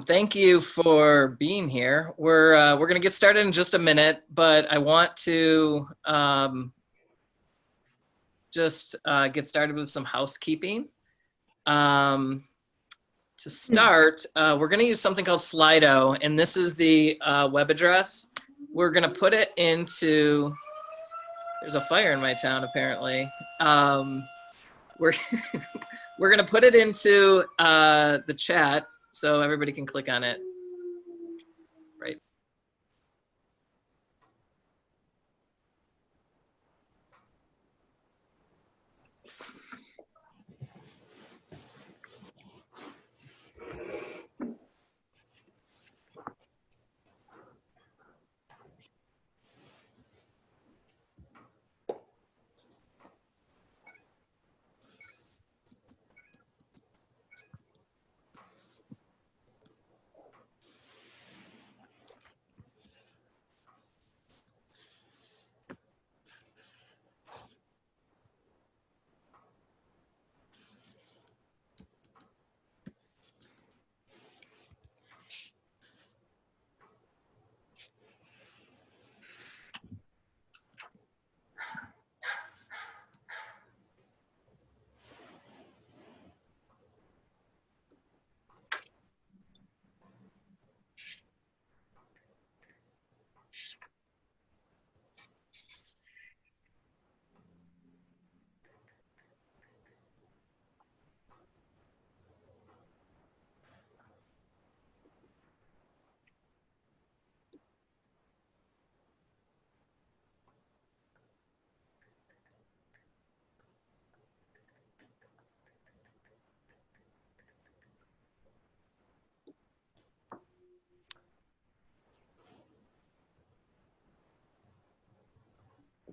Thank you for being here. We're going to get started in just a minute, but I want to just get started with some housekeeping. To start, we're going to use something called Slido, and this is the web address. We're going to put it into, there's a fire in my town apparently. We're going to put it into the chat so everybody can click on it. Right.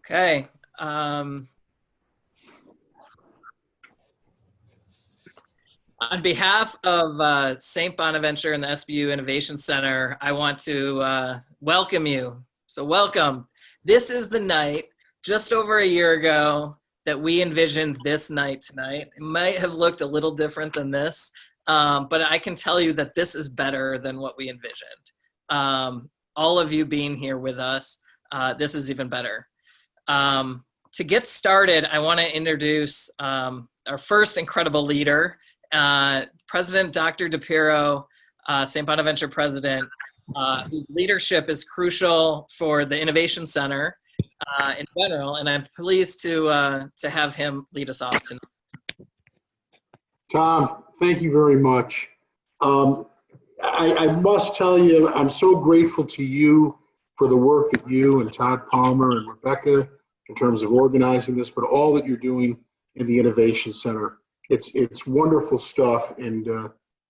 Okay. On behalf of St. Bonaventure and the SBU Innovation Center, I want to welcome you. So welcome. This is the night, just over a year ago, that we envisioned this night tonight. It might have looked a little different than this, but I can tell you that this is better than what we envisioned. All of you being here with us, this is even better. To get started, I want to introduce our first incredible leader, President Dr. DePiro, St. Bonaventure president, whose leadership is crucial for the Innovation Center in general, and I'm pleased to have him lead us off tonight. Tom, thank you very much. I must tell you, I'm so grateful to you for the work that you and Todd Palmer and Rebecca in terms of organizing this, but all that you're doing in the Innovation Center. It's wonderful stuff and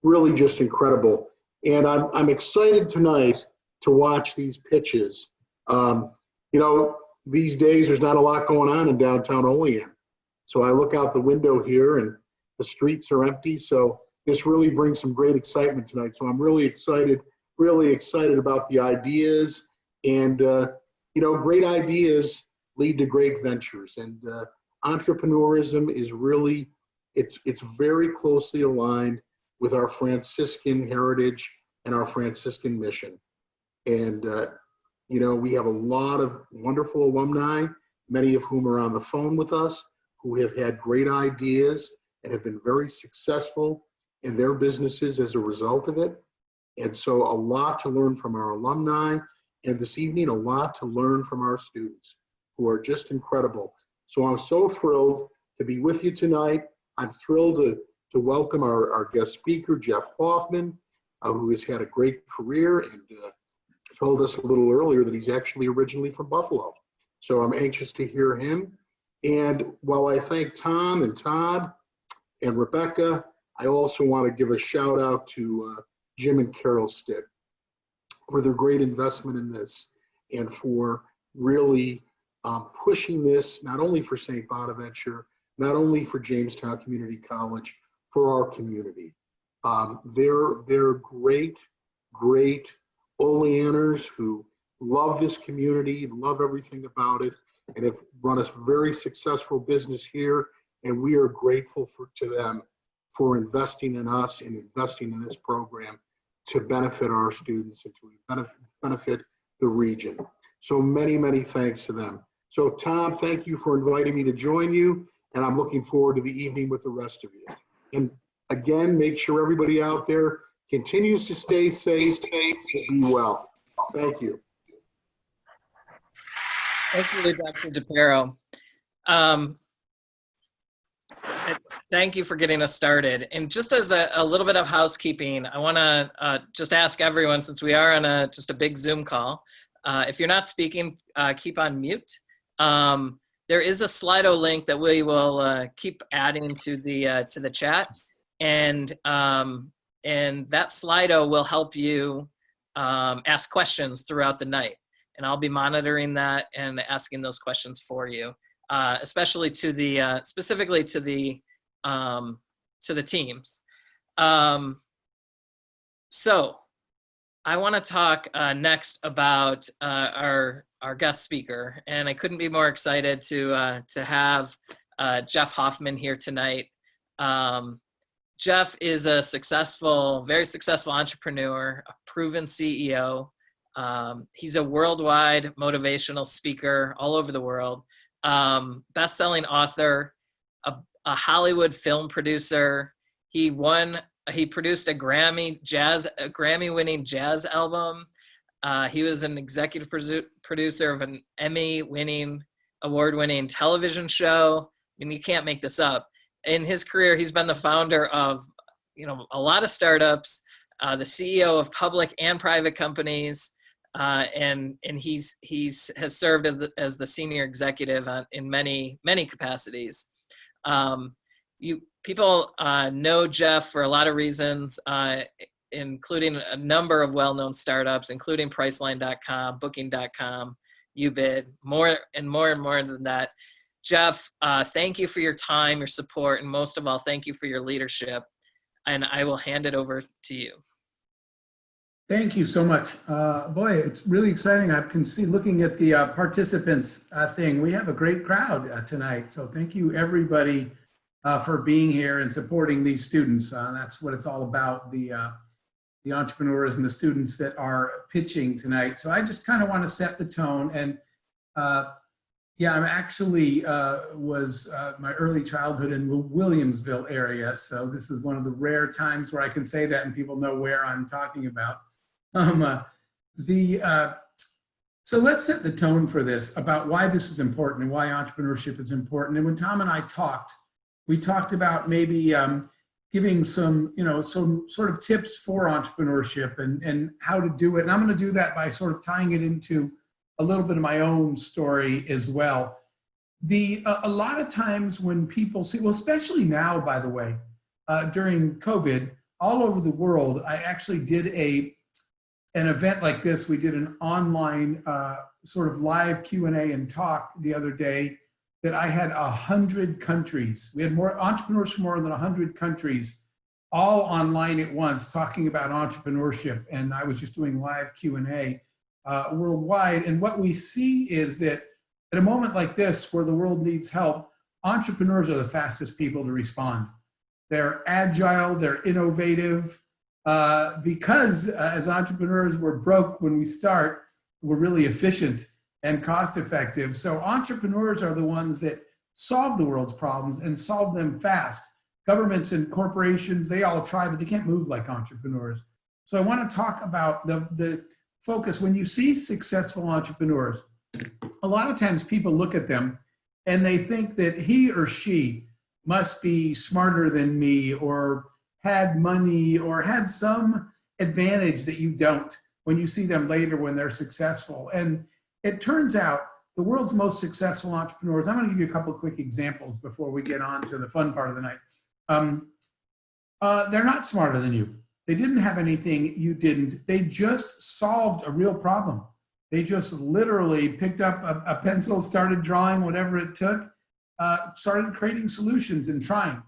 really just incredible. And I'm excited tonight to watch these pitches. You know, these days there's not a lot going on in downtown Olean. So I look out the window here and the streets are empty. So this really brings some great excitement tonight. So I'm really excited about the ideas. And, you know, great ideas lead to great ventures. And entrepreneurism is really, it's very closely aligned with our Franciscan heritage and our Franciscan mission. And, you know, we have a lot of wonderful alumni, many of whom are on the phone with us, who have had great ideas and have been very successful in their businesses as a result of it. And so a lot to learn from our alumni, and this evening, a lot to learn from our students who are just incredible. So I'm so thrilled to be with you tonight. I'm thrilled to welcome our guest speaker, Jeff Hoffman, who has had a great career and told us a little earlier that he's actually originally from Buffalo. So I'm anxious to hear him. And while I thank Tom and Todd and Rebecca, I also want to give a shout out to Jim and Carol Stitt for their great investment in this and for really pushing this, not only for St. Bonaventure, not only for Jamestown Community College, for our community. They're great Oleaners who love this community and love everything about it, and have run a very successful business here, and we are grateful to them for investing in us and investing in this program. to benefit our students and to benefit the region. So many, many thanks to them. So Tom, thank you for inviting me to join you, and I'm looking forward to the evening with the rest of you. And again, make sure everybody out there continues to stay safe and be well. Thank you. Thank you, Dr. DePero. Thank you for getting us started. And just as a little bit of housekeeping, I want to just ask everyone, since we are on just a big Zoom call, if you're not speaking, keep on mute. There is a Slido link that we will keep adding to the chat, and that Slido will help you ask questions throughout the night, and I'll be monitoring that and asking those questions for you, especially to the specifically to the teams. So I want to talk next about our guest speaker, and I couldn't be more excited to have Jeff Hoffman here tonight. Jeff is a very successful entrepreneur, a proven CEO. He's a worldwide motivational speaker all over the world, best-selling author, a Hollywood film producer. He produced a Grammy-winning jazz album. He was an executive producer of an Emmy-winning, award-winning television show. I mean, you can't make this up. In his career, he's been the founder of, a lot of startups, the CEO of public and private companies, and he has served as the senior executive in many capacities. People know Jeff for a lot of reasons, including a number of well-known startups, including Priceline.com, Booking.com, UBid, more than that. Jeff, thank you for your time, your support, and most of all, thank you for your leadership. And I will hand it over to you. Thank you so much. Boy, it's really exciting. I can see, looking at the participants thing, we have a great crowd tonight. So thank you, everybody, for being here and supporting these students. That's what it's all about, the entrepreneurs and the students that are pitching tonight. So I just kind of want to set the tone. And yeah, I'm actually was my early childhood in the Williamsville area. So this is one of the rare times where I can say that and people know where I'm talking about. So let's set the tone for this about why this is important and why entrepreneurship is important. And when Tom and I talked, we talked about maybe giving some, some sort of tips for entrepreneurship and how to do it. And I'm going to do that by sort of tying it into a little bit of my own story as well. A lot of times when people see, well, especially now, by the way, during COVID, all over the world, I actually did an event like this. We did an online sort of live Q&A and talk the other day that I had 100 countries. We had more entrepreneurs from more than 100 countries, all online at once, talking about entrepreneurship. And I was just doing live Q&A worldwide. And what we see is that at a moment like this, where the world needs help, entrepreneurs are the fastest people to respond. They're agile, they're innovative, because as entrepreneurs, we're broke when we start, we're really efficient and cost effective. So entrepreneurs are the ones that solve the world's problems and solve them fast. Governments and corporations, they all try, but they can't move like entrepreneurs. So I want to talk about the focus. When you see successful entrepreneurs, a lot of times people look at them and they think that he or she must be smarter than me, or had money, or had some advantage that you don't when you see them later when they're successful. And it turns out the world's most successful entrepreneurs, I'm going to give you a couple of quick examples before we get on to the fun part of the night. They're not smarter than you. They didn't have anything you didn't. They just solved a real problem. They just literally picked up a pencil, started drawing whatever it took, started creating solutions and trying.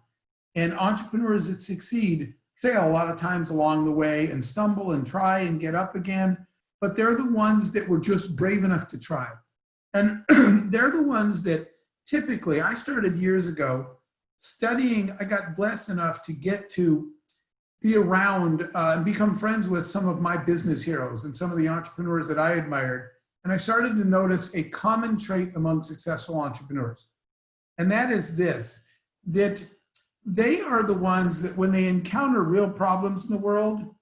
And entrepreneurs that succeed fail a lot of times along the way and stumble and try and get up again. But they're the ones that were just brave enough to try. And they're the ones that typically, I started years ago studying. I got blessed enough to get to be around and become friends with some of my business heroes and some of the entrepreneurs that I admired. And I started to notice a common trait among successful entrepreneurs. And that is this, that they are the ones that when they encounter real problems in the world,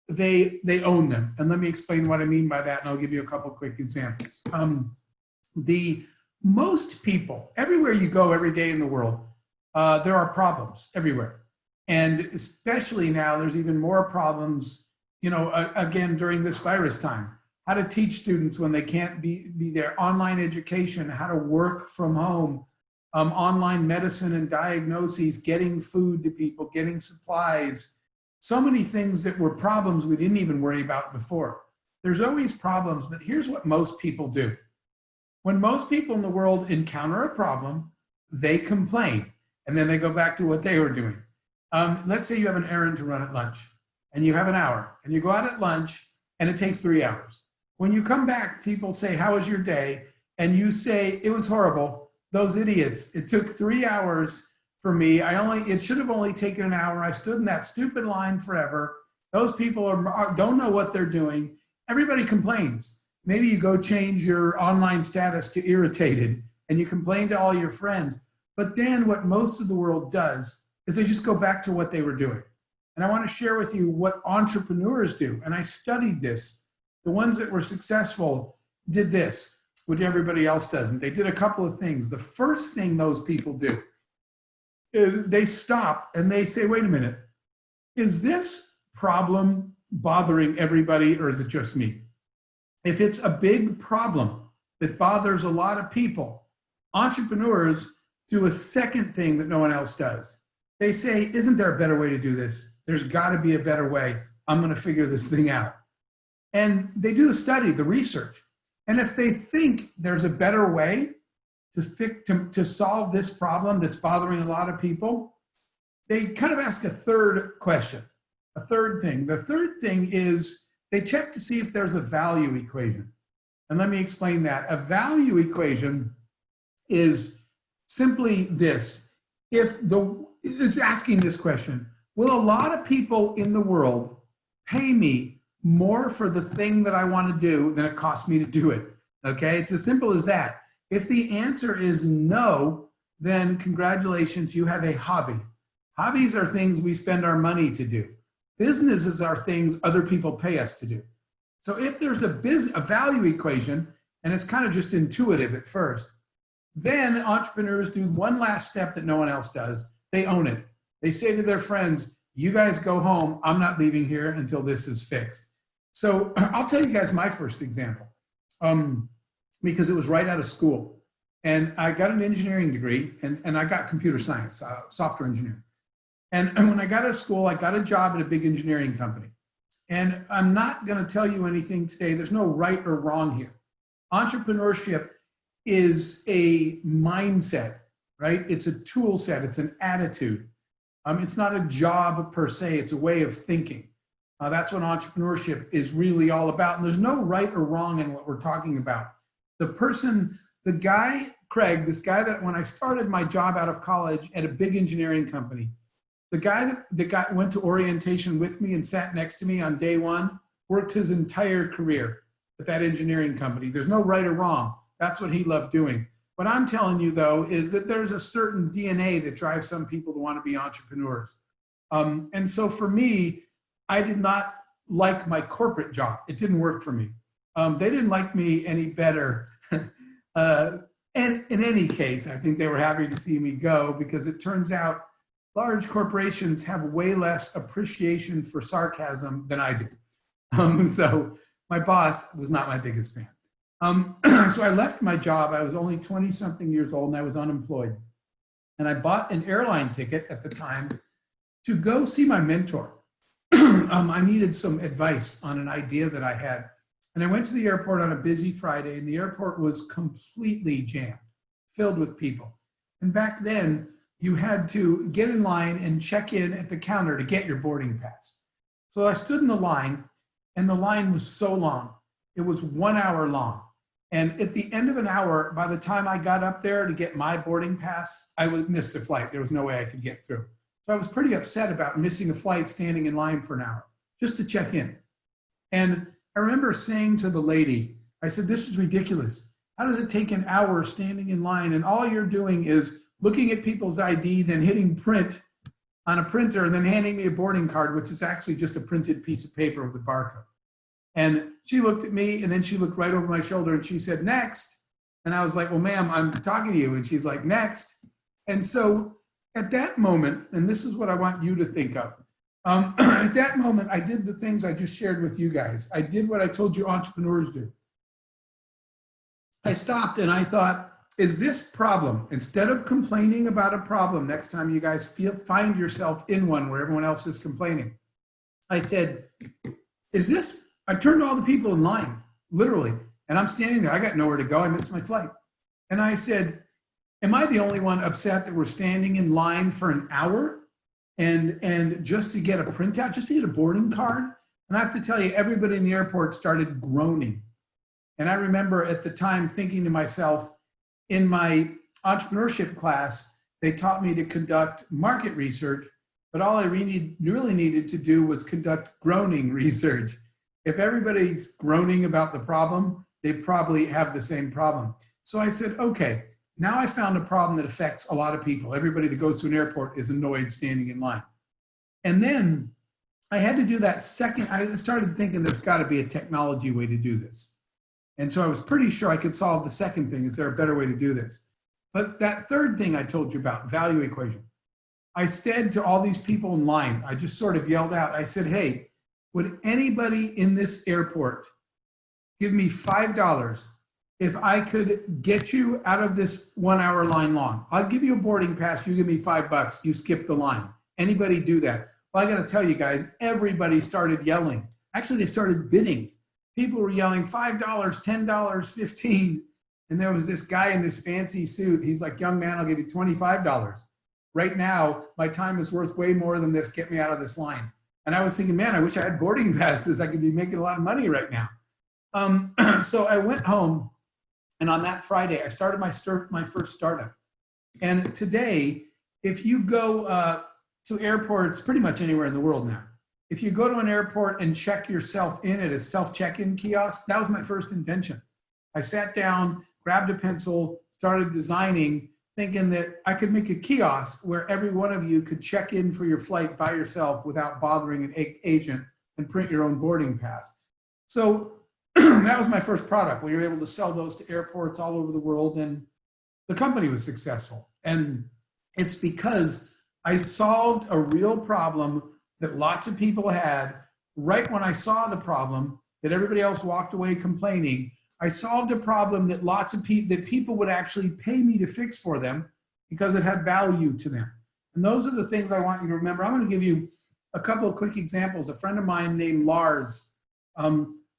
they own them. And let me explain what I mean by that, and I'll give you a couple quick examples. Most people, everywhere you go every day in the world, there are problems everywhere. And especially now, there's even more problems, again, during this virus time. How to teach students when they can't be there, online education, how to work from home, online medicine and diagnoses, getting food to people, getting supplies, so many things that were problems we didn't even worry about before. There's always problems, but here's what most people do. When most people in the world encounter a problem, they complain, and then they go back to what they were doing. Let's say you have an errand to run at lunch, and you have an hour, and you go out at lunch, and it takes 3 hours. When you come back, people say, how was your day? And you say, it was horrible. Those idiots, it took 3 hours for me. It should have only taken an hour. I stood in that stupid line forever. Those people don't know what they're doing. Everybody complains. Maybe you go change your online status to irritated and you complain to all your friends. But then what most of the world does is they just go back to what they were doing. And I want to share with you what entrepreneurs do. And I studied this. The ones that were successful did this, which everybody else doesn't. They did a couple of things. The first thing those people do is they stop and they say, wait a minute, is this problem bothering everybody or is it just me? If it's a big problem that bothers a lot of people, entrepreneurs do a second thing that no one else does. They say, isn't there a better way to do this? There's got to be a better way. I'm going to figure this thing out. And they do the study, the research. And if they think there's a better way to solve this problem that's bothering a lot of people, they kind of ask a third question, a third thing. The third thing is they check to see if there's a value equation. And let me explain that. A value equation is simply this. It's asking this question, will a lot of people in the world pay me more for the thing that I want to do than it costs me to do it? Okay, it's as simple as that. If the answer is no, then congratulations, you have a hobby. Hobbies are things we spend our money to do. Businesses are things other people pay us to do. So if there's a value equation, and it's kind of just intuitive at first, then entrepreneurs do one last step that no one else does. They own it. They say to their friends, you guys go home. I'm not leaving here until this is fixed. So I'll tell you guys my first example, because it was right out of school. And I got an engineering degree, and I got computer science, software engineering. And when I got out of school, I got a job at a big engineering company. And I'm not going to tell you anything today. There's no right or wrong here. Entrepreneurship is a mindset, right? It's a tool set. It's an attitude. It's not a job per se. It's a way of thinking. That's what entrepreneurship is really all about. And there's no right or wrong in what we're talking about. The guy, Craig, this guy that when I started my job out of college at a big engineering company, the guy that went to orientation with me and sat next to me on day one worked his entire career at that engineering company. There's no right or wrong. That's what he loved doing. What I'm telling you, though, is that there's a certain DNA that drives some people to want to be entrepreneurs. And so for me, I did not like my corporate job. It didn't work for me. They didn't like me any better. And in any case, I think they were happy to see me go because it turns out large corporations have way less appreciation for sarcasm than I do. So my boss was not my biggest fan. So I left my job. I was only 20-something years old and I was unemployed. And I bought an airline ticket at the time to go see my mentor. I needed some advice on an idea that I had. And I went to the airport on a busy Friday and the airport was completely jammed, filled with people. And back then, you had to get in line and check in at the counter to get your boarding pass. So I stood in the line and the line was so long. It was 1 hour long. And at the end of an hour, by the time I got up there to get my boarding pass, I missed a flight. There was no way I could get through. So I was pretty upset about missing a flight, standing in line for an hour just to check in. And I remember saying to the lady, I said, this is ridiculous. How does it take an hour standing in line and all you're doing is looking at people's ID, then hitting print on a printer and then handing me a boarding card, which is actually just a printed piece of paper with a barcode. And she looked at me and then she looked right over my shoulder and she said, next. And I was like, well, ma'am, I'm talking to you. And she's like, next. And so at that moment, and this is what I want you to think of, at that moment, I did the things I just shared with you guys. I did what I told you entrepreneurs do. I stopped and I thought, is this problem, instead of complaining about a problem next time you guys find yourself in one where everyone else is complaining, I said, I turned to all the people in line, literally, and I'm standing there. I got nowhere to go. I missed my flight. And I said, am I the only one upset that we're standing in line for an hour and just to get a printout, just to get a boarding card? And I have to tell you, everybody in the airport started groaning. And I remember at the time thinking to myself, in my entrepreneurship class, they taught me to conduct market research, but all I really needed to do was conduct groaning research. If everybody's groaning about the problem, they probably have the same problem. So I said, okay, now I found a problem that affects a lot of people. Everybody that goes to an airport is annoyed standing in line. And then I had to do that second. I started thinking there's got to be a technology way to do this. And so I was pretty sure I could solve the second thing. Is there a better way to do this? But that third thing I told you about, value equation, I said to all these people in line, I just sort of yelled out, I said, hey, would anybody in this airport give me $5 if I could get you out of this 1 hour line long? I'll give you a boarding pass, you give me $5, you skip the line. Anybody do that? Well, I gotta tell you guys, everybody started yelling. Actually, they started bidding. People were yelling $5, $10, $15. And there was this guy in this fancy suit. He's like, young man, I'll give you $25. Right now, my time is worth way more than this. Get me out of this line. And I was thinking, man, I wish I had boarding passes. I could be making a lot of money right now. So I went home, and on that Friday, I started my first startup. And today, if you go to airports pretty much anywhere in the world now, if you go to an airport and check yourself in at a self-check-in kiosk, that was my first invention. I sat down, grabbed a pencil, started designing, thinking that I could make a kiosk where every one of you could check in for your flight by yourself without bothering an agent and print your own boarding pass. So that was my first product. We were able to sell those to airports all over the world, and the company was successful. And it's because I solved a real problem that lots of people had. Right when I saw the problem, that everybody else walked away complaining, I solved a problem that people would actually pay me to fix for them because it had value to them. And those are the things I want you to remember. I'm going to give you a couple of quick examples. A friend of mine named Lars.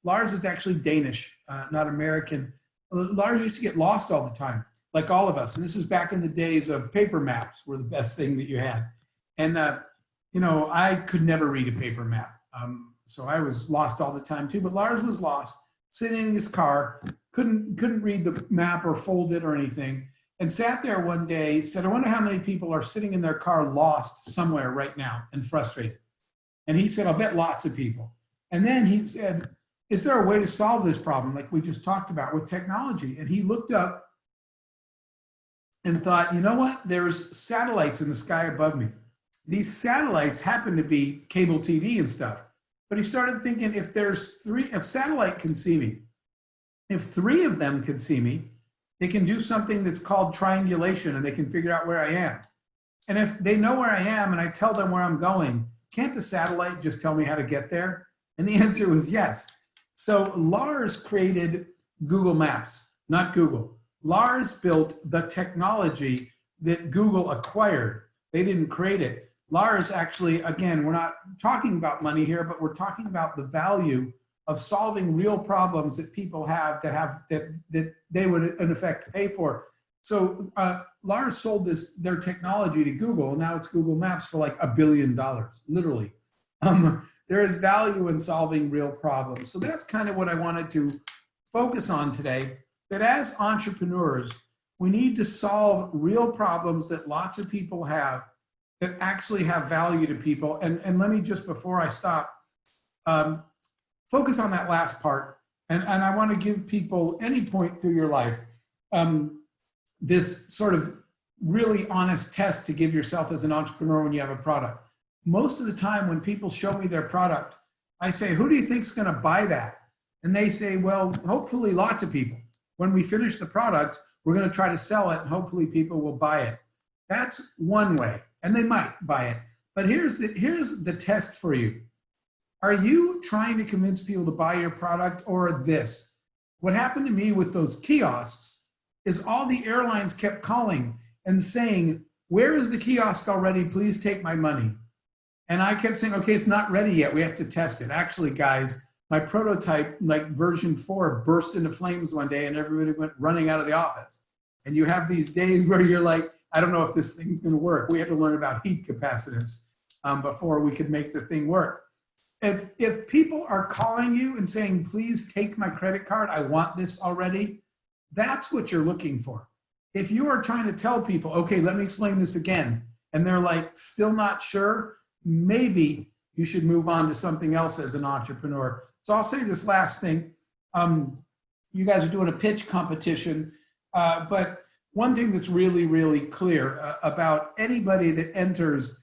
Lars is actually Danish, not American. Lars used to get lost all the time, like all of us. And this is back in the days of paper maps were the best thing that you had. And you know, I could never read a paper map. So I was lost all the time too, but Lars was lost, sitting in his car, couldn't read the map or fold it or anything, and sat there one day, said, I wonder how many people are sitting in their car lost somewhere right now and frustrated. And he said, I'll bet lots of people. And then he said, is there a way to solve this problem like we just talked about with technology? And he looked up and thought, you know what? There's satellites in the sky above me. These satellites happen to be cable TV and stuff. But he started thinking, if satellite can see me, if 3 of them can see me, they can do something that's called triangulation and they can figure out where I am. And if they know where I am and I tell them where I'm going, can't the satellite just tell me how to get there? And the answer was yes. So Lars created Google Maps, not Google. Lars built the technology that Google acquired. They didn't create it. Lars actually, again, we're not talking about money here, but we're talking about the value of solving real problems that people have that they would in effect pay for. So Lars sold their technology to Google, and now it's Google Maps for like $1 billion, literally. There is value in solving real problems. So that's kind of what I wanted to focus on today, that as entrepreneurs, we need to solve real problems that lots of people have. that actually have value to people. And let me just, before I stop, focus on that last part. And I want to give people any point through your life, this sort of really honest test to give yourself as an entrepreneur when you have a product. Most of the time when people show me their product, I say, who do you think's going to buy that? And they say, well, hopefully lots of people. When we finish the product, we're going to try to sell it and hopefully people will buy it. That's one way, and they might buy it. But here's the test for you. Are you trying to convince people to buy your product or this? What happened to me with those kiosks is all the airlines kept calling and saying, where is the kiosk already? Please take my money. And I kept saying, okay, it's not ready yet. We have to test it. Actually, guys, my prototype, like version 4, burst into flames one day and everybody went running out of the office. And you have these days where you're like, I don't know if this thing's going to work. We had to learn about heat capacitance before we could make the thing work. If people are calling you and saying, please take my credit card, I want this already, that's what you're looking for. If you are trying to tell people, okay, let me explain this again, and they're like, still not sure, maybe you should move on to something else as an entrepreneur. So I'll say this last thing. You guys are doing a pitch competition, but one thing that's really, really clear about anybody that enters,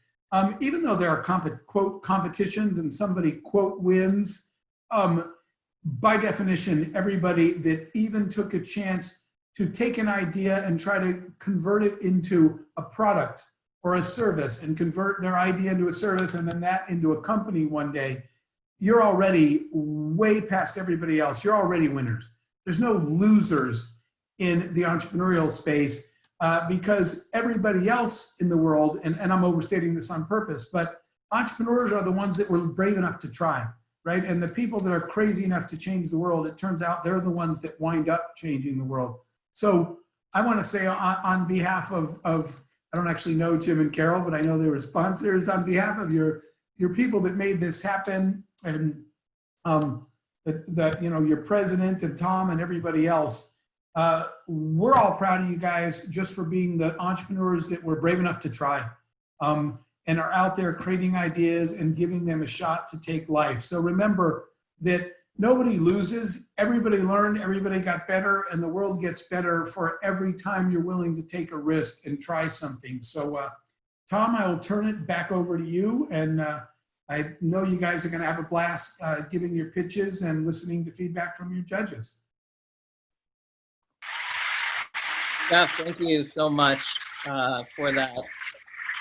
even though there are quote competitions and somebody quote wins, by definition, everybody that even took a chance to take an idea and try to convert it into a product or a service and convert their idea into a service and then that into a company one day, you're already way past everybody else. You're already winners. There's no losers in the entrepreneurial space because everybody else in the world, and I'm overstating this on purpose, but entrepreneurs are the ones that were brave enough to try, right? And the people that are crazy enough to change the world, it turns out they're the ones that wind up changing the world. So I want to say on behalf of I don't actually know Jim and Carol, but I know they were sponsors, on behalf of your people that made this happen, and your president and Tom and everybody else, we're all proud of you guys just for being the entrepreneurs that were brave enough to try and are out there creating ideas and giving them a shot to take life. So remember that nobody loses, everybody learned, everybody got better, and the world gets better for every time you're willing to take a risk and try something. So Tom, I will turn it back over to you, and I know you guys are going to have a blast giving your pitches and listening to feedback from your judges. Jeff, thank you so much for that.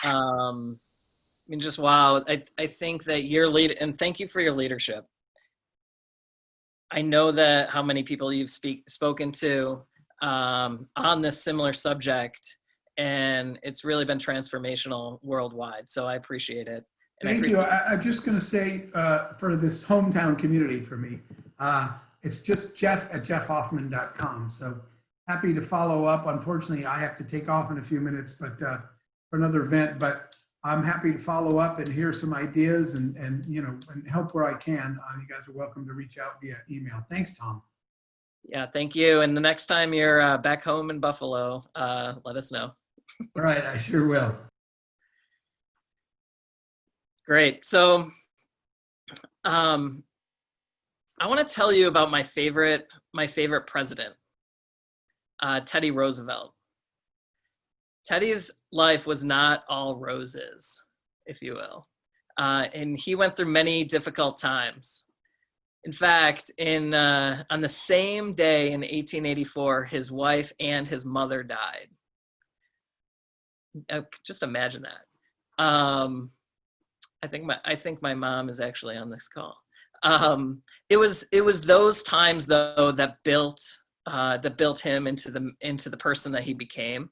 I mean, just wow. I think that your lead, and thank you for your leadership. I know that how many people you've spoken to on this similar subject, and it's really been transformational worldwide. So I appreciate it. And thank you. I'm just going to say for this hometown community for me, it's just jeff@jeffhoffman.com. So happy to follow up. Unfortunately, I have to take off in a few minutes, but for another event. But I'm happy to follow up and hear some ideas and help where I can. You guys are welcome to reach out via email. Thanks, Tom. Yeah, thank you. And the next time you're back home in Buffalo, let us know. All right, I sure will. Great. So I want to tell you about my favorite president, Teddy Roosevelt. Teddy's life was not all roses, if you will. And he went through many difficult times. In fact, on the same day in 1884, his wife and his mother died. Just imagine that. I think my mom is actually on this call. It was those times though that built him into the person that he became.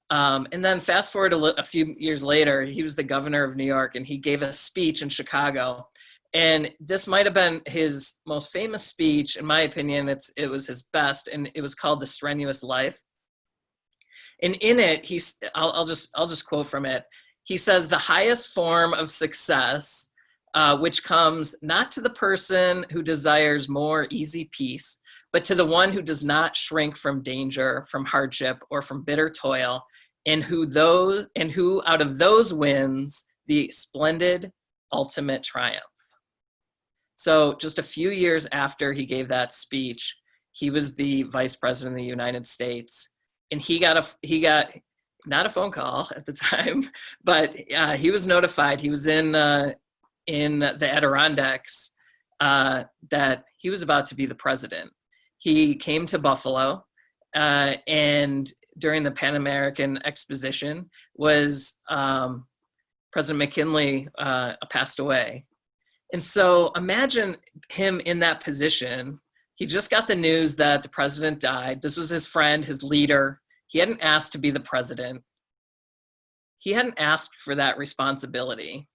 And then fast forward a few years later, he was the governor of New York, and he gave a speech in Chicago. And this might have been his most famous speech, in my opinion. It was his best, and it was called "The Strenuous Life." And in it, I'll just quote from it. He says, "The highest form of success, which comes not to the person who desires more easy peace, but to the one who does not shrink from danger, from hardship, or from bitter toil, and who out of those wins the splendid ultimate triumph. So just a few years after he gave that speech, he was the vice president of the United States, and he got not a phone call at the time, but he was notified. He was in the Adirondacks that he was about to be the president. He came to Buffalo, and during the Pan American Exposition was President McKinley passed away. And so imagine him in that position. He just got the news that the president died. This was his friend, his leader. He hadn't asked to be the president. He hadn't asked for that responsibility.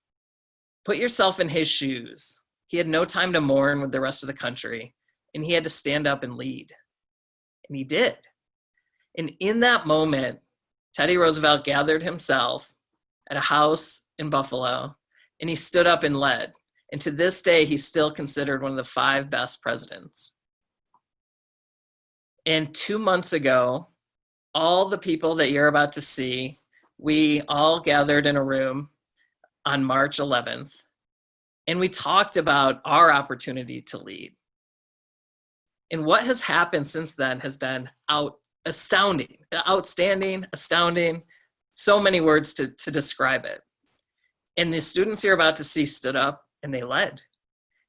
Put yourself in his shoes. He had no time to mourn with the rest of the country, and he had to stand up and lead. And he did. And in that moment, Teddy Roosevelt gathered himself at a house in Buffalo, and he stood up and led. And to this day, he's still considered one of the 5 best presidents. And 2 months ago, all the people that you're about to see, we all gathered in a room on March 11th, and we talked about our opportunity to lead. And what has happened since then has been outstanding, so many words to describe it. And the students you're about to see stood up and they led.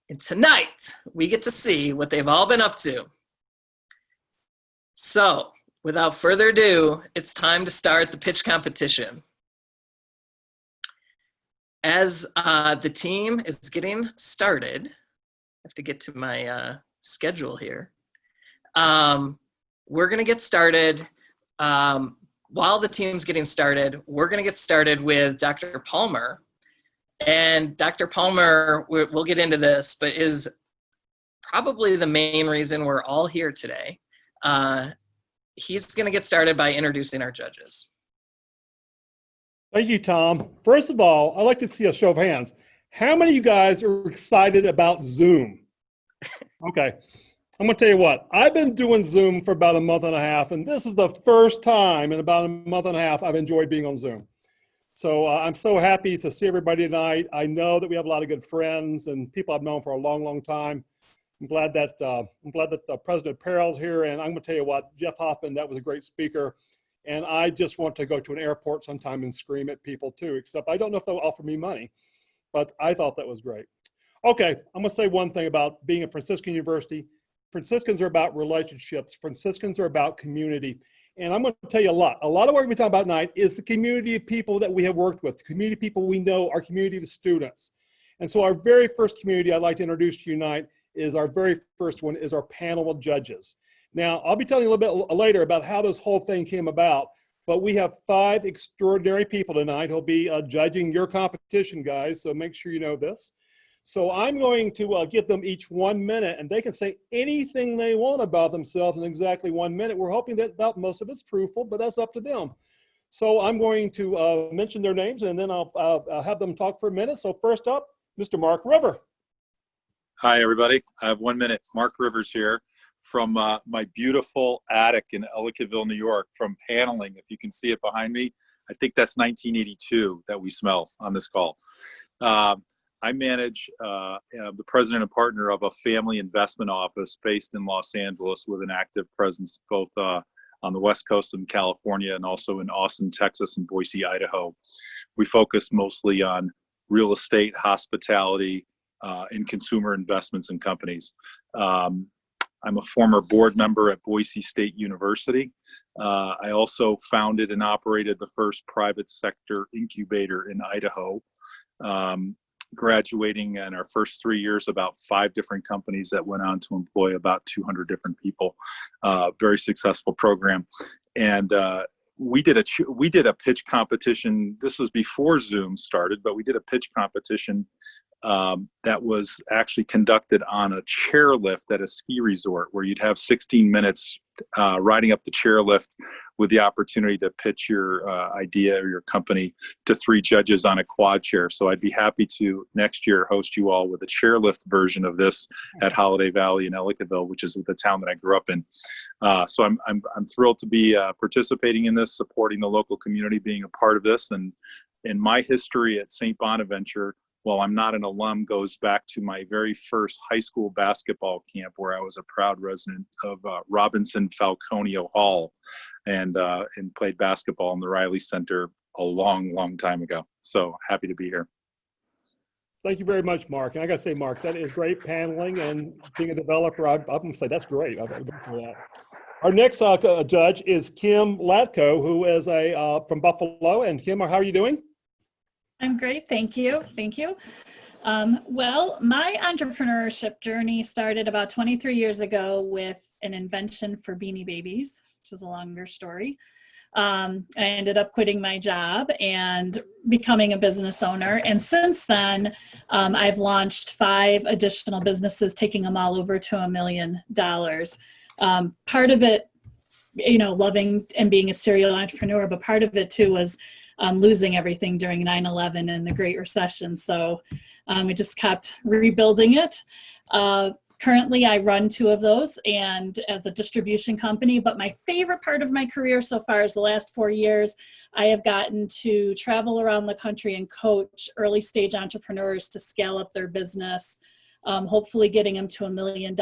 And tonight, we get to see what they've all been up to. So, without further ado, it's time to start the pitch competition. As the team is getting started, I have to get to my schedule here. We're going to get started. While the team's getting started, we're going to get started with Dr. Palmer. And Dr. Palmer, we'll get into this, but is probably the main reason we're all here today. He's going to get started by introducing our judges. Thank you, Tom. First of all, I'd like to see a show of hands. How many of you guys are excited about Zoom? Okay. I'm going to tell you what. I've been doing Zoom for about a month and a half, and this is the first time in about a month and a half I've enjoyed being on Zoom. So I'm so happy to see everybody tonight. I know that we have a lot of good friends and people I've known for a long, long time. I'm glad that President Perrell's here, and I'm going to tell you what, Jeff Hoffman, that was a great speaker. And I just want to go to an airport sometime and scream at people too, except I don't know if they'll offer me money, but I thought that was great. Okay, I'm going to say one thing about being at Franciscan University. Franciscans are about relationships. Franciscans are about community. And I'm going to tell you a lot. A lot of what we're going to talk about tonight is the community of people that we have worked with, the community of people we know, our community of students. And so our very first community I'd like to introduce to you tonight is our very first one is our panel of judges. Now, I'll be telling you a little bit later about how this whole thing came about, but we have 5 extraordinary people tonight who'll be judging your competition, guys, so make sure you know this. So I'm going to give them each 1 minute, and they can say anything they want about themselves in exactly 1 minute. We're hoping that about most of it's truthful, but that's up to them. So I'm going to mention their names, and then I'll have them talk for a minute. So first up, Mr. Mark River. Hi, everybody. I have 1 minute. Mark Rivers here from my beautiful attic in Ellicottville, New York, from paneling. If you can see it behind me, I think that's 1982 that we smell on this call. I manage the president and partner of a family investment office based in Los Angeles with an active presence both on the West Coast in California and also in Austin, Texas and Boise, Idaho. We focus mostly on real estate, hospitality, and consumer investments in companies. I'm a former board member at Boise State University. I also founded and operated the first private sector incubator in Idaho. Graduating in our first 3 years, about 5 different companies that went on to employ about 200 different people. Very successful program. And we did a pitch competition. This was before Zoom started, but we did a pitch competition that was actually conducted on a chairlift at a ski resort, where you'd have 16 minutes riding up the chairlift with the opportunity to pitch your idea or your company to 3 judges on a quad chair. So I'd be happy to next year host you all with a chairlift version of this at Holiday Valley in Ellicottville, which is the town that I grew up in. So I'm thrilled to be participating in this, supporting the local community, being a part of this. And in my history at St. Bonaventure, while I'm not an alum, goes back to my very first high school basketball camp, where I was a proud resident of Robinson Falconio Hall, and played basketball in the Riley Center a long time ago. So happy to be here. Thank you very much, Mark. And I got to say, Mark, that is great paneling and being a developer. I'm going to say that's great. Our next judge is Kim Latko, who is from Buffalo. And Kim, how are you doing? I'm great, thank you. Thank you. Well, my entrepreneurship journey started about 23 years ago with an invention for Beanie Babies, which is a longer story. I ended up quitting my job and becoming a business owner. And since then, I've launched 5 additional businesses, taking them all over to $1 million. Part of it, loving and being a serial entrepreneur, but part of it too was losing everything during 9/11 and the Great Recession. So we just kept rebuilding it. Currently, I run 2 of those and as a distribution company, but my favorite part of my career so far is the last 4 years. I have gotten to travel around the country and coach early stage entrepreneurs to scale up their business, hopefully getting them to $1 million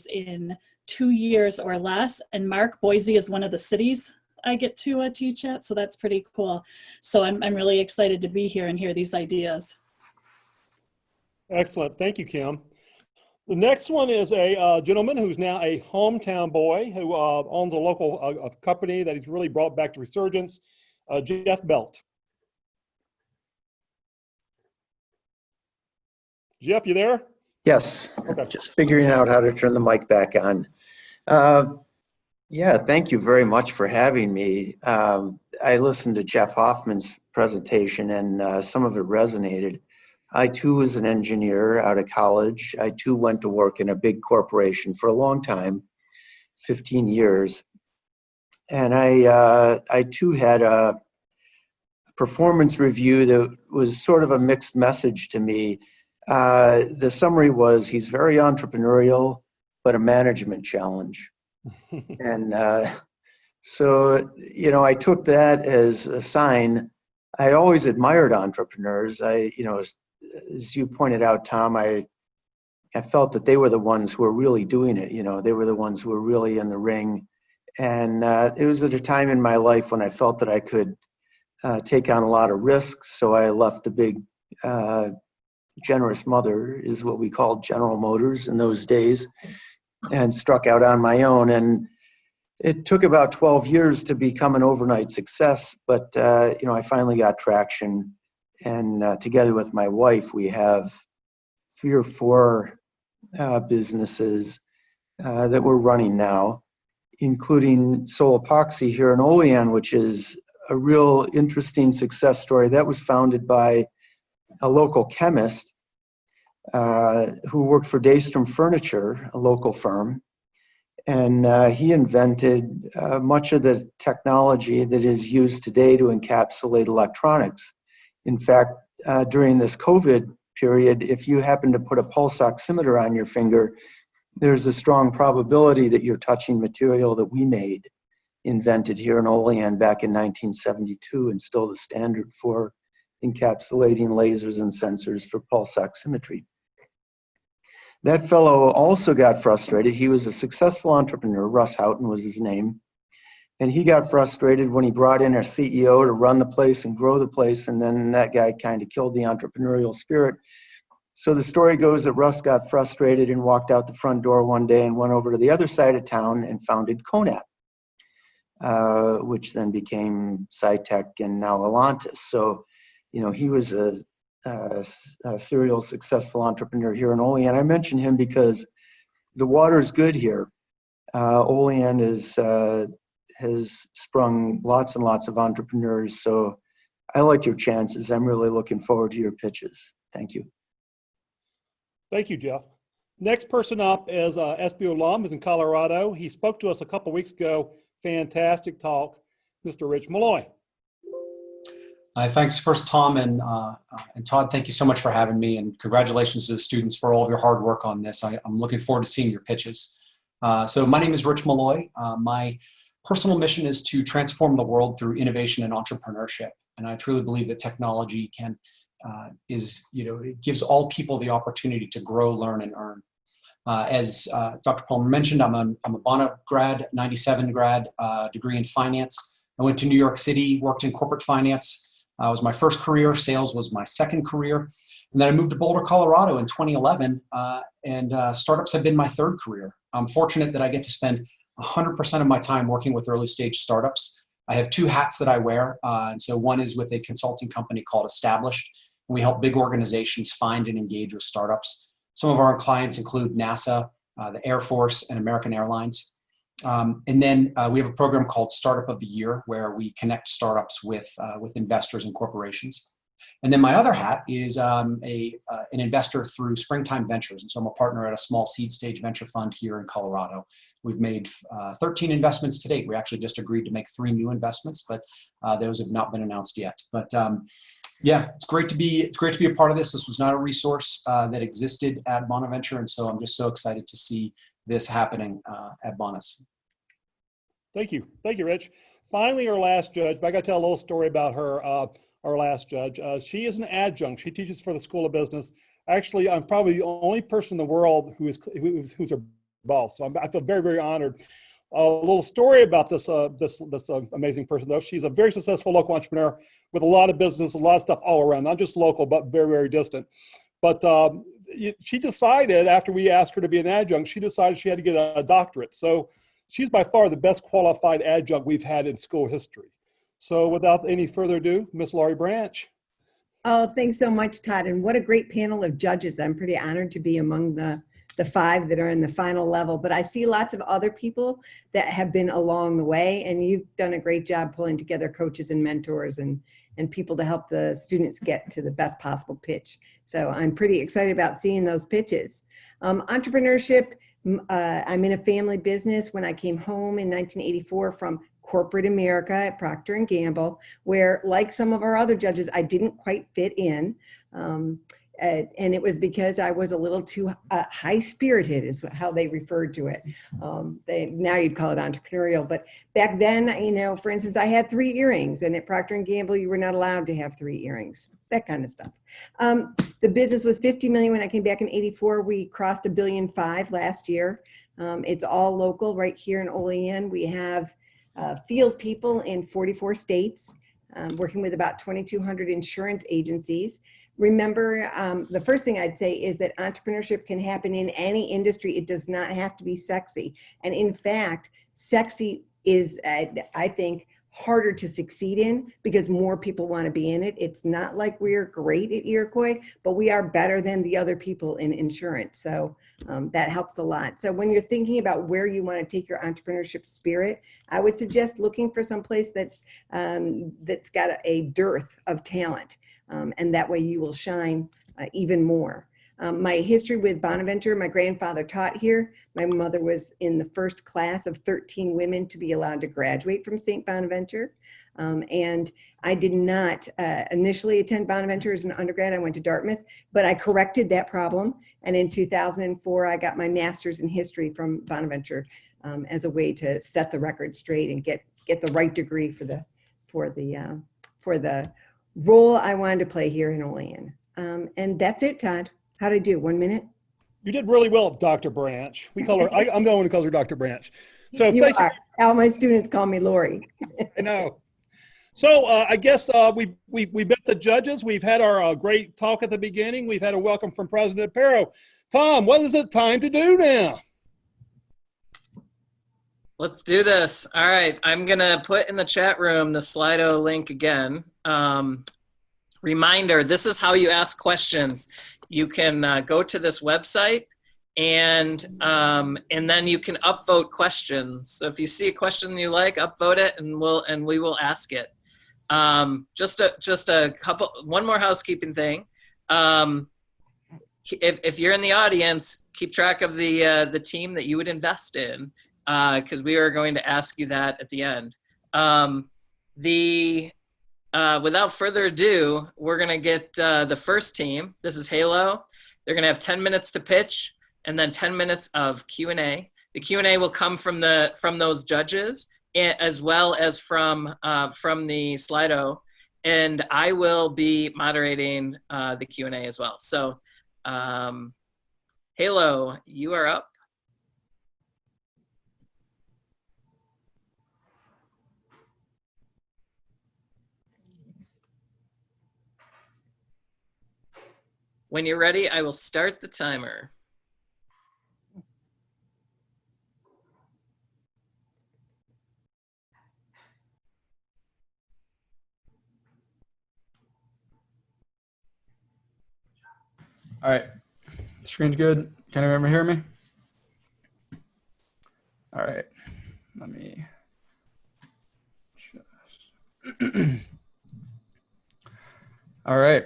in 2 years or less. And Mark, Boise is one of the cities I get to teach at, so that's pretty cool. So I'm really excited to be here and hear these ideas. Excellent. Thank you, Kim. The next one is a gentleman who's now a hometown boy who owns a local company that he's really brought back to resurgence, Jeff Belt. Jeff, you there? Yes, Okay. just figuring out how to turn the mic back on. Yeah, thank you very much for having me. I listened to Jeff Hoffman's presentation and some of it resonated. I too was an engineer out of college. I too went to work in a big corporation for a long time, 15 years. And I too had a performance review that was sort of a mixed message to me. The summary was, he's very entrepreneurial, but a management challenge. And so, I took that as a sign. I always admired entrepreneurs. As you pointed out, Tom, I felt that they were the ones who were really doing it. They were the ones who were really in the ring. And it was at a time in my life when I felt that I could take on a lot of risks. So I left the big, generous mother, is what we called General Motors in those days, and struck out on my own. And it took about 12 years to become an overnight success, but I finally got traction. And together with my wife, we have 3 or 4 businesses that we're running now, including Soul Epoxy here in Olean, which is a real interesting success story. That was founded by a local chemist who worked for Daystrom Furniture, a local firm. And he invented much of the technology that is used today to encapsulate electronics. In fact, during this COVID period, if you happen to put a pulse oximeter on your finger, there's a strong probability that you're touching material that we made, invented here in Olean back in 1972, and still the standard for encapsulating lasers and sensors for pulse oximetry. That fellow also got frustrated. He was a successful entrepreneur. Russ Houghton was his name. And he got frustrated when he brought in a CEO to run the place and grow the place. And then that guy kind of killed the entrepreneurial spirit. So the story goes that Russ got frustrated and walked out the front door one day and went over to the other side of town and founded Conap, which then became SciTech and now Alontis. So, he was a serial successful entrepreneur here in Olean. I mention him because the water is good here. Olean has sprung lots and lots of entrepreneurs. So I like your chances. I'm really looking forward to your pitches. Thank you. Thank you, Jeff. Next person up is SBU alum, is in Colorado. He spoke to us a couple weeks ago. Fantastic talk, Mr. Rich Malloy. Thanks first, Tom and Todd. Thank you so much for having me, and congratulations to the students for all of your hard work on this. I'm looking forward to seeing your pitches. So my name is Rich Malloy. My personal mission is to transform the world through innovation and entrepreneurship. And I truly believe that technology it gives all people the opportunity to grow, learn, and earn. As Dr. Palmer mentioned, I'm a Bonaventure grad, 97 grad, degree in finance. I went to New York City, worked in corporate finance. It was my first career. Sales was my second career. And then I moved to Boulder, Colorado in 2011, and startups have been my third career. I'm fortunate that I get to spend 100% of my time working with early stage startups. I have two hats that I wear. And so one is with a consulting company called Established. And we help big organizations find and engage with startups. Some of our clients include NASA, the Air Force, and American Airlines. And then we have a program called Startup of the Year, where we connect startups with investors and corporations. And then my other hat is an investor through Springtime Ventures. And so I'm a partner at a small seed stage venture fund here in Colorado. We've made 13 investments to date. We actually just agreed to make 3 new investments, but those have not been announced yet. But yeah, it's great to be a part of this. This was not a resource that existed at Bonaventure, and so I'm just so excited to see this happening at Bonas. Thank you, Rich. Finally, our last judge, but I got to tell a little story about her. Our last judge. She is an adjunct. She teaches for the School of Business. Actually, I'm probably the only person in the world who's her boss. So I feel very, very honored. A little story about this amazing person, though. She's a very successful local entrepreneur with a lot of business, a lot of stuff all around, not just local, but very, very distant. But she decided, after we asked her to be an adjunct, she decided she had to get a doctorate. So she's by far the best qualified adjunct we've had in school history. So without any further ado, Miss Laurie Branch. Oh, thanks so much, Todd. And what a great panel of judges. I'm pretty honored to be among the 5 that are in the final level. But I see lots of other people that have been along the way, and you've done a great job pulling together coaches and mentors and people to help the students get to the best possible pitch. So I'm pretty excited about seeing those pitches. Entrepreneurship, I'm in a family business. When I came home in 1984 from corporate America at Procter & Gamble, where, like some of our other judges, I didn't quite fit in. And it was because I was a little too high-spirited, is how they referred to it. Now you'd call it entrepreneurial, but back then, for instance, I had 3 earrings, and at Procter & Gamble, you were not allowed to have 3 earrings, that kind of stuff. The business was $50 million when I came back in '84. We crossed $1.5 billion last year. It's all local right here in Olean. We have field people in 44 states, working with about 2,200 insurance agencies. Remember, the first thing I'd say is that entrepreneurship can happen in any industry. It does not have to be sexy. And in fact, sexy is, I think, harder to succeed in because more people want to be in it. It's not like we're great at Iroquois, but we are better than the other people in insurance. So that helps a lot. So when you're thinking about where you want to take your entrepreneurship spirit, I would suggest looking for some place that's got a dearth of talent. And that way you will shine even more. My history with Bonaventure, my grandfather taught here. My mother was in the first class of 13 women to be allowed to graduate from St. Bonaventure. And I did not initially attend Bonaventure as an undergrad. I went to Dartmouth, but I corrected that problem. And in 2004, I got my master's in history from Bonaventure as a way to set the record straight and get the right degree for the role I wanted to play here in Olean. And that's it, Todd. How'd I do? 1 minute? You did really well, Dr. Branch. We call her, I'm the one who calls her Dr. Branch. So You are. All my students call me Lori. I know. So I guess we met the judges. We've had our great talk at the beginning. We've had a welcome from President Pero. Tom, what is it time to do now? Let's do this. All right. I'm going to put in the chat room the Slido link again. Reminder, this is how you ask questions. You can go to this website and then you can upvote questions. So if you see a question you like, upvote it and we will ask it. Just a couple, one more housekeeping thing. if you're in the audience, keep track of the team that you would invest in, because we are going to ask you that at the end. Without further ado, we're going to get the first team. This is Halo. They're going to have 10 minutes to pitch and then 10 minutes of Q&A. The Q&A will come from those judges as well as from the Slido, and I will be moderating the Q&A as well. So Halo, you are up. When you're ready, I will start the timer. All right, screen's good. Can everyone hear me? All right, let me just... All right.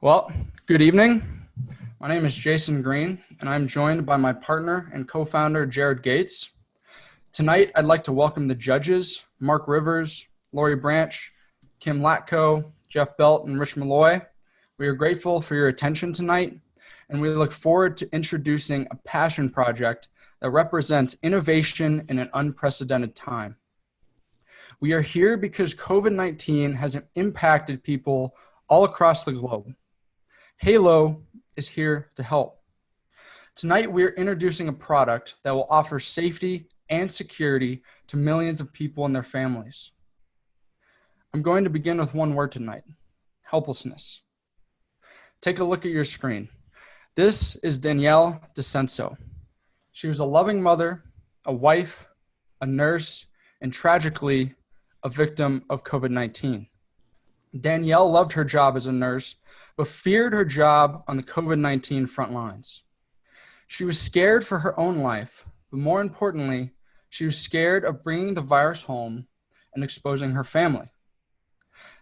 Well, good evening. My name is Jason Green, and I'm joined by my partner and co-founder, Jared Gates. Tonight, I'd like to welcome the judges, Mark Rivers, Lori Branch, Kim Latko, Jeff Belt, and Rich Malloy. We are grateful for your attention tonight, and we look forward to introducing a passion project that represents innovation in an unprecedented time. We are here because COVID-19 has impacted people all across the globe. Halo is here to help. Tonight, we are introducing a product that will offer safety and security to millions of people and their families. I'm going to begin with one word tonight: helplessness. Take a look at your screen. This is Danielle DeCenso. She was a loving mother, a wife, a nurse, and tragically, a victim of COVID-19. Danielle loved her job as a nurse, but feared her job on the COVID-19 front lines. She was scared for her own life, but more importantly, she was scared of bringing the virus home and exposing her family.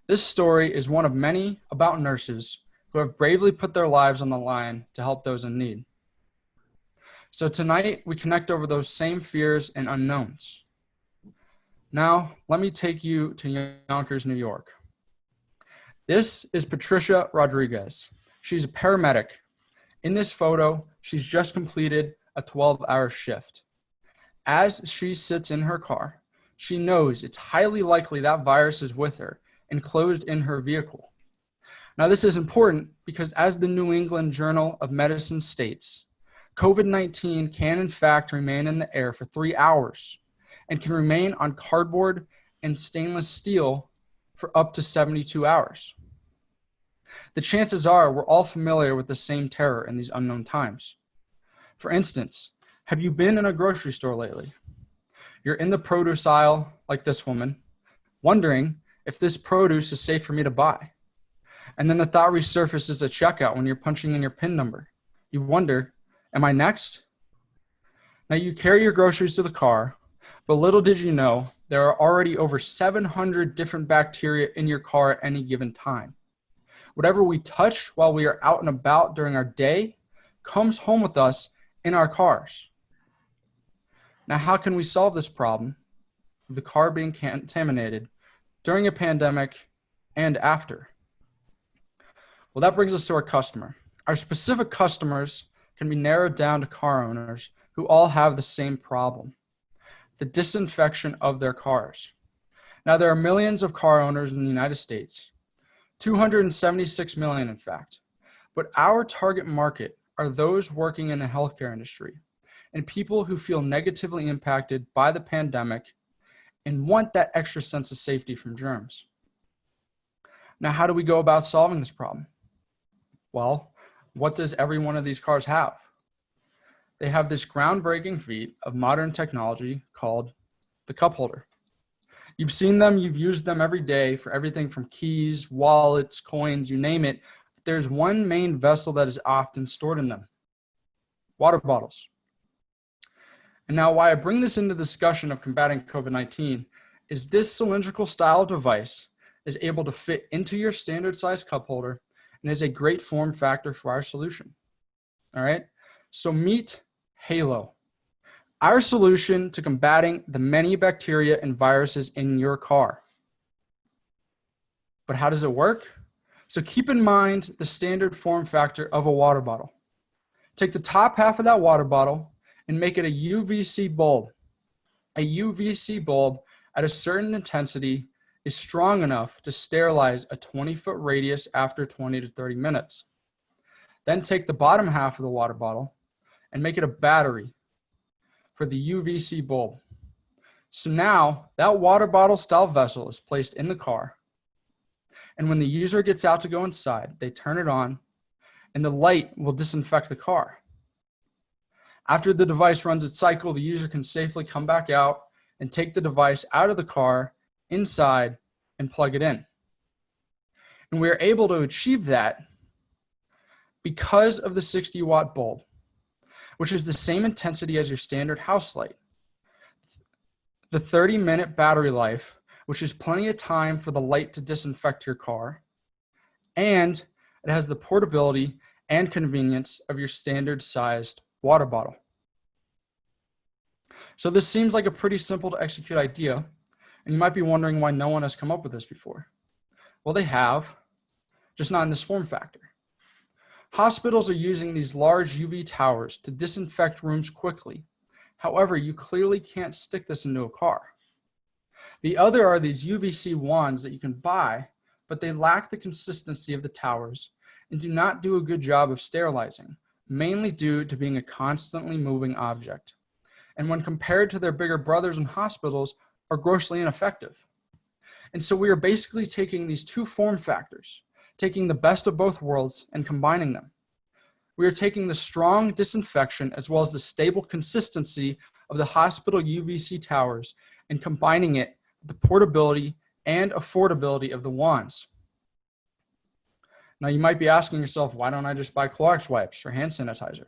This story is one of many about nurses who have bravely put their lives on the line to help those in need. So tonight, we connect over those same fears and unknowns. Now, let me take you to Yonkers, New York. This is Patricia Rodriguez. She's a paramedic. In this photo, she's just completed a 12-hour shift. As she sits in her car, she knows it's highly likely that virus is with her, enclosed in her vehicle. Now, this is important because as the New England Journal of Medicine states, COVID-19 can in fact remain in the air for 3 hours and can remain on cardboard and stainless steel for up to 72 hours. The chances are we're all familiar with the same terror in these unknown times. For instance, have you been in a grocery store lately? You're in the produce aisle, like this woman, wondering if this produce is safe for me to buy. And then the thought resurfaces at checkout when you're punching in your PIN number. You wonder, am I next? Now you carry your groceries to the car, but little did you know, there are already over 700 different bacteria in your car at any given time. Whatever we touch while we are out and about during our day comes home with us in our cars. Now, how can we solve this problem of the car being contaminated during a pandemic and after? Well, that brings us to our customer. Our specific customers can be narrowed down to car owners who all have the same problem: the disinfection of their cars. Now, there are millions of car owners in the United States, 276 million in fact, but our target market are those working in the healthcare industry and people who feel negatively impacted by the pandemic and want that extra sense of safety from germs. Now, how do we go about solving this problem? Well, what does every one of these cars have? They have this groundbreaking feat of modern technology called the cup holder. You've seen them, you've used them every day for everything from keys, wallets, coins, you name it. But there's one main vessel that is often stored in them: water bottles. And now why I bring this into discussion of combating COVID-19 is this cylindrical style device is able to fit into your standard size cup holder and is a great form factor for our solution. All right, so meet Halo, our solution to combating the many bacteria and viruses in your car. But how does it work? So keep in mind the standard form factor of a water bottle. Take the top half of that water bottle and make it a UVC bulb. A UVC bulb at a certain intensity is strong enough to sterilize a 20-foot radius after 20 to 30 minutes. Then take the bottom half of the water bottle and make it a battery for the UVC bulb. So now that water bottle style vessel is placed in the car, and when the user gets out to go inside, they turn it on and the light will disinfect the car. After the device runs its cycle, the user can safely come back out and take the device out of the car, inside, and plug it in. And we are able to achieve that because of the 60-watt bulb, which is the same intensity as your standard house light. The 30-minute battery life, which is plenty of time for the light to disinfect your car, and it has the portability and convenience of your standard sized water bottle. So this seems like a pretty simple to execute idea, and you might be wondering why no one has come up with this before. Well, they have, just not in this form factor. Hospitals are using these large UV towers to disinfect rooms quickly. However, you clearly can't stick this into a car. The other are these UVC wands that you can buy, but they lack the consistency of the towers and do not do a good job of sterilizing, mainly due to being a constantly moving object. And when compared to their bigger brothers in hospitals, are grossly ineffective. And so we are basically taking these two form factors, taking the best of both worlds and combining them. We are taking the strong disinfection as well as the stable consistency of the hospital UVC towers and combining it with the portability and affordability of the wands. Now you might be asking yourself, why don't I just buy Clorox wipes or hand sanitizer?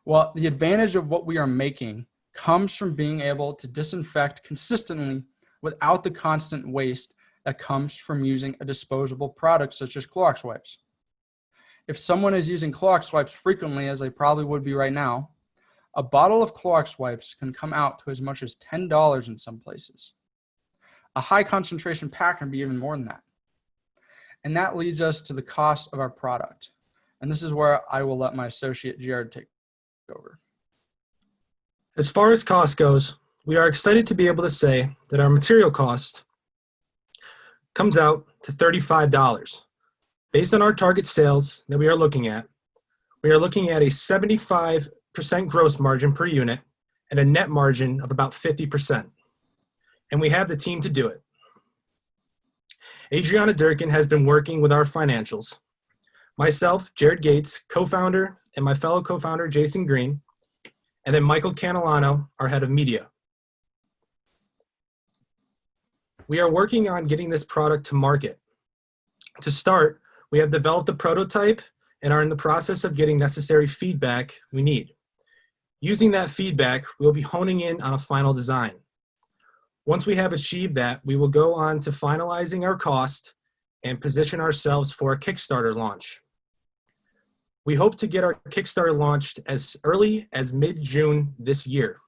Well, the advantage of what we are making comes from being able to disinfect consistently without the constant waste that comes from using a disposable product such as Clorox wipes. If someone is using Clorox wipes frequently, as they probably would be right now, a bottle of Clorox wipes can come out to as much as $10 in some places. A high concentration pack can be even more than that. And that leads us to the cost of our product. And this is where I will let my associate Jared take over. As far as cost goes, we are excited to be able to say that our material cost comes out to $35. Based on our target sales that we are looking at a 75% gross margin per unit and a net margin of about 50%. And we have the team to do it. Adriana Durkin has been working with our financials. Myself, Jared Gates, co-founder, and my fellow co-founder, Jason Green, and then Michael Canilano, our head of media. We are working on getting this product to market. To start, we have developed a prototype and are in the process of getting necessary feedback we need. Using that feedback, we'll be honing in on a final design. Once we have achieved that, we will go on to finalizing our cost and position ourselves for a Kickstarter launch. We hope to get our Kickstarter launched as early as mid-June this year.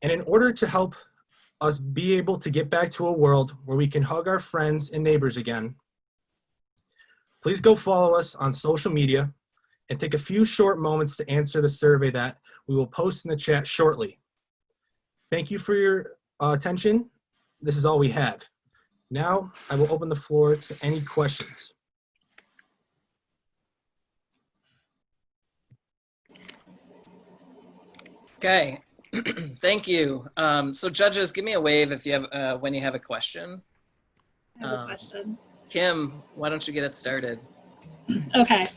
And in order to help us be able to get back to a world where we can hug our friends and neighbors again, please go follow us on social media and take a few short moments to answer the survey that we will post in the chat shortly. Thank you for your attention. This is all we have. Now I will open the floor to any questions. Okay, thank you. So judges, give me a wave if you have when you have a question. I have a question. Kim, why don't you get it started? Okay.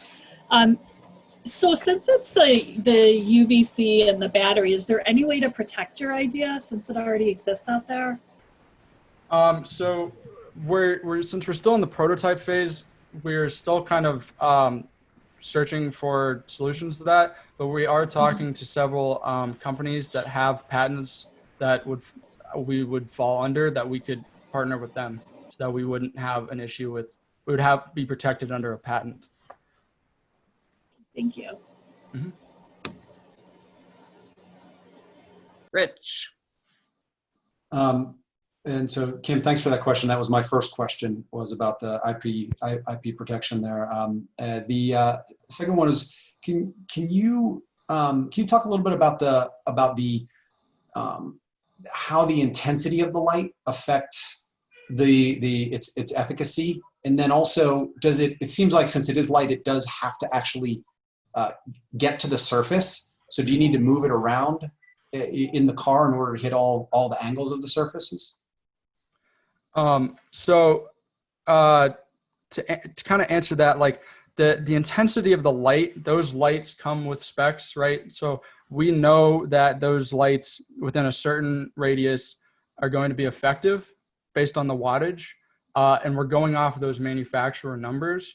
So since it's the UVC and the battery, is there any way to protect your idea since it already exists out there? So since we're still in the prototype phase, we're still kind of searching for solutions to that, but we are talking to several companies that have patents that we would fall under, that we could partner with them. so that we wouldn't have an issue with, we would be protected under a patent. Thank you. Rich. And so, Kim, thanks for that question. That was my first question, was about the IP protection there. The second one is, can you talk a little bit about the how the intensity of the light affects its efficacy, and then also it seems like, since it is light, it does have to actually get to the surface. So do you need to move it around in the car in order to hit all the angles of the surfaces? To kind of answer that, like the intensity of the light, those lights come with specs, right? So we know that those lights within a certain radius are going to be effective based on the wattage, and we're going off of those manufacturer numbers.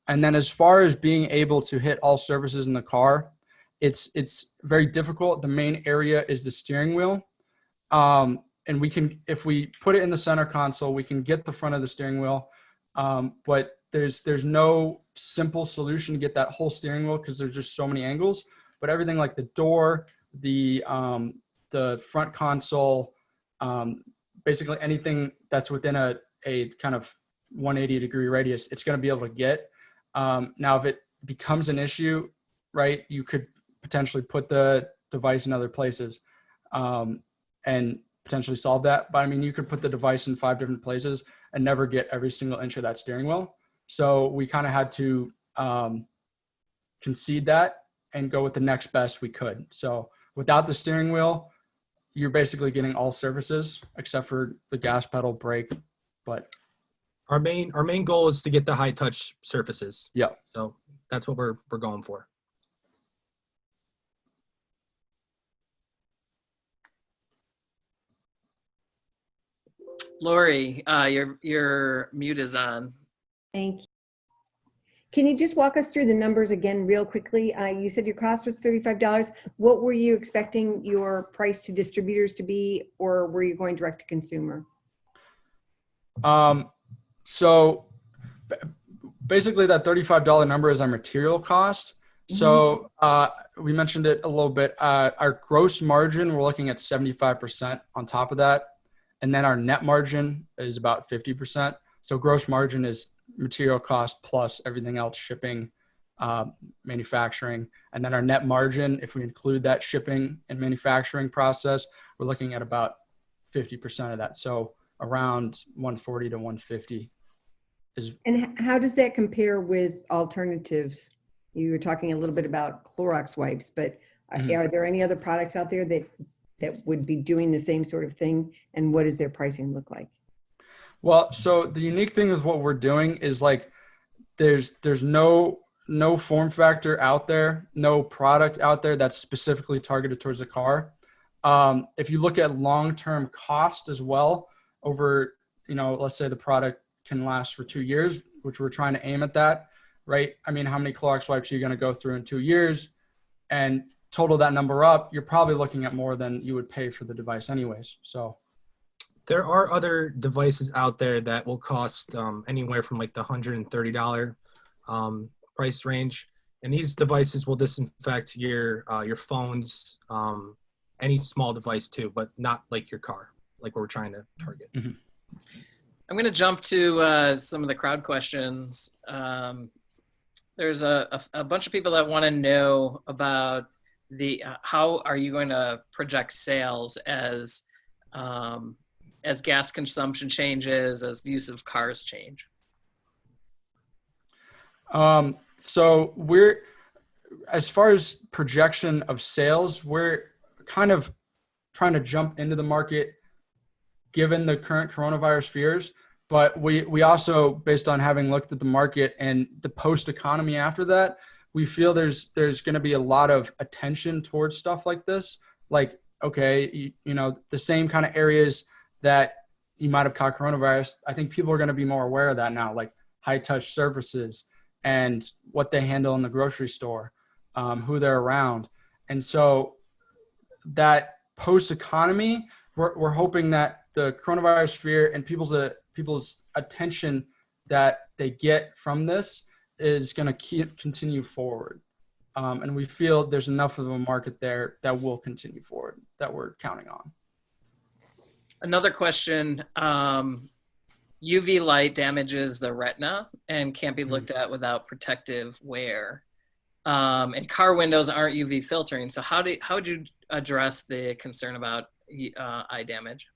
And then as far as being able to hit all surfaces in the car, it's very difficult. The main area is the steering wheel. And we can, if we put it in the center console, we can get the front of the steering wheel. But there's no simple solution to get that whole steering wheel, because there's just so many angles. But everything like the door, the front console, basically anything that's within a kind of 180-degree radius, it's going to be able to get. Now, if it becomes an issue, right, you could potentially put the device in other places and potentially solve that. But I mean, you could put the device in 5 different places and never get every single inch of that steering wheel. So we kind of had to concede that and go with the next best we could. So without the steering wheel, you're basically getting all surfaces except for the gas pedal, brake. But Our main goal is to get the high touch surfaces. yeah. So that's what we're going for. Lori, your mute is on. Thank you. Can you just walk us through the numbers again real quickly? You said your cost was $35. What were you expecting your price to distributors to be, or were you going direct to consumer? So basically that $35 number is our material cost. So we mentioned it a little bit. Our gross margin, we're looking at 75% on top of that. And then our net margin is about 50%. So gross margin is material cost plus everything else, shipping, manufacturing. And then our net margin, if we include that shipping and manufacturing process, we're looking at about 50% of that. So around 140 to 150 is. And how does that compare with alternatives? You were talking a little bit about Clorox wipes, but are there any other products out there that would be doing the same sort of thing? And what does their pricing look like? Well, so the unique thing with what we're doing is like there's no form factor out there, no product out there that's specifically targeted towards a car. If you look at long-term cost as well, over, let's say the product can last for 2 years, which we're trying to aim at that, right? I mean, how many Clorox wipes are you going to go through in 2 years? And total that number up, you're probably looking at more than you would pay for the device anyways. So there are other devices out there that will cost anywhere from like the $130 price range. And these devices will disinfect your phones, any small device too, but not like your car, like we're trying to target. I'm going to jump to some of the crowd questions. There's a bunch of people that want to know about how are you going to project sales as gas consumption changes, as the use of cars change? So as far as projection of sales, we're kind of trying to jump into the market given the current coronavirus fears. But we also, based on having looked at the market and the post economy after that, we feel there's going to be a lot of attention towards stuff like this. Like, okay, the same kind of areas that you might have caught coronavirus, I think people are going to be more aware of that now, like high touch surfaces and what they handle in the grocery store, who they're around. And so that post economy, we're hoping that the coronavirus fear and people's people's attention that they get from this is going to continue forward. And we feel there's enough of a market there that will continue forward that we're counting on. Another question, UV light damages the retina and can't be looked at without protective wear. And car windows aren't UV filtering. So how would you address the concern about eye damage?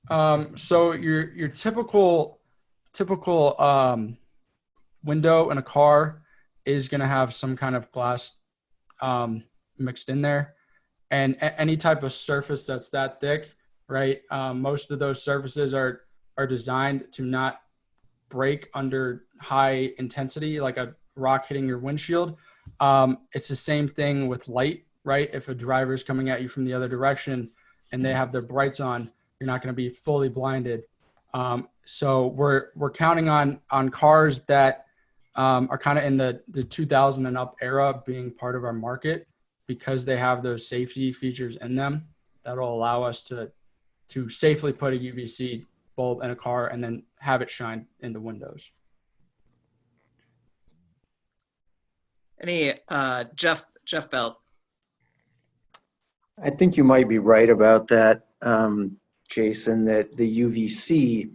So your typical window in a car is going to have some kind of glass mixed in there, and any type of surface that's that thick, right? Most of those surfaces are designed to not break under high intensity, like a rock hitting your windshield. It's the same thing with light, right? If a driver is coming at you from the other direction and they have their brights on, you're not going to be fully blinded. So we're counting on cars that are kind of in the 2000 and up era being part of our market, because they have those safety features in them that will allow us to safely put a UVC bulb in a car and then have it shine in the windows. Any Jeff Belt? I think you might be right about that, Jason, that the UVC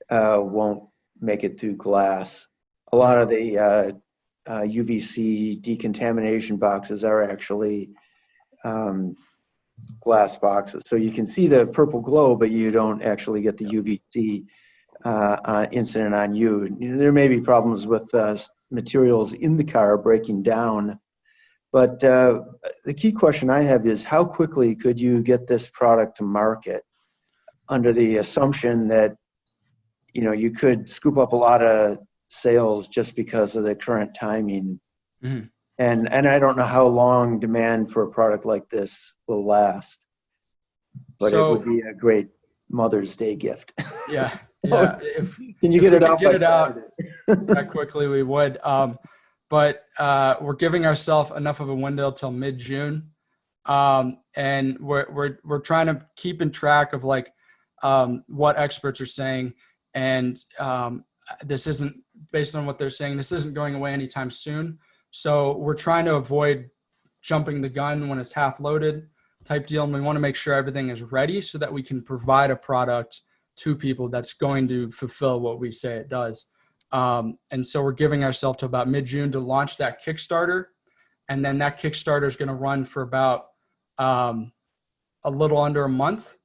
won't make it through glass. A lot of the UVC decontamination boxes are actually glass boxes. So you can see the purple glow, but you don't actually get the UVC incident on you. There may be problems with materials in the car breaking down. But the key question I have is, how quickly could you get this product to market under the assumption that, you know, you could scoop up a lot of sales just because of the current timing? Mm-hmm. And I don't know how long demand for a product like this will last, but it would be a great Mother's Day gift. Yeah. Can you get it out by Saturday? That quickly, we would. But we're giving ourselves enough of a window till mid-June, and we're trying to keep in track of like what experts are saying, and this isn't, based on what they're saying, this isn't going away anytime soon. So we're trying to avoid jumping the gun when it's half loaded type deal, and we want to make sure everything is ready so that we can provide a product to people that's going to fulfill what we say it does. And so we're giving ourselves to about mid-June to launch that Kickstarter. And then that Kickstarter is going to run for about a little under a month,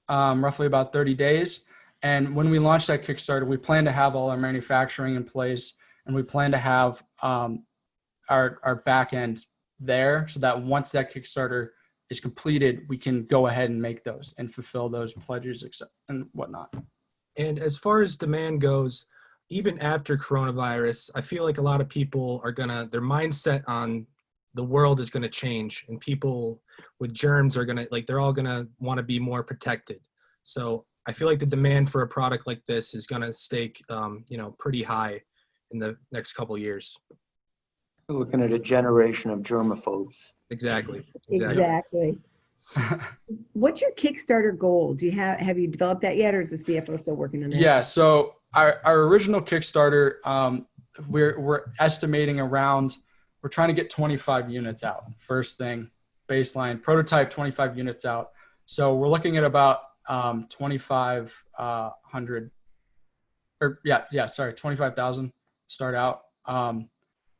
roughly about 30 days. And when we launch that Kickstarter, we plan to have all our manufacturing in place, and we plan to have our back end there, so that once that Kickstarter is completed, we can go ahead and make those and fulfill those pledges and whatnot. And as far as demand goes, even after coronavirus, I feel like a lot of people are their mindset on the world is gonna change, and people with germs are they're all gonna wanna be more protected. So I feel like the demand for a product like this is gonna stay, pretty high in the next couple of years. We're looking at a generation of germaphobes. Exactly. What's your Kickstarter goal? Do you have you developed that yet, or is the CFO still working on that? Yeah. So our original Kickstarter, we're estimating around, we're trying to get 25 units out. First thing, baseline prototype, 25 units out. So we're looking at about 2,500 or 25,000 start out.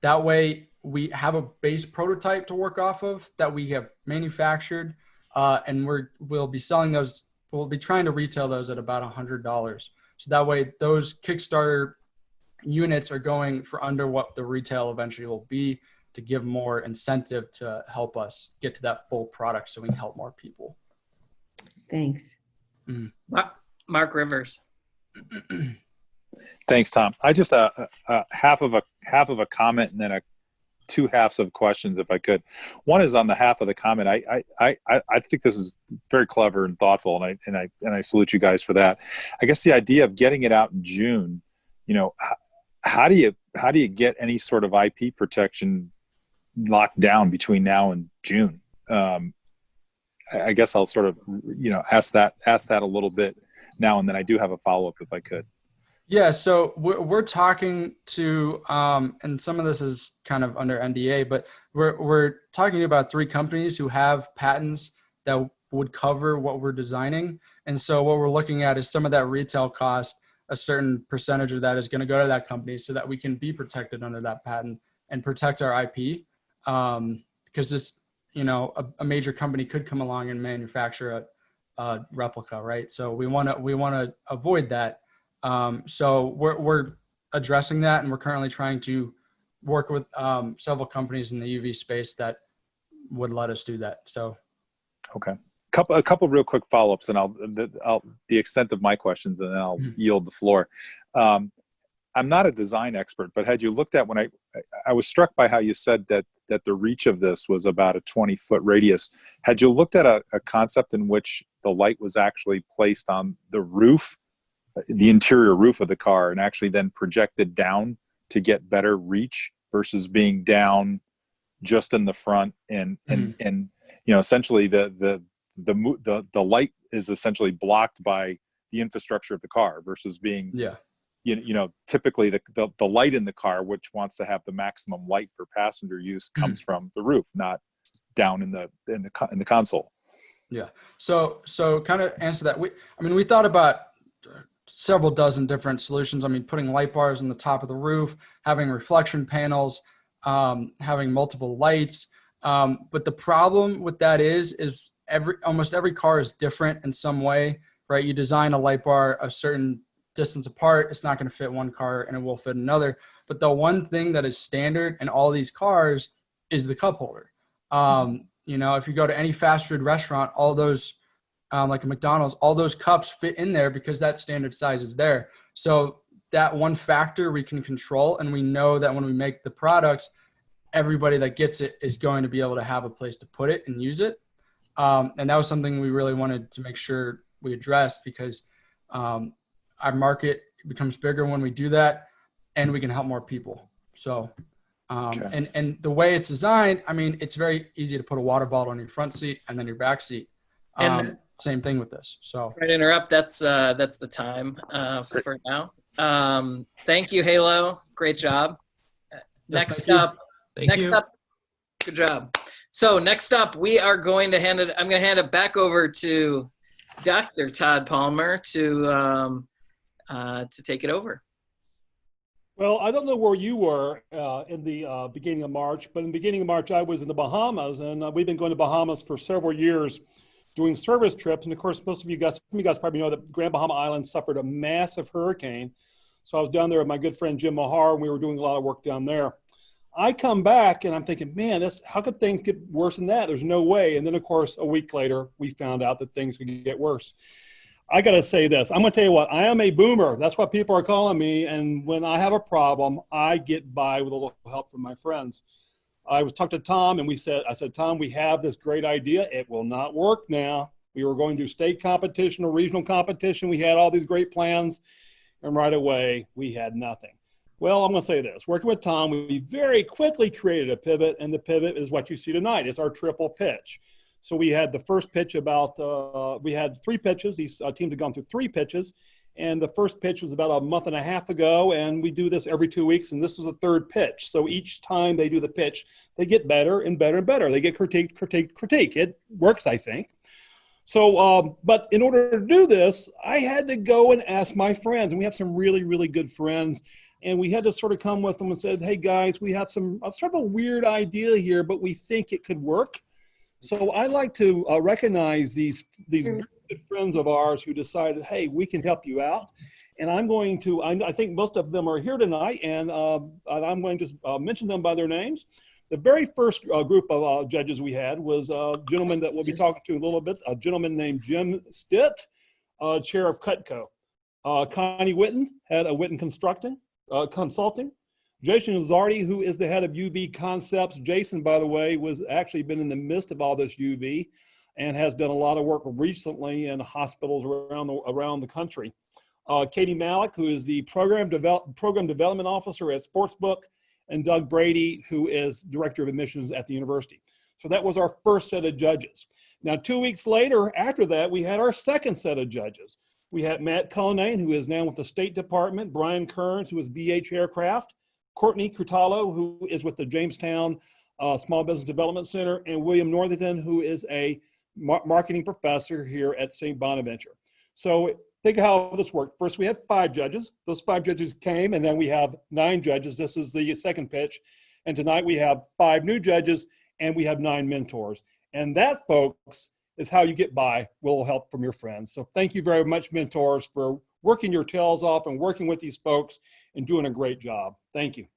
That way we have a base prototype to work off of that we have manufactured, and we'll be selling those. We'll be trying to retail those at about $100. So that way those Kickstarter units are going for under what the retail eventually will be, to give more incentive to help us get to that full product so we can help more people. Thanks. Mm. Mark Rivers. Thanks, Tom. I just half of a comment and then two halves of questions, if I could. One is on the half of the comment. I think this is very clever and thoughtful, and I salute you guys for that. I guess the idea of getting it out in June, how do you get any sort of IP protection locked down between now and June? I guess I'll sort of ask that a little bit now and then I do have a follow-up if I could. Yeah, so we're talking to, and some of this is kind of under NDA, but we're talking about 3 companies who have patents that would cover what we're designing. And so what we're looking at is some of that retail cost, a certain percentage of that is going to go to that company so that we can be protected under that patent and protect our IP. Because this, you know, a major company could come along and manufacture a replica, right? So we want to avoid that. So we're addressing that, and we're currently trying to work with several companies in the UV space that would let us do that. So, okay, a couple real quick follow-ups, and I'll the extent of my questions, and then I'll yield the floor. I'm not a design expert, but had you looked at when I was struck by how you said that the reach of this was about a 20-foot radius. Had you looked at a concept in which the light was actually placed on the roof, the interior roof of the car, and actually then projected down to get better reach versus being down just in the front and you know, essentially the light is essentially blocked by the infrastructure of the car versus being you know, typically the light in the car, which wants to have the maximum light for passenger use, comes from the roof, not down in the console. Yeah. So kind of answer that. We thought about several dozen different solutions. I mean, putting light bars on the top of the roof, having reflection panels, having multiple lights. But the problem with that is almost every car is different in some way, right? You design a light bar a certain distance apart, it's not going to fit one car and it will fit another. But the one thing that is standard in all these cars is the cup holder. You know, if you go to any fast food restaurant, all those, like a McDonald's, all those cups fit in there because that standard size is there. So that one factor we can control, and we know that when we make the products, everybody that gets it is going to be able to have a place to put it and use it. And that was something we really wanted to make sure we addressed, because our market becomes bigger when we do that, and we can help more people. So, and the way it's designed, I mean, it's very easy to put a water bottle on your front seat and then your back seat. Same thing with this. So, right, interrupt. That's the time for now. Thank you, Halo. Great job. Next up, good job. So next up, we are going to I'm going to hand it back over to Dr. Todd Palmer to take it over. Well, I don't know where you were in the beginning of March, but in the beginning of March, I was in the Bahamas, and we've been going to Bahamas for several years doing service trips. And of course, most of you guys probably know that Grand Bahama Island suffered a massive hurricane. So I was down there with my good friend Jim Mahar, and we were doing a lot of work down there. I come back and I'm thinking, man, how could things get worse than that? There's no way. And then of course, a week later, we found out that things could get worse. I got to say this. I'm going to tell you what, I am a boomer. That's what people are calling me. And when I have a problem, I get by with a little help from my friends. I was talking to Tom, and I said, Tom, we have this great idea. It will not work now. We were going to do state competition or regional competition. We had all these great plans, and right away we had nothing. Well, I'm going to say this. Working with Tom, we very quickly created a pivot, and the pivot is what you see tonight. It's our triple pitch. So we had the first pitch we had 3 pitches. These teams had gone through 3 pitches. And the first pitch was about a month and a half ago. And we do this every 2 weeks. And this is the 3rd pitch. So each time they do the pitch, they get better and better and better. They get critique. It works, I think. So, but in order to do this, I had to go and ask my friends. And we have some really, really good friends. And we had to sort of come with them and said, hey, guys, we have sort of a weird idea here, but we think it could work. So I like to recognize these good friends of ours who decided, hey, we can help you out. And I'm going to, I think most of them are here tonight, and I'm going to mention them by their names. The very first group of judges we had was a gentleman that we'll be talking to in a little bit, a gentleman named Jim Stitt, chair of Cutco. Connie Witten, head of Witten Consulting. Jason Zardi, who is the head of UV Concepts. Jason, by the way, was actually been in the midst of all this UV and has done a lot of work recently in hospitals around the country. Katie Malik, who is the program development officer at Sportsbook, and Doug Brady, who is director of admissions at the university. So that was our first set of judges. Now, 2 weeks later, after that, we had our second set of judges. We had Matt Cullinane, who is now with the State Department, Brian Kearns, who is BH Aircraft, Courtney Curtalo, who is with the Jamestown Small Business Development Center, and William Northington, who is a marketing professor here at St. Bonaventure. So think how this worked. First, we had 5 judges. Those 5 judges came, and then we have 9 judges. This is the second pitch. And tonight we have 5 new judges, and we have 9 mentors. And that, folks, is how you get by with a little help from your friends. So thank you very much, mentors, for working your tails off and working with these folks and doing a great job. Thank you.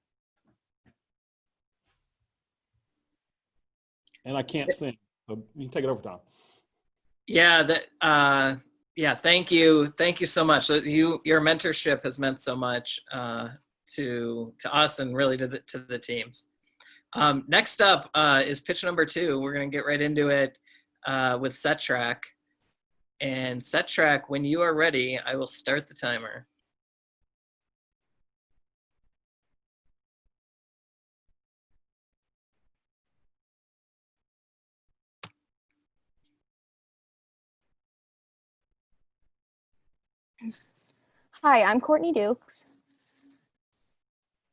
And I can't sing, so you can take it over, Tom. Yeah, yeah, thank you. Thank you so much. So your mentorship has meant so much to us and really to the teams. Next up is pitch number 2. We're going to get right into it with SetTrack. And SetTrack, when you are ready, I will start the timer. Hi, I'm Courtney Dukes.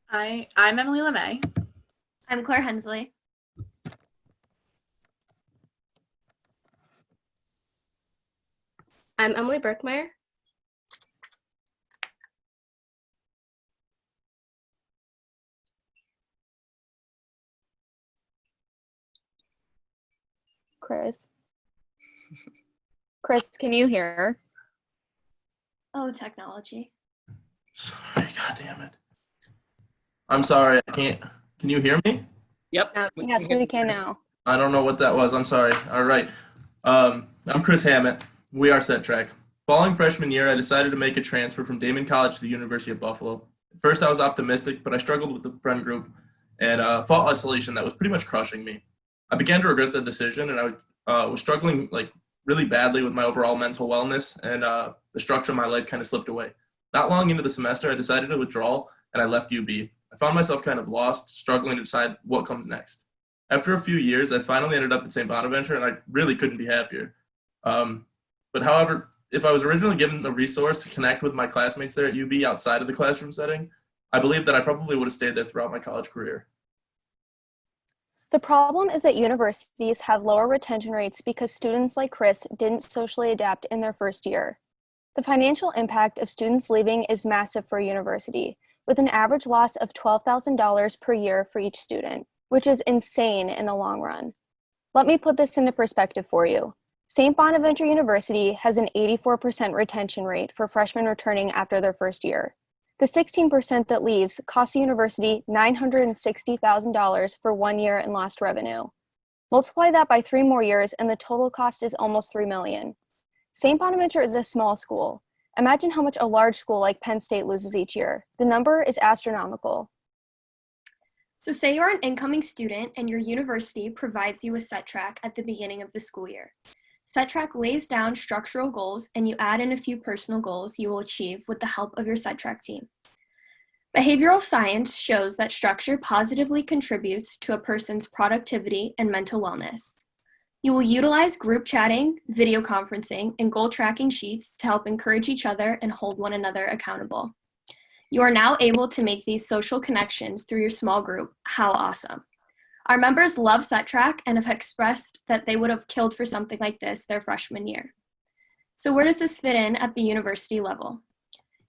I'm Emily LeMay. I'm Claire Hensley. I'm Emily Berkmeyer. Chris. Chris, can you hear? Oh, technology. Sorry, God damn it. I'm sorry, I can't. Can you hear me? Yep. Yes, we can now. I don't know what that was. I'm sorry. All right. I'm Chris Hammett. We are SetTrack. Following freshman year, I decided to make a transfer from Damon College to the University of Buffalo. At first, I was optimistic, but I struggled with the friend group and felt isolation that was pretty much crushing me. I began to regret the decision, and I was struggling really badly with my overall mental wellness, and the structure of my life kind of slipped away. Not long into the semester, I decided to withdraw, and I left UB. I found myself kind of lost, struggling to decide what comes next. After a few years, I finally ended up at St. Bonaventure, and I really couldn't be happier. But however, if I was originally given the resource to connect with my classmates there at UB outside of the classroom setting, I believe that I probably would have stayed there throughout my college career. The problem is that universities have lower retention rates because students like Chris didn't socially adapt in their first year. The financial impact of students leaving is massive for a university, with an average loss of $12,000 per year for each student, which is insane in the long run. Let me put this into perspective for you. St. Bonaventure University has an 84% retention rate for freshmen returning after their first year. The 16% that leaves costs the university $960,000 for 1 year in lost revenue. Multiply that by 3 more years and the total cost is almost $3 million. St. Bonaventure is a small school. Imagine how much a large school like Penn State loses each year. The number is astronomical. So say you're an incoming student and your university provides you with SetTrack at the beginning of the school year. SetTrack lays down structural goals and you add in a few personal goals you will achieve with the help of your SetTrack team. Behavioral science shows that structure positively contributes to a person's productivity and mental wellness. You will utilize group chatting, video conferencing, and goal tracking sheets to help encourage each other and hold one another accountable. You are now able to make these social connections through your small group. How awesome. Our members love SetTrack and have expressed that they would have killed for something like this their freshman year. So where does this fit in at the university level?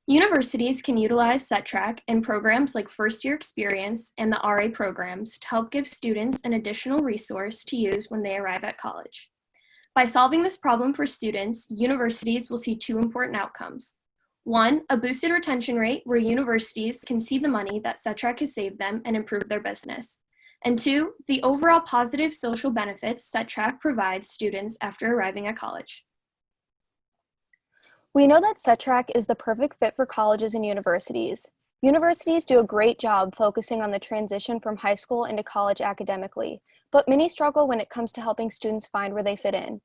Universities can utilize SetTrack in programs like First Year Experience and the RA programs to help give students an additional resource to use when they arrive at college. By solving this problem for students, universities will see 2 important outcomes. 1, a boosted retention rate where universities can see the money that SetTrack has saved them and improve their business. And 2, the overall positive social benefits SetTrack provides students after arriving at college. We know that SetTrack is the perfect fit for colleges and universities. Universities do a great job focusing on the transition from high school into college academically, but many struggle when it comes to helping students find where they fit in.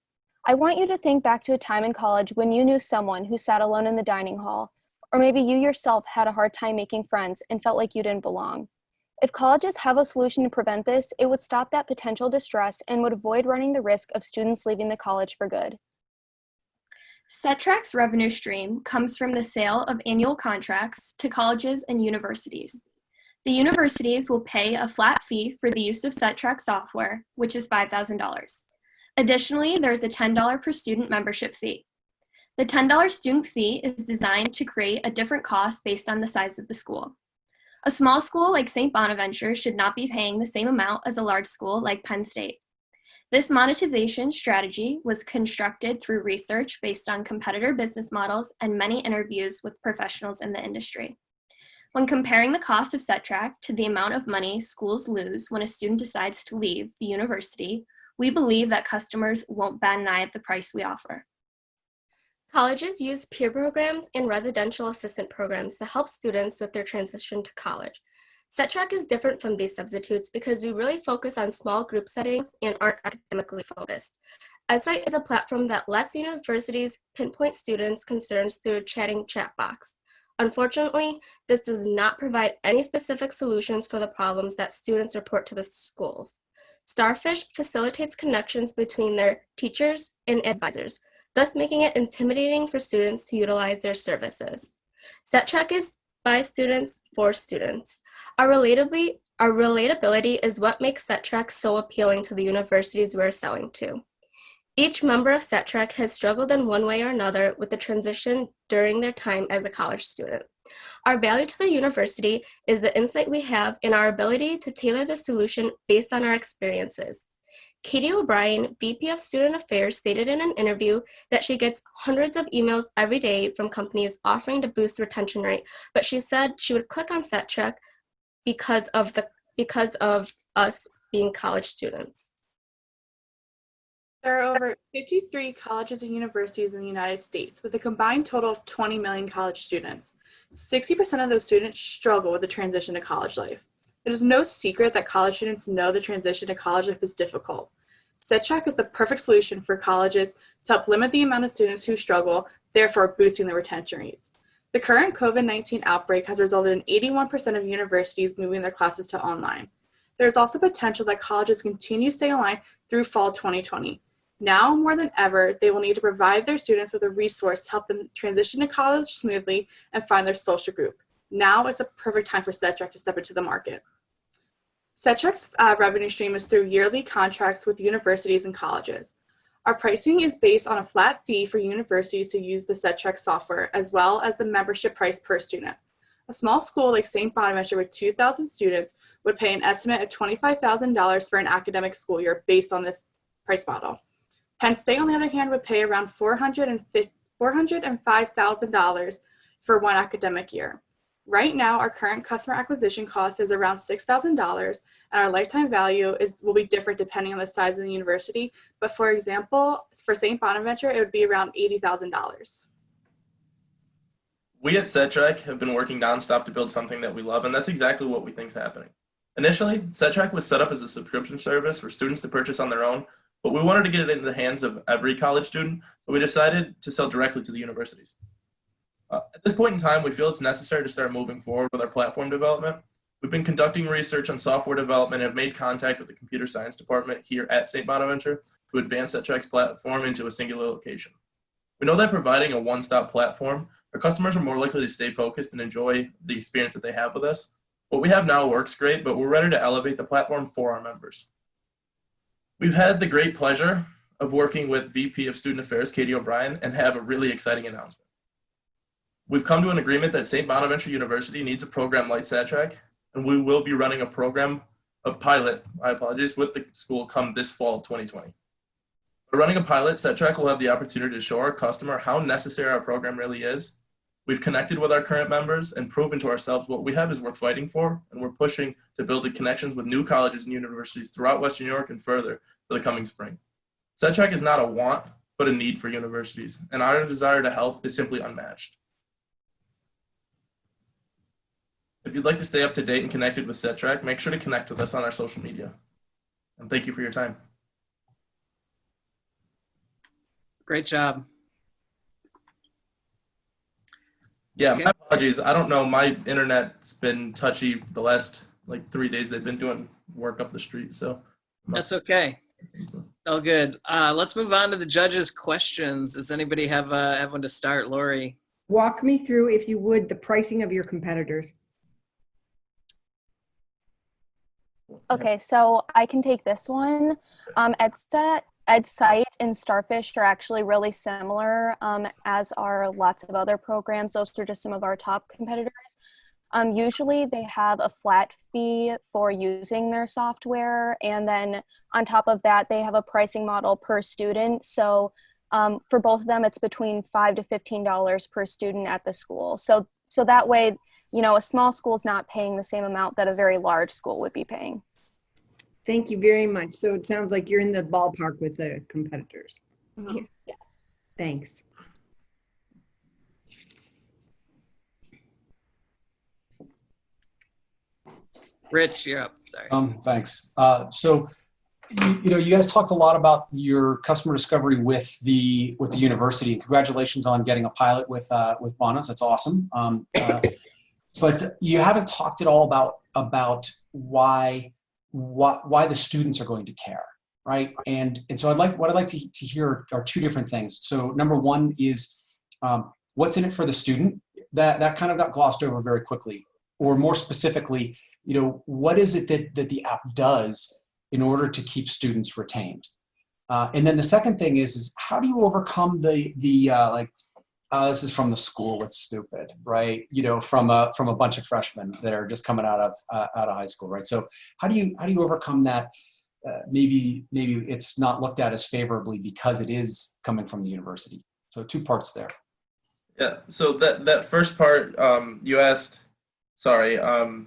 I want you to think back to a time in college when you knew someone who sat alone in the dining hall, or maybe you yourself had a hard time making friends and felt like you didn't belong. If colleges have a solution to prevent this, it would stop that potential distress and would avoid running the risk of students leaving the college for good. SETRAC's revenue stream comes from the sale of annual contracts to colleges and universities. The universities will pay a flat fee for the use of SETRAC software, which is $5,000. Additionally, there's a $10 per student membership fee. The $10 student fee is designed to create a different cost based on the size of the school. A small school like St. Bonaventure should not be paying the same amount as a large school like Penn State. This monetization strategy was constructed through research based on competitor business models and many interviews with professionals in the industry. When comparing the cost of SETRAC to the amount of money schools lose when a student decides to leave the university, we believe that customers won't bat an eye at the price we offer. Colleges use peer programs and residential assistant programs to help students with their transition to college. SETRAC is different from these substitutes because we really focus on small group settings and aren't academically focused. EdSite is a platform that lets universities pinpoint students' concerns through a chatting chat box. Unfortunately, this does not provide any specific solutions for the problems that students report to the schools. Starfish facilitates connections between their teachers and advisors, thus making it intimidating for students to utilize their services. SETRAC is by students for students. Our relatability is what makes SETRAC so appealing to the universities we're selling to. Each member of SETRAC has struggled in one way or another with the transition during their time as a college student. Our value to the university is the insight we have in our ability to tailor the solution based on our experiences. Katie O'Brien, VP of Student Affairs, stated in an interview that she gets hundreds of emails every day from companies offering to boost retention rate, but she said she would click on SETRAC because of us being college students. There are over 53 colleges and universities in the United States with a combined total of 20 million college students. 60% of those students struggle with the transition to college life. It is no secret that college students know the transition to college life is difficult. SETRAC is the perfect solution for colleges to help limit the amount of students who struggle, therefore boosting the retention rates. The current COVID-19 outbreak has resulted in 81% of universities moving their classes to online. There's also potential that colleges continue to stay online through fall 2020. Now more than ever, they will need to provide their students with a resource to help them transition to college smoothly and find their social group. Now is the perfect time for SETRAC to step into the market. SETRAC's revenue stream is through yearly contracts with universities and colleges. Our pricing is based on a flat fee for universities to use the SETRAC software, as well as the membership price per student. A small school like St. Bonaventure with 2,000 students would pay an estimate of $25,000 for an academic school year based on this price model. Penn State, on the other hand, would pay around $405,000 for one academic year. Right now, our current customer acquisition cost is around $6,000, and our lifetime value will be different depending on the size of the university. But for example, for St. Bonaventure, it would be around $80,000. We at SETRAC have been working nonstop to build something that we love, and that's exactly what we think is happening. Initially, SETRAC was set up as a subscription service for students to purchase on their own, but we wanted to get it into the hands of every college student, so we decided to sell directly to the universities. At this point in time, we feel it's necessary to start moving forward with our platform development. We've been conducting research on software development and have made contact with the computer science department here at St. Bonaventure to advance SETRAC's platform into a singular location. We know that providing a one-stop platform, our customers are more likely to stay focused and enjoy the experience that they have with us. What we have now works great, but we're ready to elevate the platform for our members. We've had the great pleasure of working with VP of Student Affairs, Katie O'Brien, and have a really exciting announcement. We've come to an agreement that St. Bonaventure University needs a program like SETRAC, and we will be running a pilot with the school come this fall 2020. By running a pilot, SETRAC will have the opportunity to show our customer how necessary our program really is. We've connected with our current members and proven to ourselves what we have is worth fighting for, and we're pushing to build the connections with new colleges and universities throughout Western New York and further for the coming spring. SETRAC is not a want, but a need for universities, and our desire to help is simply unmatched. If you'd like to stay up to date and connected with SETRAC, make sure to connect with us on our social media. And thank you for your time. Great job. Yeah, Okay. my apologies. I don't know. My internet's been touchy the last 3 days. They've been doing work up the street. So That's okay. All good. Let's move on to the judges' questions. Does anybody have one to start? Lori? Walk me through, if you would, the pricing of your competitors. Okay, so I can take this one. EdSite and Starfish are actually really similar, as are lots of other programs. Those are just some of our top competitors. Usually they have a flat fee for using their software, and then on top of that, they have a pricing model per student. So for both of them, it's between $5 to $15 per student at the school. So that way, you know, a small school is not paying the same amount that a very large school would be paying. Thank you very much. So it sounds like you're in the ballpark with the competitors. Yes. Thanks. Rich, you're up. Sorry. Thanks. So, you know, you guys talked a lot about your customer discovery with the university. Congratulations on getting a pilot with Bonas. That's awesome. But you haven't talked at all about why the students are going to care, right? And so what I'd like to hear are two different things. So number one is what's in it for the student? That kind of got glossed over very quickly. Or more specifically, you know, what is it that the app does in order to keep students retained? And then the second thing is how do you overcome the this is from the school, it's stupid, right? You know, from a bunch of freshmen that are just coming out of high school, right? So how do you overcome that? Maybe it's not looked at as favorably because it is coming from the university. So two parts there. Yeah. So that first part you asked. Sorry. Tell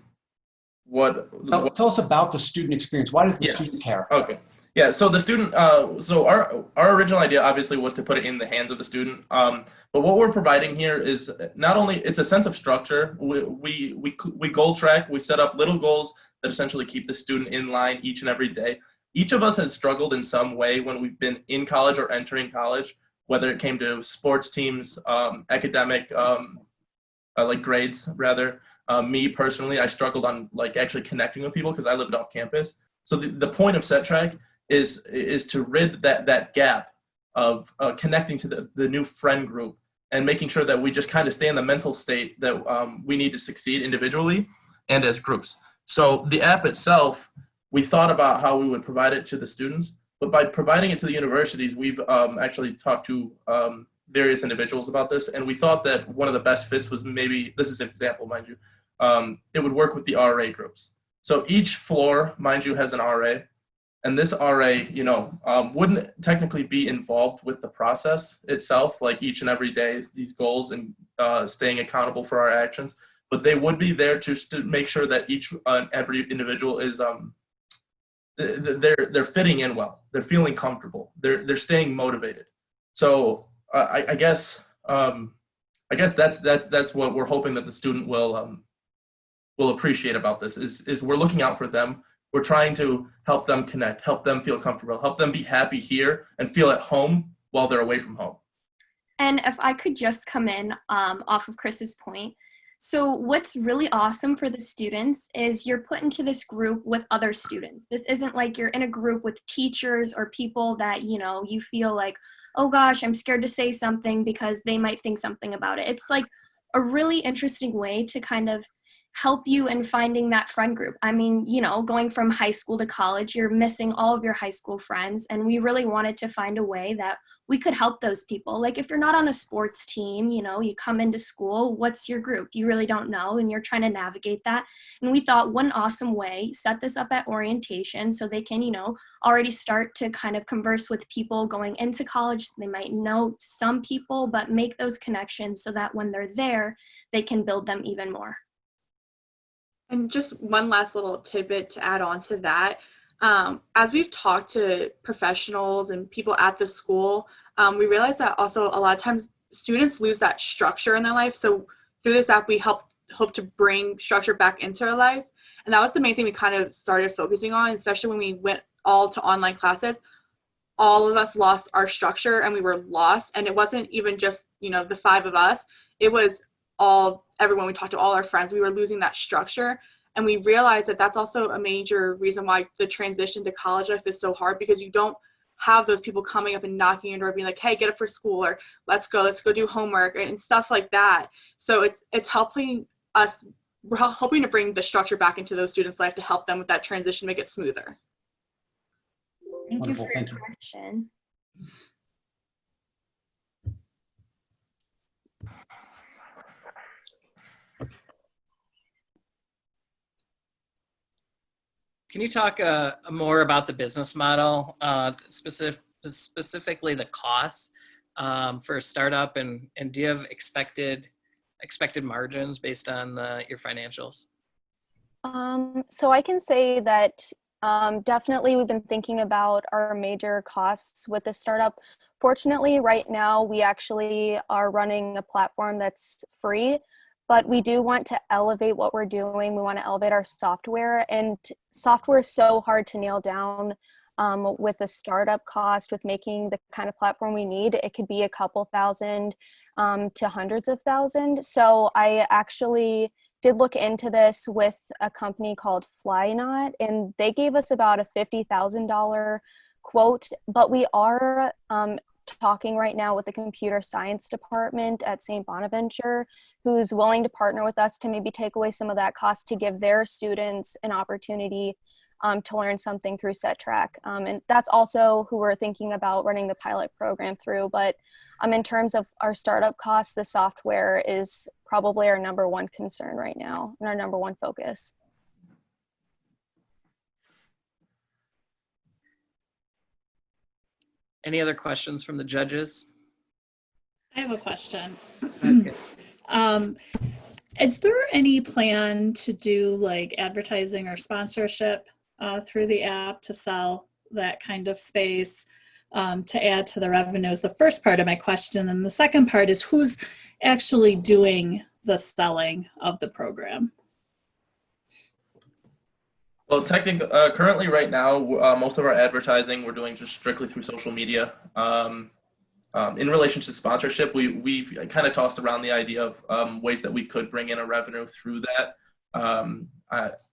us about the student experience. Why does the student care? Okay. Yeah, so the student, so our original idea obviously was to put it in the hands of the student. But what we're providing here is not only, it's a sense of structure. We goal track, we set up little goals that essentially keep the student in line each and every day. Each of us has struggled in some way when we've been in college or entering college, whether it came to sports teams, academic, like grades rather. Me personally, I struggled on like actually connecting with people because I lived off campus. So the point of SetTrack is to rid that gap of connecting to the new friend group and making sure that we just kind of stay in the mental state that we need to succeed individually and as groups. So the app itself, we thought about how we would provide it to the students, but by providing it to the universities, we've actually talked to various individuals about this, and we thought that one of the best fits was maybe, this is an example, mind you, it would work with the RA groups. So each floor, mind you, has an RA. And this RA, you know, wouldn't technically be involved with the process itself, like each and every day, these goals and staying accountable for our actions. But they would be there just to make sure that each every individual is they're fitting in well. They're feeling comfortable. They're staying motivated. So I guess that's what we're hoping that the student will appreciate about this is we're looking out for them. We're trying to help them connect, help them feel comfortable, help them be happy here and feel at home while they're away from home. And if I could just come in off of Chris's point. So what's really awesome for the students is you're put into this group with other students. This isn't like you're in a group with teachers or people that, you know, you feel like, oh gosh, I'm scared to say something because they might think something about it. It's like a really interesting way to kind of help you in finding that friend group. I mean, you know, going from high school to college, you're missing all of your high school friends. And we really wanted to find a way that we could help those people. Like if you're not on a sports team, you know, you come into school, what's your group? You really don't know, and you're trying to navigate that. And we thought one awesome way, set this up at orientation so they can, you know, already start to kind of converse with people going into college. They might know some people, but make those connections so that when they're there, they can build them even more. And just one last little tidbit to add on to that. As we've talked to professionals and people at the school, we realized that also a lot of times students lose that structure in their life. So through this app, we hope to bring structure back into our lives. And that was the main thing we kind of started focusing on, especially when we went all to online classes. All of us lost our structure and we were lost. And it wasn't even just, you know, the five of us. It was everyone. We talked to all our friends. We were losing that structure. And we realized that that's also a major reason why the transition to college life is so hard, because you don't have those people coming up and knocking on your door being like, hey, get up for school, or let's go do homework and stuff like that. So it's helping us, we're hoping to bring the structure back into those students' life to help them with that transition, make it smoother. Thank Wonderful, you for thank your you. question. Can you talk more about the business model, specifically the costs for a startup, and do you have expected margins based on your financials? So I can say that definitely we've been thinking about our major costs with this startup. Fortunately, right now we actually are running a platform that's free, but we do want to elevate what we're doing. We want to elevate our software, and software is so hard to nail down with the startup cost, with making the kind of platform we need. It could be a couple thousand to hundreds of thousands. So I actually did look into this with a company called Flyknot, and they gave us about a $50,000 quote, but we are talking right now with the computer science department at St. Bonaventure, who's willing to partner with us to maybe take away some of that cost to give their students an opportunity to learn something through SetTrack. And that's also who we're thinking about running the pilot program through. But in terms of our startup costs, the software is probably our number one concern right now and our number one focus. Any other questions from the judges? I have a question. Okay. Is there any plan to do like advertising or sponsorship through the app to sell that kind of space to add to the revenues? The first part of my question. And the second part is, who's actually doing the selling of the program? Well, technically, currently right now, most of our advertising we're doing just strictly through social media. In relation to sponsorship, we've kind of tossed around the idea of ways that we could bring in a revenue through that.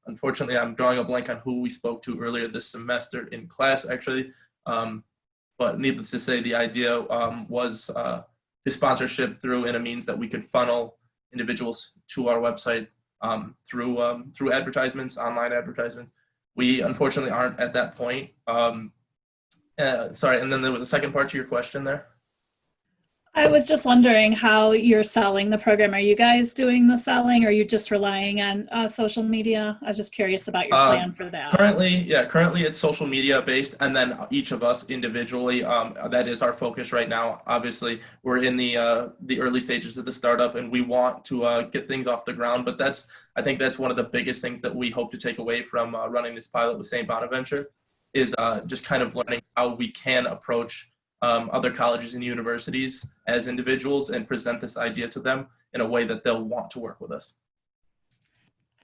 Unfortunately, I'm drawing a blank on who we spoke to earlier this semester in class, actually. But needless to say, the idea was the sponsorship through in a means that we could funnel individuals to our website through advertisements, online advertisements. We unfortunately aren't at that point. Sorry, and then there was a second part to your question there. I was just wondering how you're selling the program. Are you guys doing the selling, or are you just relying on social media? I was just curious about your plan for that. Currently it's social media based, and then each of us individually, that is our focus right now. Obviously, we're in the early stages of the startup, and we want to get things off the ground. But I think that's one of the biggest things that we hope to take away from running this pilot with St. Bonaventure is just kind of learning how we can approach other colleges and universities as individuals and present this idea to them in a way that they'll want to work with us.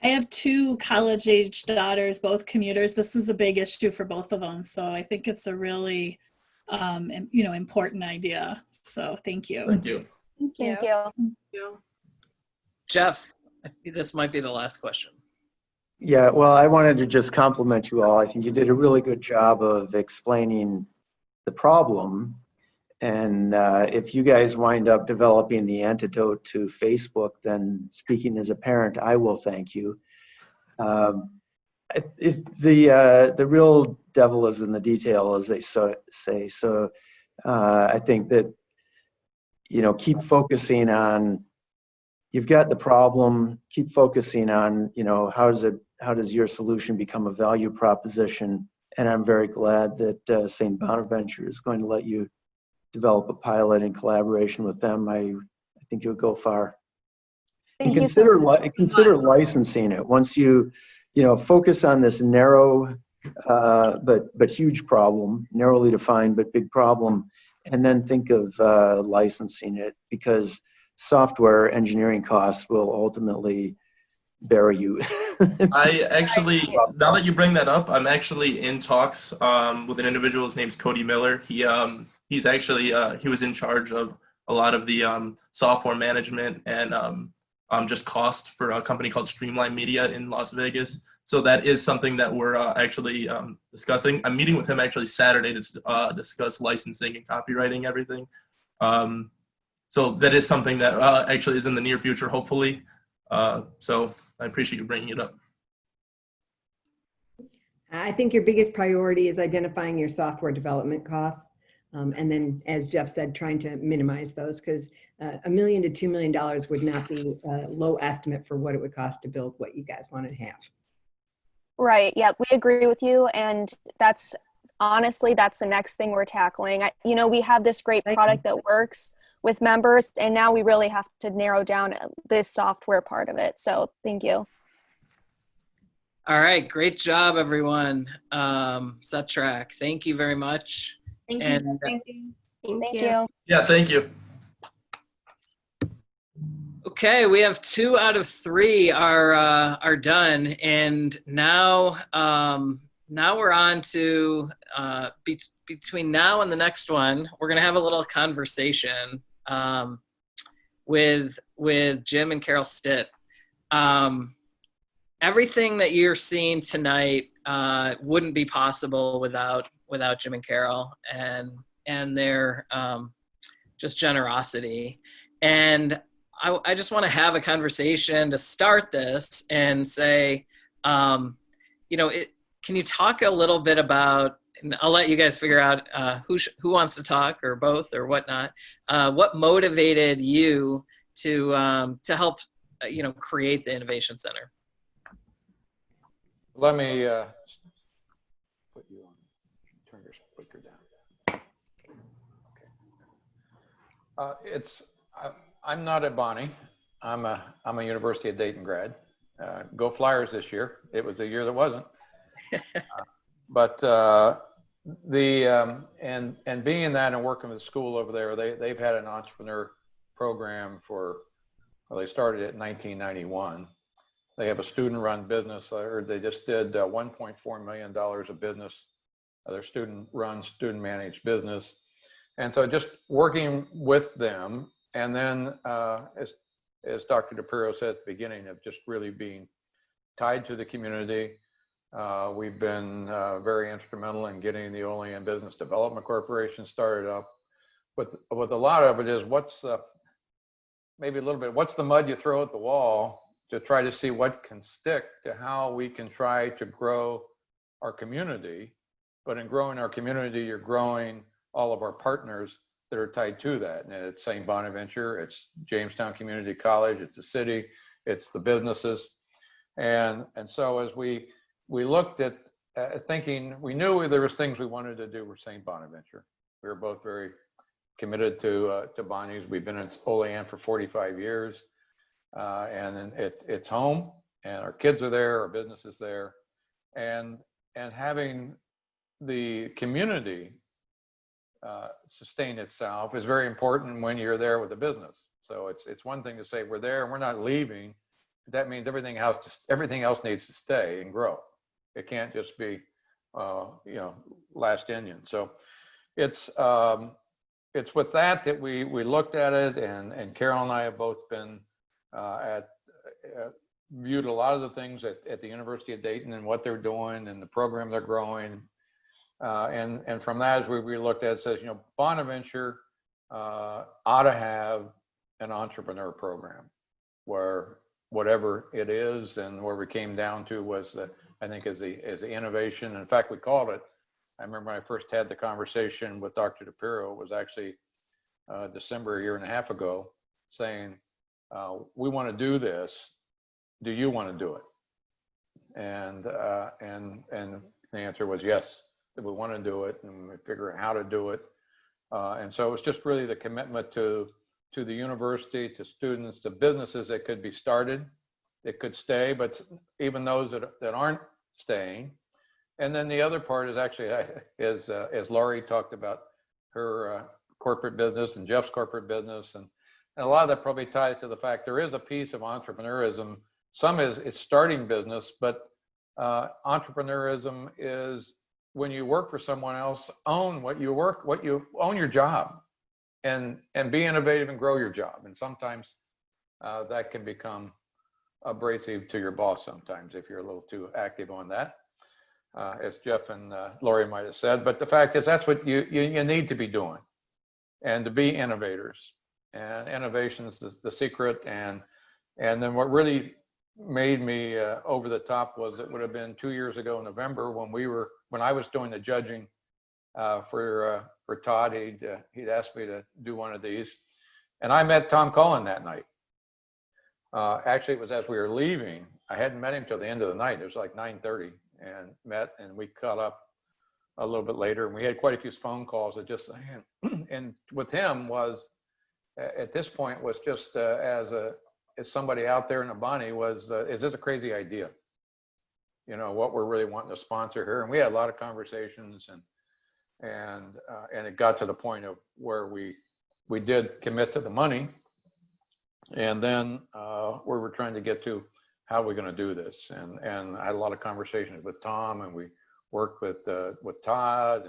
I have 2 college-age daughters, both commuters. This was a big issue for both of them. So I think it's a really, important idea. So thank you. Thank you. Thank you. Thank you. Jeff, I think this might be the last question. Yeah, well, I wanted to just compliment you all. I think you did a really good job of explaining the problem. And if you guys wind up developing the antidote to Facebook, then speaking as a parent, I will thank you. The real devil is in the detail, as they say. So I think that, keep focusing on, you've got the problem, keep focusing on, how does your solution become a value proposition? And I'm very glad that St. Bonaventure is going to let you develop a pilot in collaboration with them. I think you'll go far. And consider licensing it. Once you focus on this narrow but huge problem, narrowly defined but big problem, and then think of licensing it, because software engineering costs will ultimately bury you. I actually, now that you bring that up, I'm actually in talks with an individual. His name's Cody Miller. He's actually he was in charge of a lot of the software management and just cost for a company called Streamline Media in Las Vegas. So that is something that we're actually discussing. I'm meeting with him actually Saturday to discuss licensing and copywriting everything. So that is something that actually is in the near future, hopefully. So I appreciate you bringing it up. I think your biggest priority is identifying your software development costs. And then, as Jeff said, trying to minimize those, because $1 million to $2 million would not be a low estimate for what it would cost to build what you guys want to have. Right. Yeah, we agree with you. And that's honestly, that's the next thing we're tackling. We have this great product that works with members, and now we really have to narrow down this software part of it. So thank you. All right. Great job, everyone. SetTrack, thank you very much. Thank you. And, Thank you. Thank you. Yeah, thank you. Okay, we have 2 out of 3 are done, and now we're on to between now and the next one, we're gonna have a little conversation with Jim and Carol Stitt. Everything that you're seeing tonight wouldn't be possible without Jim and Carol and their just generosity. And I just want to have a conversation to start this and say, can you talk a little bit about, and I'll let you guys figure out who wants to talk, or both or whatnot. What motivated you to help create the Innovation Center? Let me put you on. Turn your speaker down. Okay. I'm not at Bonnie. I'm a University of Dayton grad. Go Flyers this year. It was a year that wasn't. But and being in that and working with the school over there, they've had an entrepreneur program they started it in 1991. They have a student-run business. I heard they just did $1.4 million of business. Their student-run, student-managed business. And so just working with them, and then as Dr. DePiro said at the beginning, of just really being tied to the community. We've been very instrumental in getting the Olean Business Development Corporation started up. With a lot of it is what's the mud you throw at the wall to try to see what can stick to how we can try to grow our community. But in growing our community, you're growing all of our partners that are tied to that. And it's St. Bonaventure, it's Jamestown Community College, it's the city, it's the businesses. And so as we looked at thinking, we knew there was things we wanted to do with St. Bonaventure. We were both very committed to Bonnie's. We've been in Olean for 45 years. And it's home, and our kids are there, our business is there, and having the community sustain itself is very important when you're there with the business. So it's one thing to say we're there and we're not leaving. That means everything else needs to stay and grow. It can't just be last Indian. So it's with that we looked at it, and Carol and I have both been viewed a lot of the things at the University of Dayton and what they're doing and the program they're growing. And from that, as we looked at it, says, Bonaventure ought to have an entrepreneur program where whatever it is, and where we came down to was I think is the innovation. In fact, we called it, I remember when I first had the conversation with Dr. DePiro, it was actually December a year and a half ago, saying, we want to do this. Do you want to do it? And the answer was yes, that we want to do it, and we figure out how to do it. And so it was just really the commitment to the university, to students, to businesses that could be started, that could stay, but even those that aren't staying. And then the other part is actually, as Laurie talked about her corporate business and Jeff's corporate business, and a lot of that probably ties to the fact there is a piece of entrepreneurism. Some is starting business, but entrepreneurism is when you work for someone else, own your job, and be innovative and grow your job. And sometimes that can become abrasive to your boss sometimes if you're a little too active on that, as Jeff and Lori might have said. But the fact is, that's what you need to be doing, and to be innovators. And innovation is the secret. And then what really made me over the top was, it would have been 2 years ago in November when I was doing the judging for Todd. He'd asked me to do one of these, and I met Tom Cullen that night. Actually, it was as we were leaving. I hadn't met him till the end of the night. It was like 9:30, and met, and we caught up a little bit later, and we had quite a few phone calls that just, and with him was, at this point, was just as somebody out there in the Bonnie was, is this a crazy idea? You know, what we're really wanting to sponsor here. And we had a lot of conversations, and it got to the point of where we did commit to the money. And then we were trying to get to how we're going to do this. And I had a lot of conversations with Tom, and we worked with Todd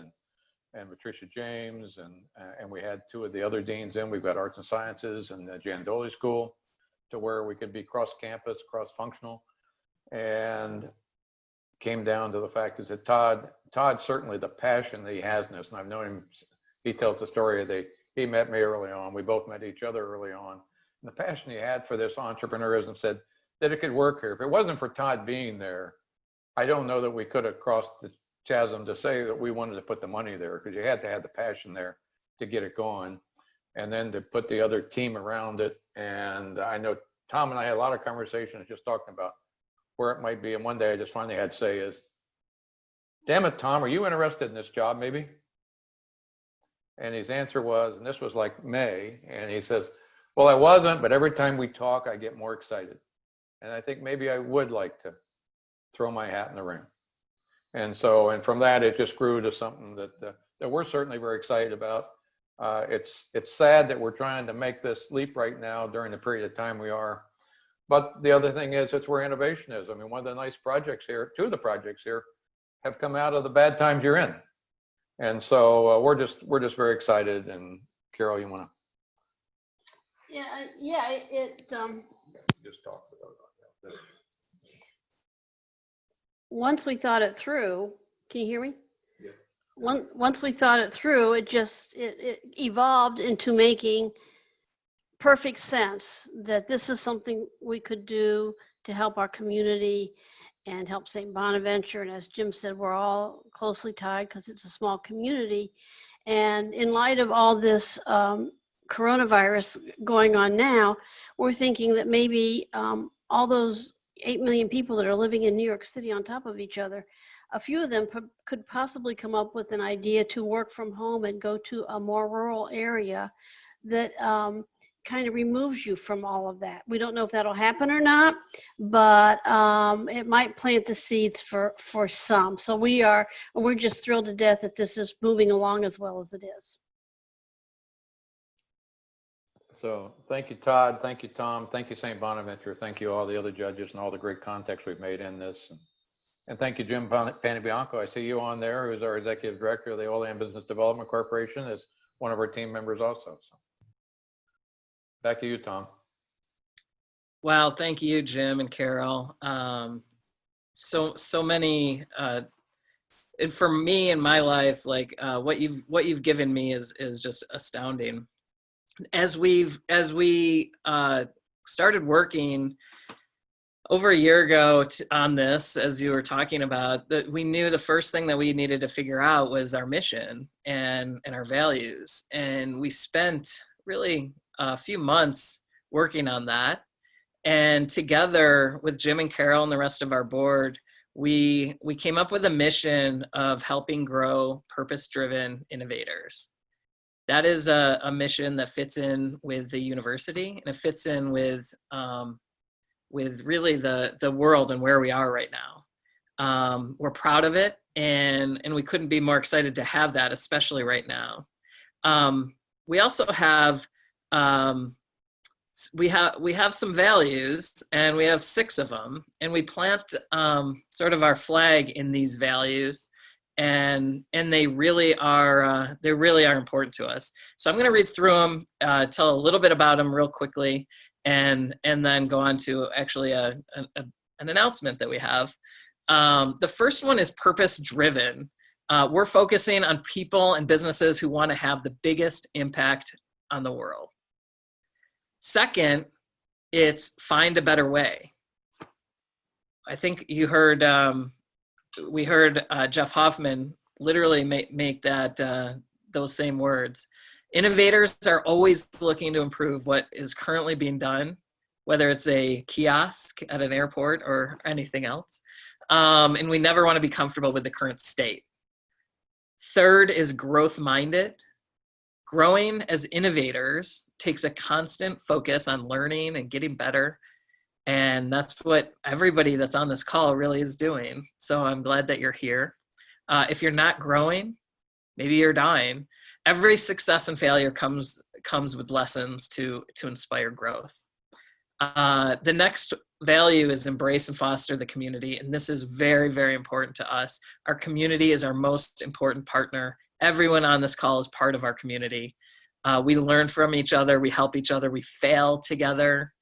and Patricia James, and we had two of the other deans in. We've got Arts and Sciences and the Jandoli School, to where we could be cross-campus, cross-functional. And came down to the fact is that Todd certainly, the passion that he has in this, and I've known him, he tells the story that he met me early on. We both met each other early on. And the passion he had for this entrepreneurism said that it could work here. If it wasn't for Todd being there, I don't know that we could have crossed the chasm to say that we wanted to put the money there, because you had to have the passion there to get it going, and then to put the other team around it. And I know Tom and I had a lot of conversations just talking about where it might be. And one day I just finally had to say is, damn it, Tom, are you interested in this job maybe? And his answer was, and this was like May, and he says, well, I wasn't, but every time we talk, I get more excited. And I think maybe I would like to throw my hat in the ring. And so, and from that, it just grew to something that we're certainly very excited about. It's sad that we're trying to make this leap right now during the period of time we are. But the other thing is, it's where innovation is. I mean, one of the nice projects here, two of the projects here, have come out of the bad times you're in. And so we're just very excited. And Carol, you want to? Yeah, Just talk about that. once we thought it through, can you hear me? Yeah. Once we thought it through, it evolved into making perfect sense that this is something we could do to help our community and help St. Bonaventure. And as Jim said, we're all closely tied because it's a small community. And in light of all this coronavirus going on now, we're thinking that maybe all those 8 million people that are living in New York City on top of each other, a few of them could possibly come up with an idea to work from home and go to a more rural area that kind of removes you from all of that. We don't know if that'll happen or not, but it might plant the seeds for some. So we're just thrilled to death that this is moving along as well as it is. So thank you, Todd. Thank you, Tom. Thank you, St. Bonaventure. Thank you, all the other judges and all the great contacts we've made in this. And thank you, Jim Panabianco. I see you on there, who's our executive director of the Olean Business Development Corporation, is one of our team members also. So back to you, Tom. Wow, thank you, Jim and Carol. So many, and for me in my life, like what you've given me is just astounding. As we started working over a year ago on this, as you were talking about, that we knew the first thing that we needed to figure out was our mission and our values. And we spent really a few months working on that. And together with Jim and Carol and the rest of our board, we came up with a mission of helping grow purpose-driven innovators. That is a mission that fits in with the university, and it fits in with really the world and where we are right now. We're proud of it, and we couldn't be more excited to have that, especially right now. We also have we have some values, and we have 6 of them, and we plant sort of our flag in these values. And they really are important to us. So I'm going to read through them, tell a little bit about them real quickly, and then go on to actually an announcement that we have. The first one is purpose-driven. We're focusing on people and businesses who want to have the biggest impact on the world. Second, it's find a better way. I think you heard, we heard Jeff Hoffman literally make that, those same words. Innovators are always looking to improve what is currently being done, whether it's a kiosk at an airport or anything else. And we never want to be comfortable with the current state. Third is growth-minded. Growing as innovators takes a constant focus on learning and getting better. And that's what everybody that's on this call really is doing. So I'm glad that you're here. If you're not growing, maybe you're dying. Every success and failure comes with lessons to inspire growth. The next value is embrace and foster the community. And this is very, very important to us. Our community is our most important partner. Everyone on this call is part of our community. We learn from each other, we help each other, we fail together,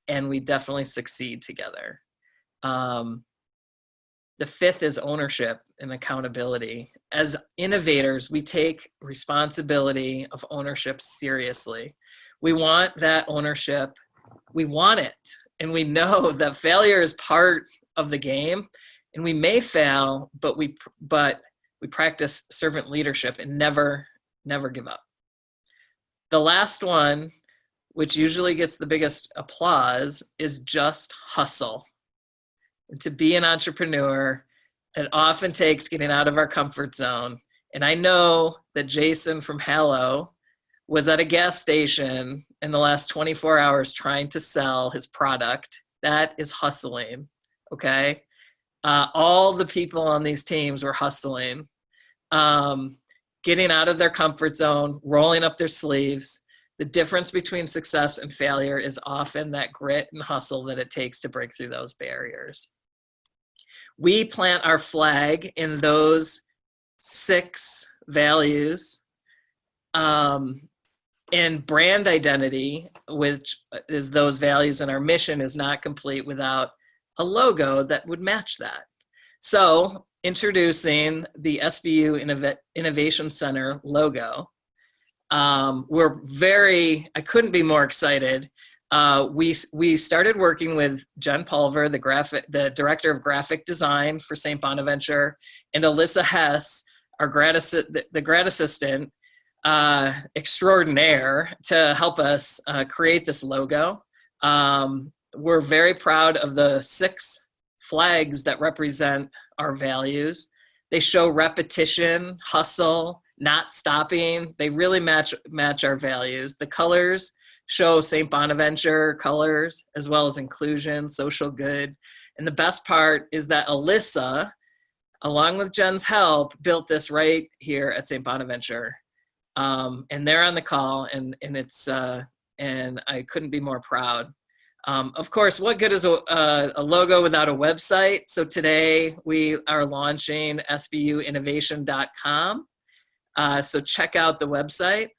and we definitely succeed together. The fifth is ownership and accountability. As innovators, we take responsibility of ownership seriously. We want that ownership. We want it. And we know that failure is part of the game. And we may fail, but we practice servant leadership and never give up. The last one, which usually gets the biggest applause, is just hustle. And to be an entrepreneur, it often takes getting out of our comfort zone. And I know that Jason from Hallow was at a gas station in the last 24 hours trying to sell his product. That is hustling, okay? All the people on these teams were hustling, getting out of their comfort zone, rolling up their sleeves. The difference between success and failure is often that grit and hustle that it takes to break through those barriers. We plant our flag in those 6 values, and brand identity, which is those values, and our mission is not complete without a logo that would match that. So introducing the SBU Innovation Center logo. I couldn't be more excited. We started working with Jen Pulver, the director of graphic design for St. Bonaventure, and Alyssa Hess, the grad assistant extraordinaire, to help us create this logo. We're very proud of the 6 flags that represent our values. They show repetition, hustle, not stopping. They really match our values. The colors show St. Bonaventure colors, as well as inclusion, social good. And the best part is that Alyssa, along with Jen's help, built this right here at St. Bonaventure. And they're on the call, and I couldn't be more proud. Of course, what good is a logo without a website? So today we are launching sbuinnovation.com. So check out the website,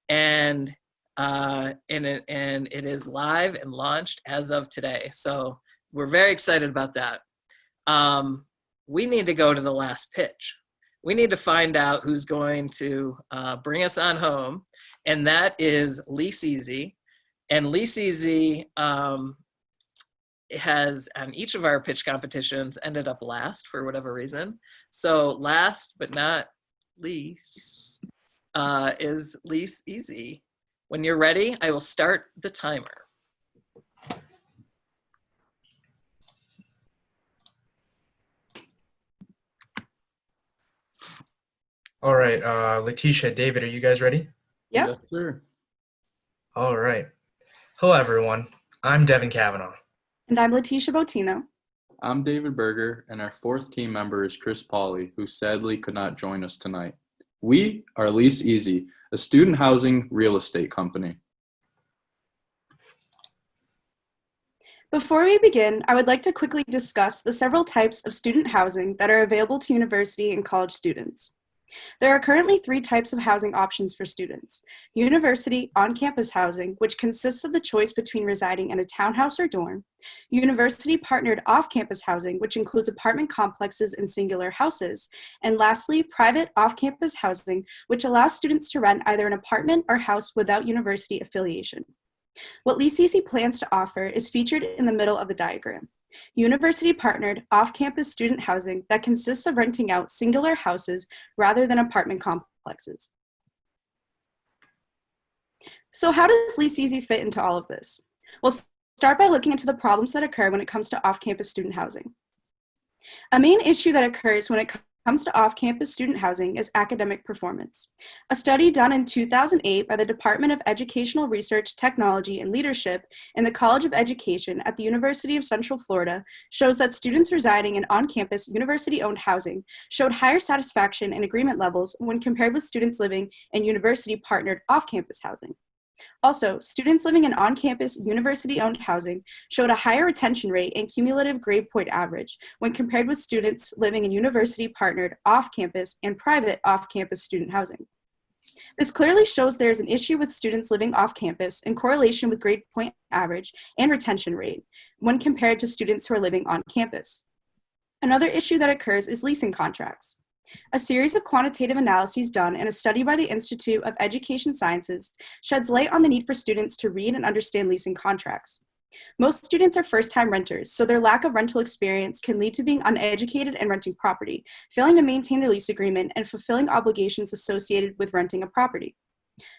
and it is live and launched as of today. So we're very excited about that. We need to go to the last pitch. We need to find out who's going to bring us on home, and that is Lease Easy. And Lease Easy has, on each of our pitch competitions, ended up last for whatever reason. So last but not least is Lease Easy. When you're ready, I will start the timer. All right, Letitia, David, are you guys ready? Yep. Yes, sir. All right. Hello, everyone. I'm Devin Kavanaugh. And I'm Letitia Botino. I'm David Berger, and our 4th team member is Chris Pauley, who sadly could not join us tonight. We are Lease Easy, a student housing real estate company. Before we begin, I would like to quickly discuss the several types of student housing that are available to university and college students. There are currently 3 types of housing options for students. University on-campus housing, which consists of the choice between residing in a townhouse or dorm. University partnered off-campus housing, which includes apartment complexes and singular houses. And lastly, private off-campus housing, which allows students to rent either an apartment or house without university affiliation. What LeaseEasy plans to offer is featured in the middle of the diagram. University-partnered off-campus student housing that consists of renting out singular houses rather than apartment complexes. So how does LeaseEasy fit into all of this? We'll start by looking into the problems that occur when it comes to off-campus student housing. A main issue that occurs when it comes to off-campus student housing is academic performance. A study done in 2008 by the Department of Educational Research, Technology, and Leadership in the College of Education at the University of Central Florida shows that students residing in on-campus university-owned housing showed higher satisfaction and agreement levels when compared with students living in university-partnered off-campus housing. Also, students living in on-campus university-owned housing showed a higher retention rate and cumulative grade point average when compared with students living in university-partnered off-campus and private off-campus student housing. This clearly shows there is an issue with students living off-campus in correlation with grade point average and retention rate when compared to students who are living on campus. Another issue that occurs is leasing contracts. A series of quantitative analyses done in a study by the Institute of Education Sciences sheds light on the need for students to read and understand leasing contracts. Most students are first-time renters, so their lack of rental experience can lead to being uneducated and renting property, failing to maintain their lease agreement, and fulfilling obligations associated with renting a property.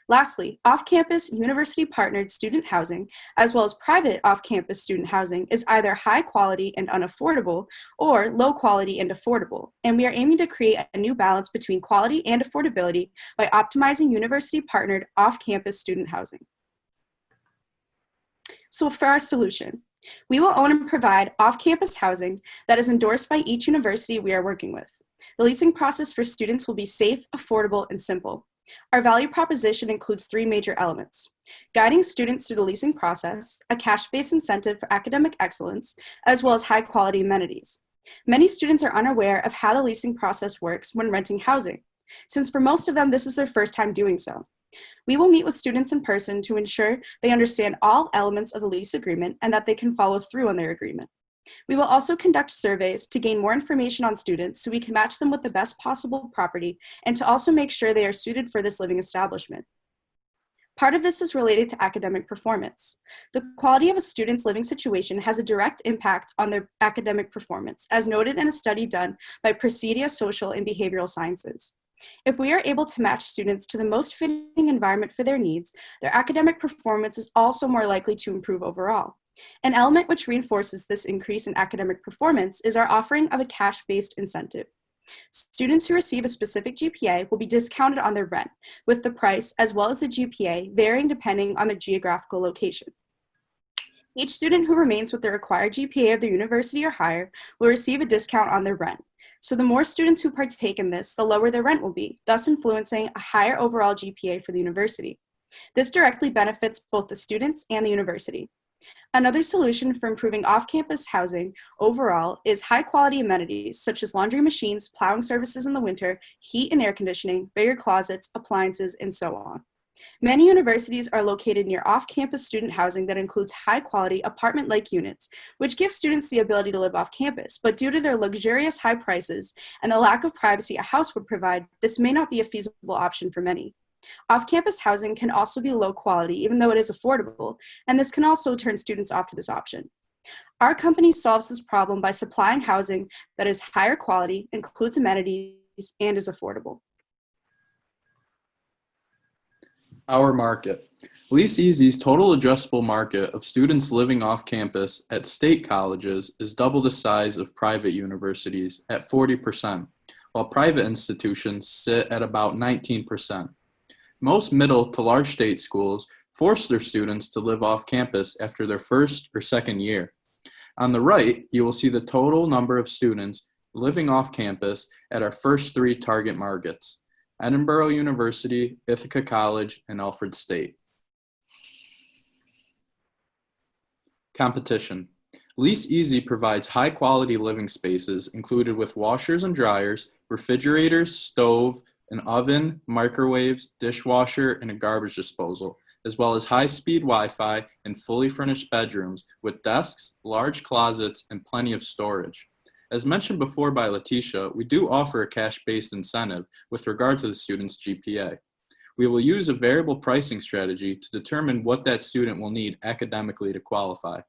Lastly, off-campus university-partnered student housing, as well as private off-campus student housing, is either high quality and unaffordable or low quality and affordable, and we are aiming to create a new balance between quality and affordability by optimizing university-partnered off-campus student housing. So for our solution, we will own and provide off-campus housing that is endorsed by each university we are working with. The leasing process for students will be safe, affordable, and simple. Our value proposition includes 3 major elements: guiding students through the leasing process, a cash-based incentive for academic excellence, as well as high-quality amenities. Many students are unaware of how the leasing process works when renting housing, since for most of them, this is their first time doing so. We will meet with students in person to ensure they understand all elements of the lease agreement and that they can follow through on their agreement. We will also conduct surveys to gain more information on students so we can match them with the best possible property and to also make sure they are suited for this living establishment. Part of this is related to academic performance. The quality of a student's living situation has a direct impact on their academic performance, as noted in a study done by Presidia Social and Behavioral Sciences. If we are able to match students to the most fitting environment for their needs, their academic performance is also more likely to improve overall. An element which reinforces this increase in academic performance is our offering of a cash-based incentive. Students who receive a specific GPA will be discounted on their rent, with the price as well as the GPA varying depending on their geographical location. Each student who remains with the required GPA of their university or higher will receive a discount on their rent. So the more students who partake in this, the lower their rent will be, thus influencing a higher overall GPA for the university. This directly benefits both the students and the university. Another solution for improving off-campus housing overall is high-quality amenities such as laundry machines, plowing services in the winter, heat and air conditioning, bigger closets, appliances, and so on. Many universities are located near off-campus student housing that includes high-quality apartment-like units, which give students the ability to live off-campus, but due to their luxurious high prices and the lack of privacy a house would provide, this may not be a feasible option for many. Off-campus housing can also be low quality, even though it is affordable, and this can also turn students off to this option. Our company solves this problem by supplying housing that is higher quality, includes amenities, and is affordable. Our market. LeaseEasy's total addressable market of students living off campus at state colleges is double the size of private universities at 40%, while private institutions sit at about 19%. Most middle to large state schools force their students to live off campus after their first or second year. On the right, you will see the total number of students living off campus at our first 3 target markets: Edinburgh University, Ithaca College, and Alfred State. Competition. LeaseEasy provides high-quality living spaces included with washers and dryers, refrigerators, stove, an oven, microwaves, dishwasher, and a garbage disposal, as well as high-speed Wi-Fi and fully furnished bedrooms with desks, large closets, and plenty of storage. As mentioned before by Letitia, we do offer a cash-based incentive with regard to the student's GPA. We will use a variable pricing strategy to determine what that student will need academically to qualify.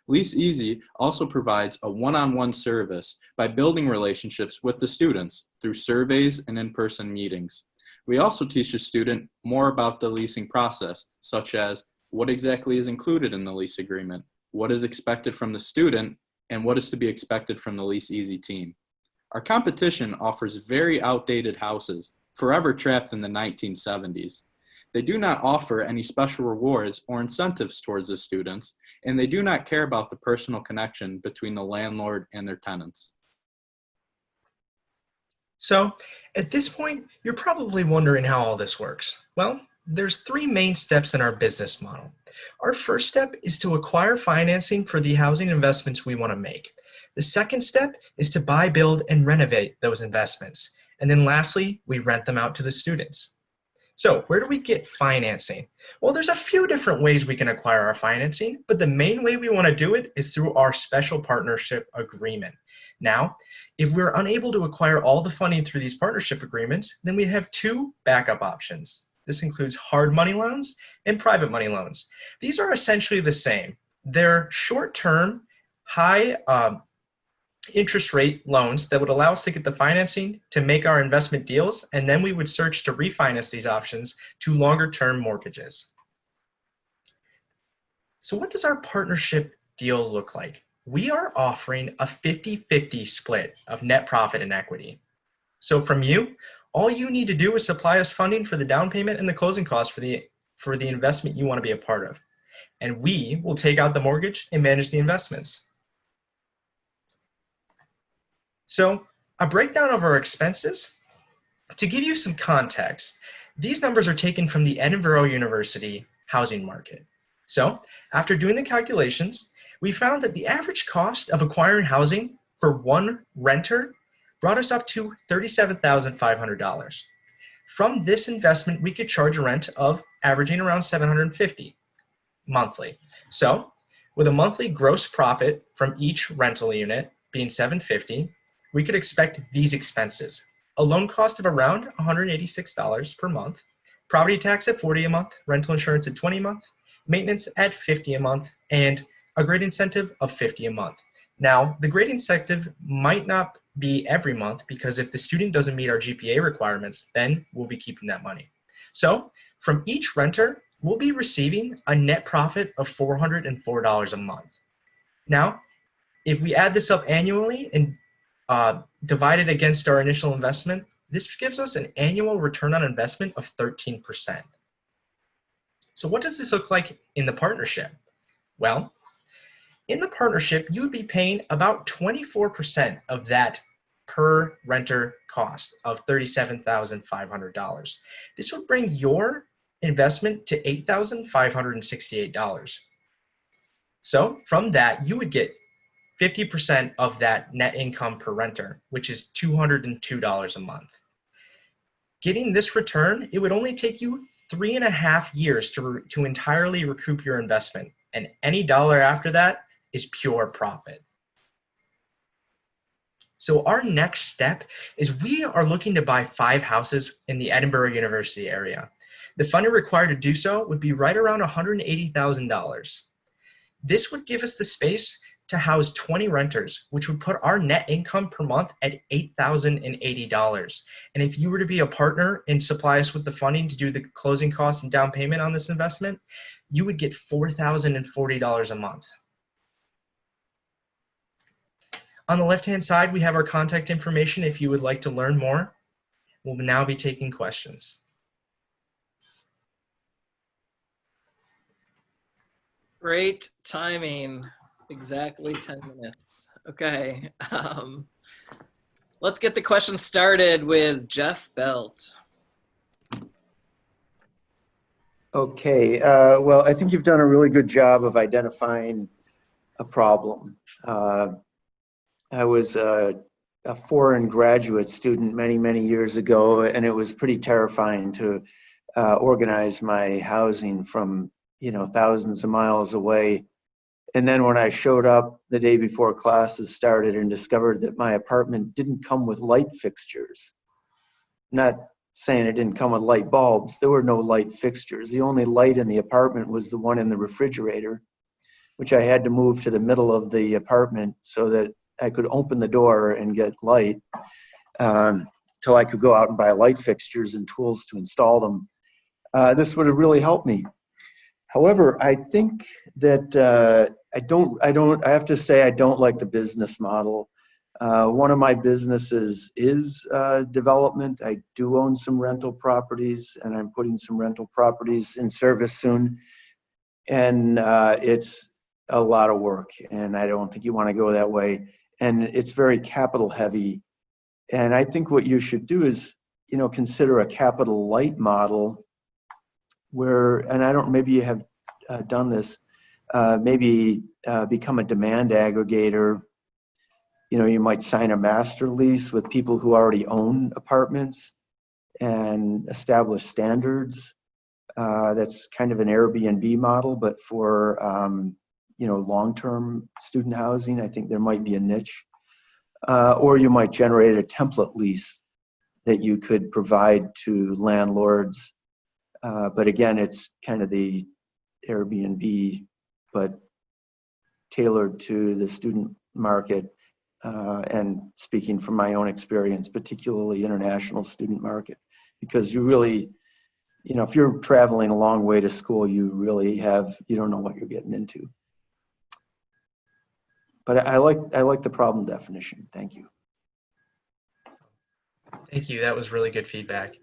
Lease Easy also provides a one-on-one service by building relationships with the students through surveys and in-person meetings. We also teach the student more about the leasing process, such as what exactly is included in the lease agreement, what is expected from the student, and what is to be expected from the Lease Easy team. Our competition offers very outdated houses, forever trapped in the 1970s. They do not offer any special rewards or incentives towards the students, and they do not care about the personal connection between the landlord and their tenants. So, at this point, you're probably wondering how all this works. Well, there's three main steps in our business model. Our first step is to acquire financing for the housing investments we want to make. The second step is to buy, build, and renovate those investments. And then lastly, we rent them out to the students. So where do we get financing? Well, there's a few different ways we can acquire our financing, but the main way we want to do it is through our special partnership agreement. Now, if we're unable to acquire all the funding through these partnership agreements, then we have two backup options. This includes hard money loans and private money loans. These are essentially the same. They're short-term, high interest rate loans that would allow us to get the financing to make our investment deals, and then we would search to refinance these options to longer term mortgages. So what does our partnership deal look like? We are offering a 50-50 split of net profit and equity. So from you, all you need to do is supply us funding for the down payment and the closing costs for the investment you want to be a part of. And we will take out the mortgage and manage the investments. So a breakdown of our expenses. To give you some context, these numbers are taken from the Bonaventure University housing market. So after doing the calculations, we found that the average cost of acquiring housing for one renter brought us up to $37,500. From this investment, we could charge a rent of averaging around $750 monthly. So with a monthly gross profit from each rental unit being $750, we could expect these expenses: a loan cost of around $186 per month, property tax at $40 a month, rental insurance at $20 a month, maintenance at $50 a month, and a grade incentive of $50 a month. Now, the grade incentive might not be every month, because if the student doesn't meet our GPA requirements, then we'll be keeping that money. So from each renter, we'll be receiving a net profit of $404 a month. Now, if we add this up annually and divided against our initial investment, this gives us an annual return on investment of 13%. So what does this look like in the partnership? Well, in the partnership, you would be paying about 24% of that per renter cost of $37,500. This would bring your investment to $8,568. So from that, you would get 50% of that net income per renter, which is $202 a month. Getting this return, it would only take you 3.5 years to entirely recoup your investment, and any dollar after that is pure profit. So our next step is we are looking to buy 5 houses in the Bonaventure University area. The funding required to do so would be right around $180,000. This would give us the space to house 20 renters, which would put our net income per month at $8,080. And if you were to be a partner and supply us with the funding to do the closing costs and down payment on this investment, you would get $4,040 a month. On the left-hand side, we have our contact information if you would like to learn more. We'll now be taking questions. Great timing. Exactly 10 minutes. Okay. Let's get the question started with Jeff Belt. Okay, well, I think you've done a really good job of identifying a problem. I was a foreign graduate student many, many years ago, and it was pretty terrifying to organize my housing from, thousands of miles away. And then when I showed up the day before classes started and discovered that my apartment didn't come with light fixtures, not saying it didn't come with light bulbs, there were no light fixtures. The only light in the apartment was the one in the refrigerator, which I had to move to the middle of the apartment so that I could open the door and get light till I could go out and buy light fixtures and tools to install them. This would have really helped me. However, I think that I have to say I don't like the business model. One of my businesses is development. I do own some rental properties, and I'm putting some rental properties in service soon. And it's a lot of work, and I don't think you want to go that way. And it's very capital heavy. And I think what you should do is, consider a capital light model where, and I don't, maybe you have done this, maybe become a demand aggregator. You might sign a master lease with people who already own apartments and establish standards. That's kind of an Airbnb model, but for long-term student housing. I think there might be a niche. Or you might generate a template lease that you could provide to landlords. But again, it's kind of the Airbnb, but tailored to the student market. And speaking from my own experience, particularly international student market, because you really, if you're traveling a long way to school, you don't know what you're getting into. But I like the problem definition. Thank you. Thank you. That was really good feedback.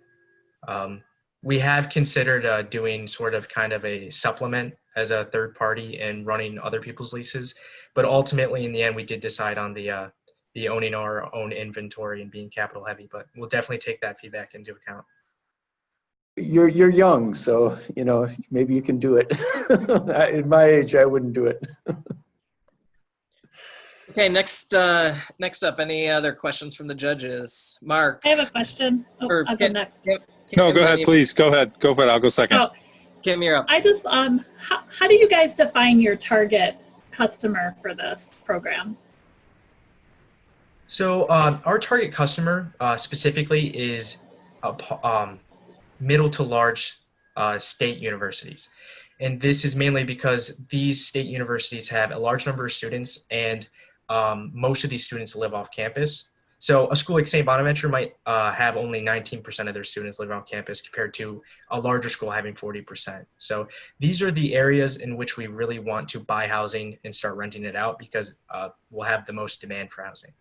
We have considered doing sort of kind of a supplement as a third party and running other people's leases, but ultimately in the end we did decide on the owning our own inventory and being capital heavy. But we'll definitely take that feedback into account. You're young, so maybe you can do it. At my age, I wouldn't do it. Okay, next up, any other questions from the judges? Mark. I have a question. I'll go next. No, go ahead, please. Go ahead. Go for it. I'll go second. Oh, Kim, you're up. I just, how do you guys define your target customer for this program? So our target customer specifically is middle to large state universities. And this is mainly because these state universities have a large number of students, and most of these students live off campus. So a school like St. Bonaventure might have only 19% of their students live on campus compared to a larger school having 40%. So these are the areas in which we really want to buy housing and start renting it out, because we'll have the most demand for housing.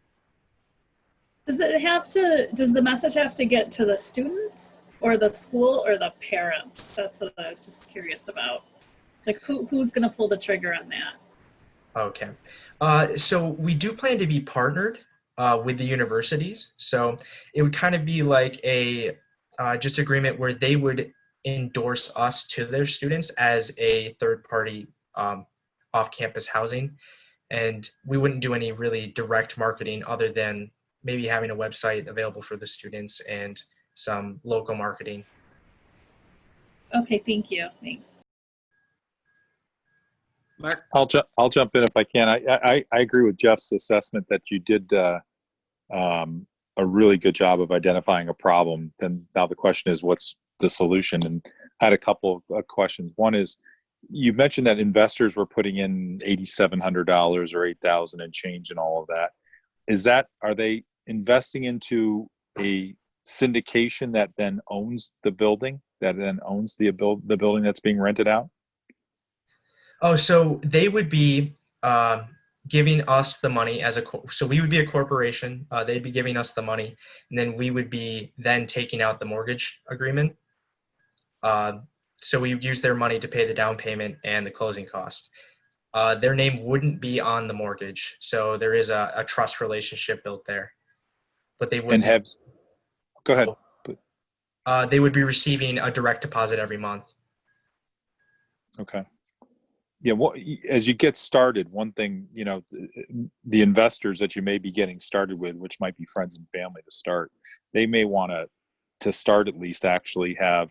Does the message have to get to the students or the school or the parents? That's what I was just curious about. Like who's going to pull the trigger on that? Okay. So we do plan to be partnered with the universities. So it would kind of be like a just agreement where they would endorse us to their students as a third party off-campus housing. And we wouldn't do any really direct marketing other than maybe having a website available for the students and some local marketing. Okay, thank you. Thanks. Mark? I'll jump in if I can. I agree with Jeff's assessment that you did a really good job of identifying a problem. Then now the question is, what's the solution? And I had a couple of questions. One is, you mentioned that investors were putting in $8,700 or $8,000 and change and all of that. Are they investing into a syndication that then owns the building, that then owns the building that's being rented out? Oh, so they would be giving us the money so we would be a corporation. They'd be giving us the money, and then we would be then taking out the mortgage agreement. So we would use their money to pay the down payment and the closing cost. Their name wouldn't be on the mortgage, so there is a trust relationship built there. But they wouldn't. Go ahead. They would be receiving a direct deposit every month. Okay. yeah, as you get started, one thing, the investors that you may be getting started with, which might be friends and family to start, they may want to start at least actually have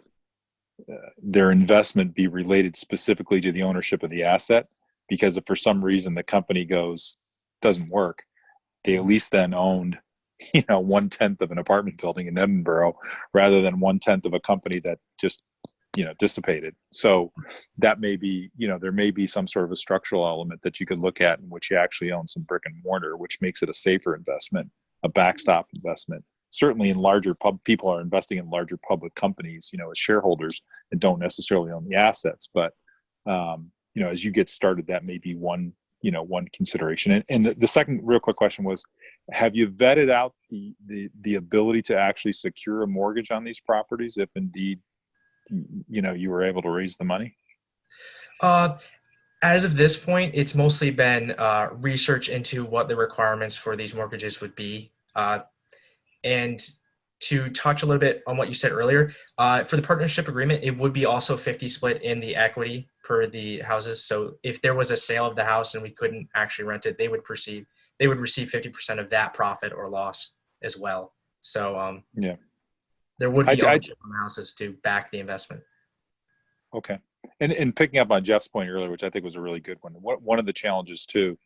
their investment be related specifically to the ownership of the asset, because if for some reason the company doesn't work, they at least then owned 1/10 of an apartment building in Edinburgh rather than 1/10 of a company that just dissipated. So that may be, there may be some sort of a structural element that you could look at in which you actually own some brick and mortar, which makes it a safer investment, a backstop investment. Certainly in larger people are investing in larger public companies, as shareholders, and don't necessarily own the assets. But, as you get started, that may be one consideration. And the second real quick question was, have you vetted out the ability to actually secure a mortgage on these properties if indeed you were able to raise the money? As of this point, it's mostly been research into what the requirements for these mortgages would be. And to touch a little bit on what you said earlier, for the partnership agreement, it would be also 50 split in the equity per the houses. So if there was a sale of the house and we couldn't actually rent it, they would receive 50% of that profit or loss as well. So yeah, there would be ownership on the houses to back the investment. Okay. And picking up on Jeff's point earlier, which I think was a really good one, one of the challenges too,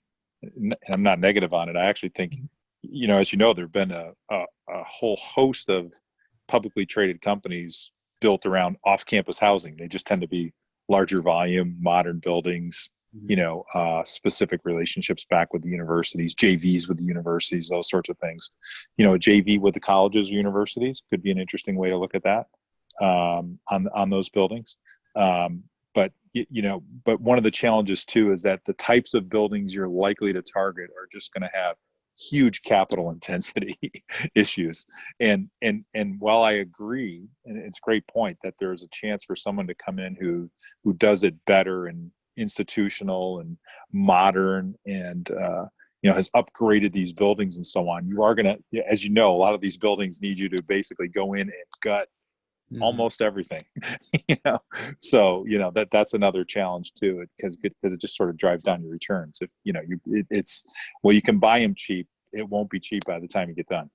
and I'm not negative on it, I actually think, as you know, there have been a whole host of publicly traded companies built around off-campus housing. They just tend to be larger volume, modern buildings, specific relationships back with the universities, JVs with the universities, those sorts of things. A JV with the colleges or universities could be an interesting way to look at that on those buildings. But one of the challenges too is that the types of buildings you're likely to target are just going to have huge capital intensity issues. And while I agree, and it's a great point, that there's a chance for someone to come in who does it better and institutional and modern and has upgraded these buildings and so on, you are going to, as you know, a lot of these buildings need you to basically go in and gut almost everything. So that's another challenge too, because it just sort of drives down your returns. If you can buy them cheap, it won't be cheap by the time you get done.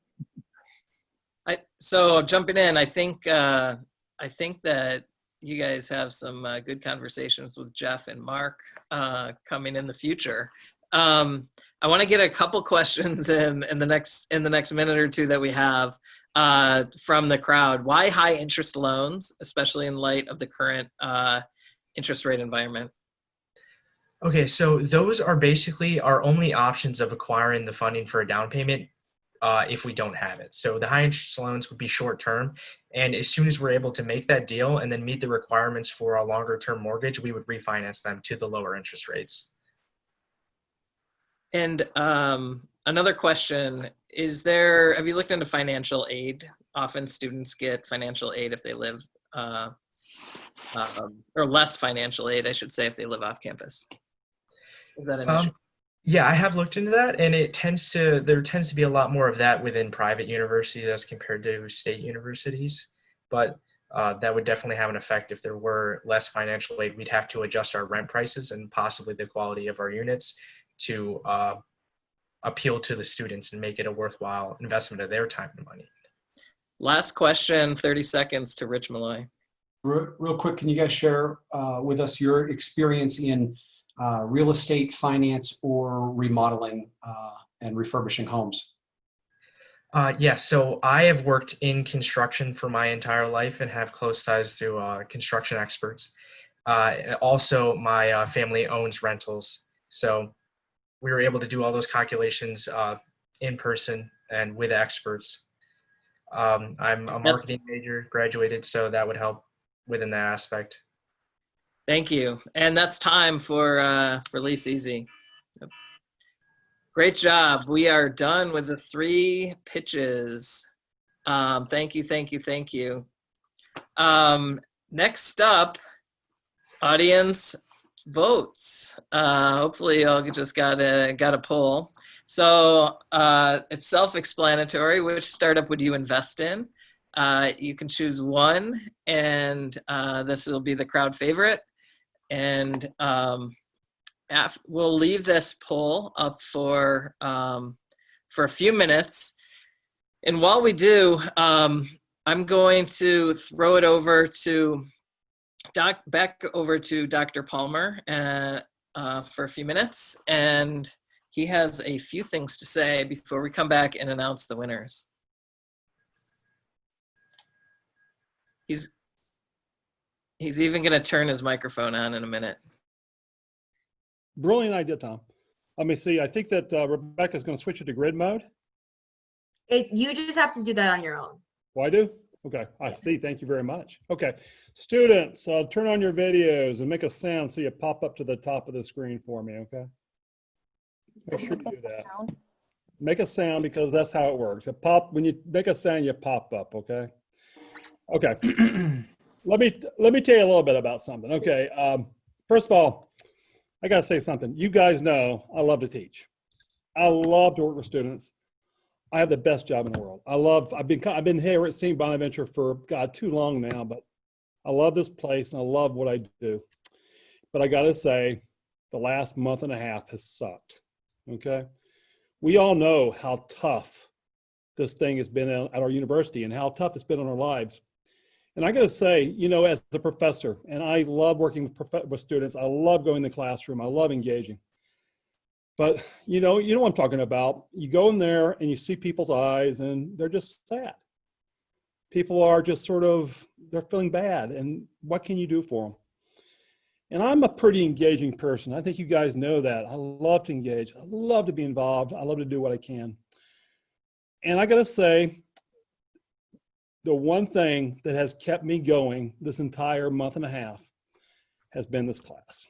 So jumping in, I think that you guys have some good conversations with Jeff and Mark coming in the future. I want to get a couple questions in the next minute or two that we have from the crowd. Why high interest loans, especially in light of the current interest rate environment? Okay, so those are basically our only options of acquiring the funding for a down payment if we don't have it. So the high interest loans would be short term, and as soon as we're able to make that deal and then meet the requirements for a longer term mortgage, we would refinance them to the lower interest rates. And another question, have you looked into financial aid? Often students get financial aid if they live, or less financial aid, I should say, if they live off campus. Is that an issue? Yeah, I have looked into that, and there tends to be a lot more of that within private universities as compared to state universities. But that would definitely have an effect if there were less financial aid. We'd have to adjust our rent prices and possibly the quality of our units to appeal to the students and make it a worthwhile investment of their time and money. Last question, 30 seconds to Rich Malloy. Real quick, can you guys share with us your experience in real estate finance or remodeling and refurbishing homes? Yes, so I have worked in construction for my entire life and have close ties to construction experts. Also, my family owns rentals, so we were able to do all those calculations in person and with experts. I'm a marketing major, graduated, so that would help within that aspect. Thank you. And that's time for Lee Easy. Great job. We are done with the 3 pitches. Thank you. Next up, audience votes. Hopefully y'all just got a poll. So it's self-explanatory. Which startup would you invest in? You can choose one, and this will be the crowd favorite. And we'll leave this poll up for a few minutes. And while we do, I'm going to throw it over to back over to Dr. Palmer for a few minutes. And he has a few things to say before we come back and announce the winners. He's even going to turn his microphone on in a minute. Brilliant idea, Tom. Let me see. I think that Rebecca's going to switch it to grid mode. You just have to do that on your own. Oh, I do? Okay, I see. Thank you very much. Okay, students, turn on your videos and make a sound so you pop up to the top of the screen for me, okay? Make sure you do that. Make a sound because that's how it works. When you make a sound, you pop up, okay? Okay. Let me tell you a little bit about something. Okay, first of all, I gotta say something. You guys know I love to teach. I love to work with students. I have the best job in the world. I've been here at St. Bonaventure for, God, too long now, but I love this place and I love what I do. But I gotta say, the last month and a half has sucked, okay? We all know how tough this thing has been at our university and how tough it's been on our lives. And I gotta say, you know, as a professor, and I love working with students, I love going to the classroom, I love engaging. But you know what I'm talking about. You go in there and you see people's eyes and they're just sad. People are just sort of, they're feeling bad, and what can you do for them? And I'm a pretty engaging person. I think you guys know that. I love to engage. I love to be involved. I love to do what I can. And I gotta say, the one thing that has kept me going this entire month and a half has been this class,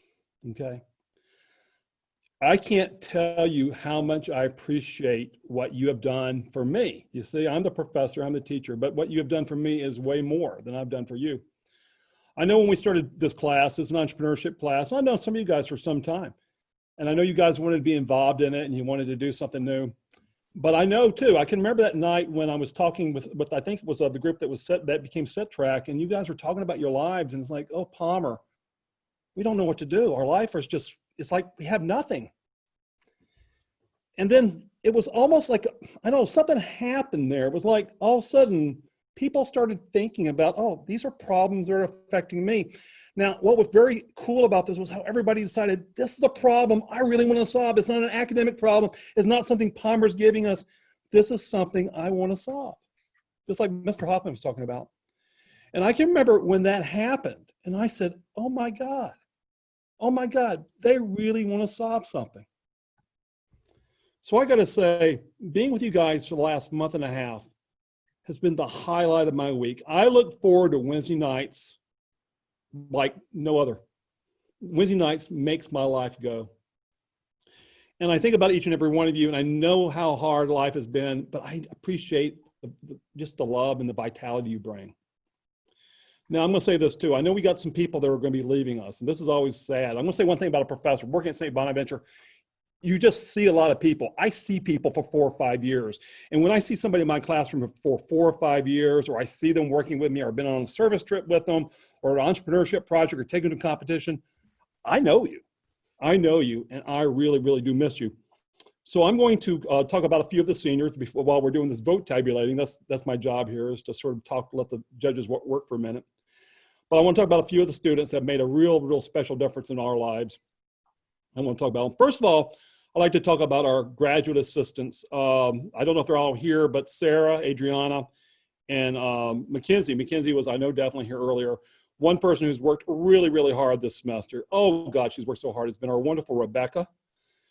okay? I can't tell you how much I appreciate what you have done for me. You see, I'm the professor, I'm the teacher, but what you have done for me is way more than I've done for you. I know when we started this class, it's an entrepreneurship class. I've known some of you guys for some time. And I know you guys wanted to be involved in it and you wanted to do something new. But I know too, I can remember that night when I was talking with I think it was the group that became Set Track, and you guys were talking about your lives, and it's like, oh, Palmer, we don't know what to do. Our life is just, it's like we have nothing. And then it was almost like, I don't know, something happened there. It was like all of a sudden people started thinking about, oh, these are problems that are affecting me. Now, what was very cool about this was how everybody decided, this is a problem I really want to solve. It's not an academic problem. It's not something Palmer's giving us. This is something I want to solve. Just like Mr. Hoffman was talking about. And I can remember when that happened, and I said, oh my God, they really want to solve something. So I got to say, being with you guys for the last month and a half has been the highlight of my week. I look forward to Wednesday nights like no other. Wednesday nights makes my life go. And I think about each and every one of you, and I know how hard life has been, but I appreciate just the love and the vitality you bring. Now, I'm going to say this too. I know we got some people that are going to be leaving us, and this is always sad. I'm going to say one thing about a professor working at St. Bonaventure. You just see a lot of people. I see people for 4 or 5 years. And when I see somebody in my classroom for 4 or 5 years, or I see them working with me, or been on a service trip with them, or an entrepreneurship project, or taking a competition, I know you. And I really, really do miss you. So I'm going to talk about a few of the seniors while we're doing this vote tabulating. That's my job here, is to sort of let the judges work for a minute. But I want to talk about a few of the students that have made a real special difference in our lives. I want to talk about them. First of all, I'd like to talk about our graduate assistants. I don't know if they're all here, but Sarah, Adriana, and Mackenzie. Mackenzie was, I know, definitely here earlier. One person who's worked really, really hard this semester. Oh God, she's worked so hard. It's been our wonderful Rebecca.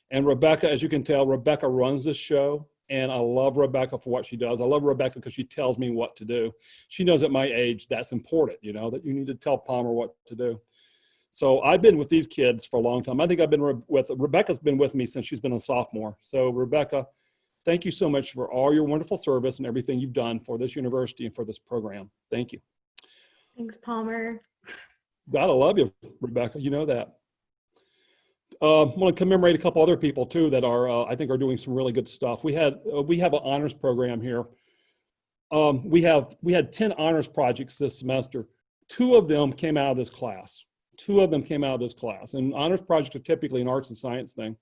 And Rebecca, as you can tell, Rebecca runs this show. And I love Rebecca for what she does. I love Rebecca because she tells me what to do. She knows at my age that's important, you know, that you need to tell Palmer what to do. So I've been with these kids for a long time. I think Rebecca's been with me since she's been a sophomore. So Rebecca, thank you so much for all your wonderful service and everything you've done for this university and for this program. Thank you. Thanks, Palmer. God, I love you, Rebecca. You know that. I want to commemorate a couple other people too that are, I think, are doing some really good stuff. We have an honors program here. We had 10 honors projects this semester. 2 of them came out of this class. 2 of them came out of this class. And honors projects are typically an arts and science thing.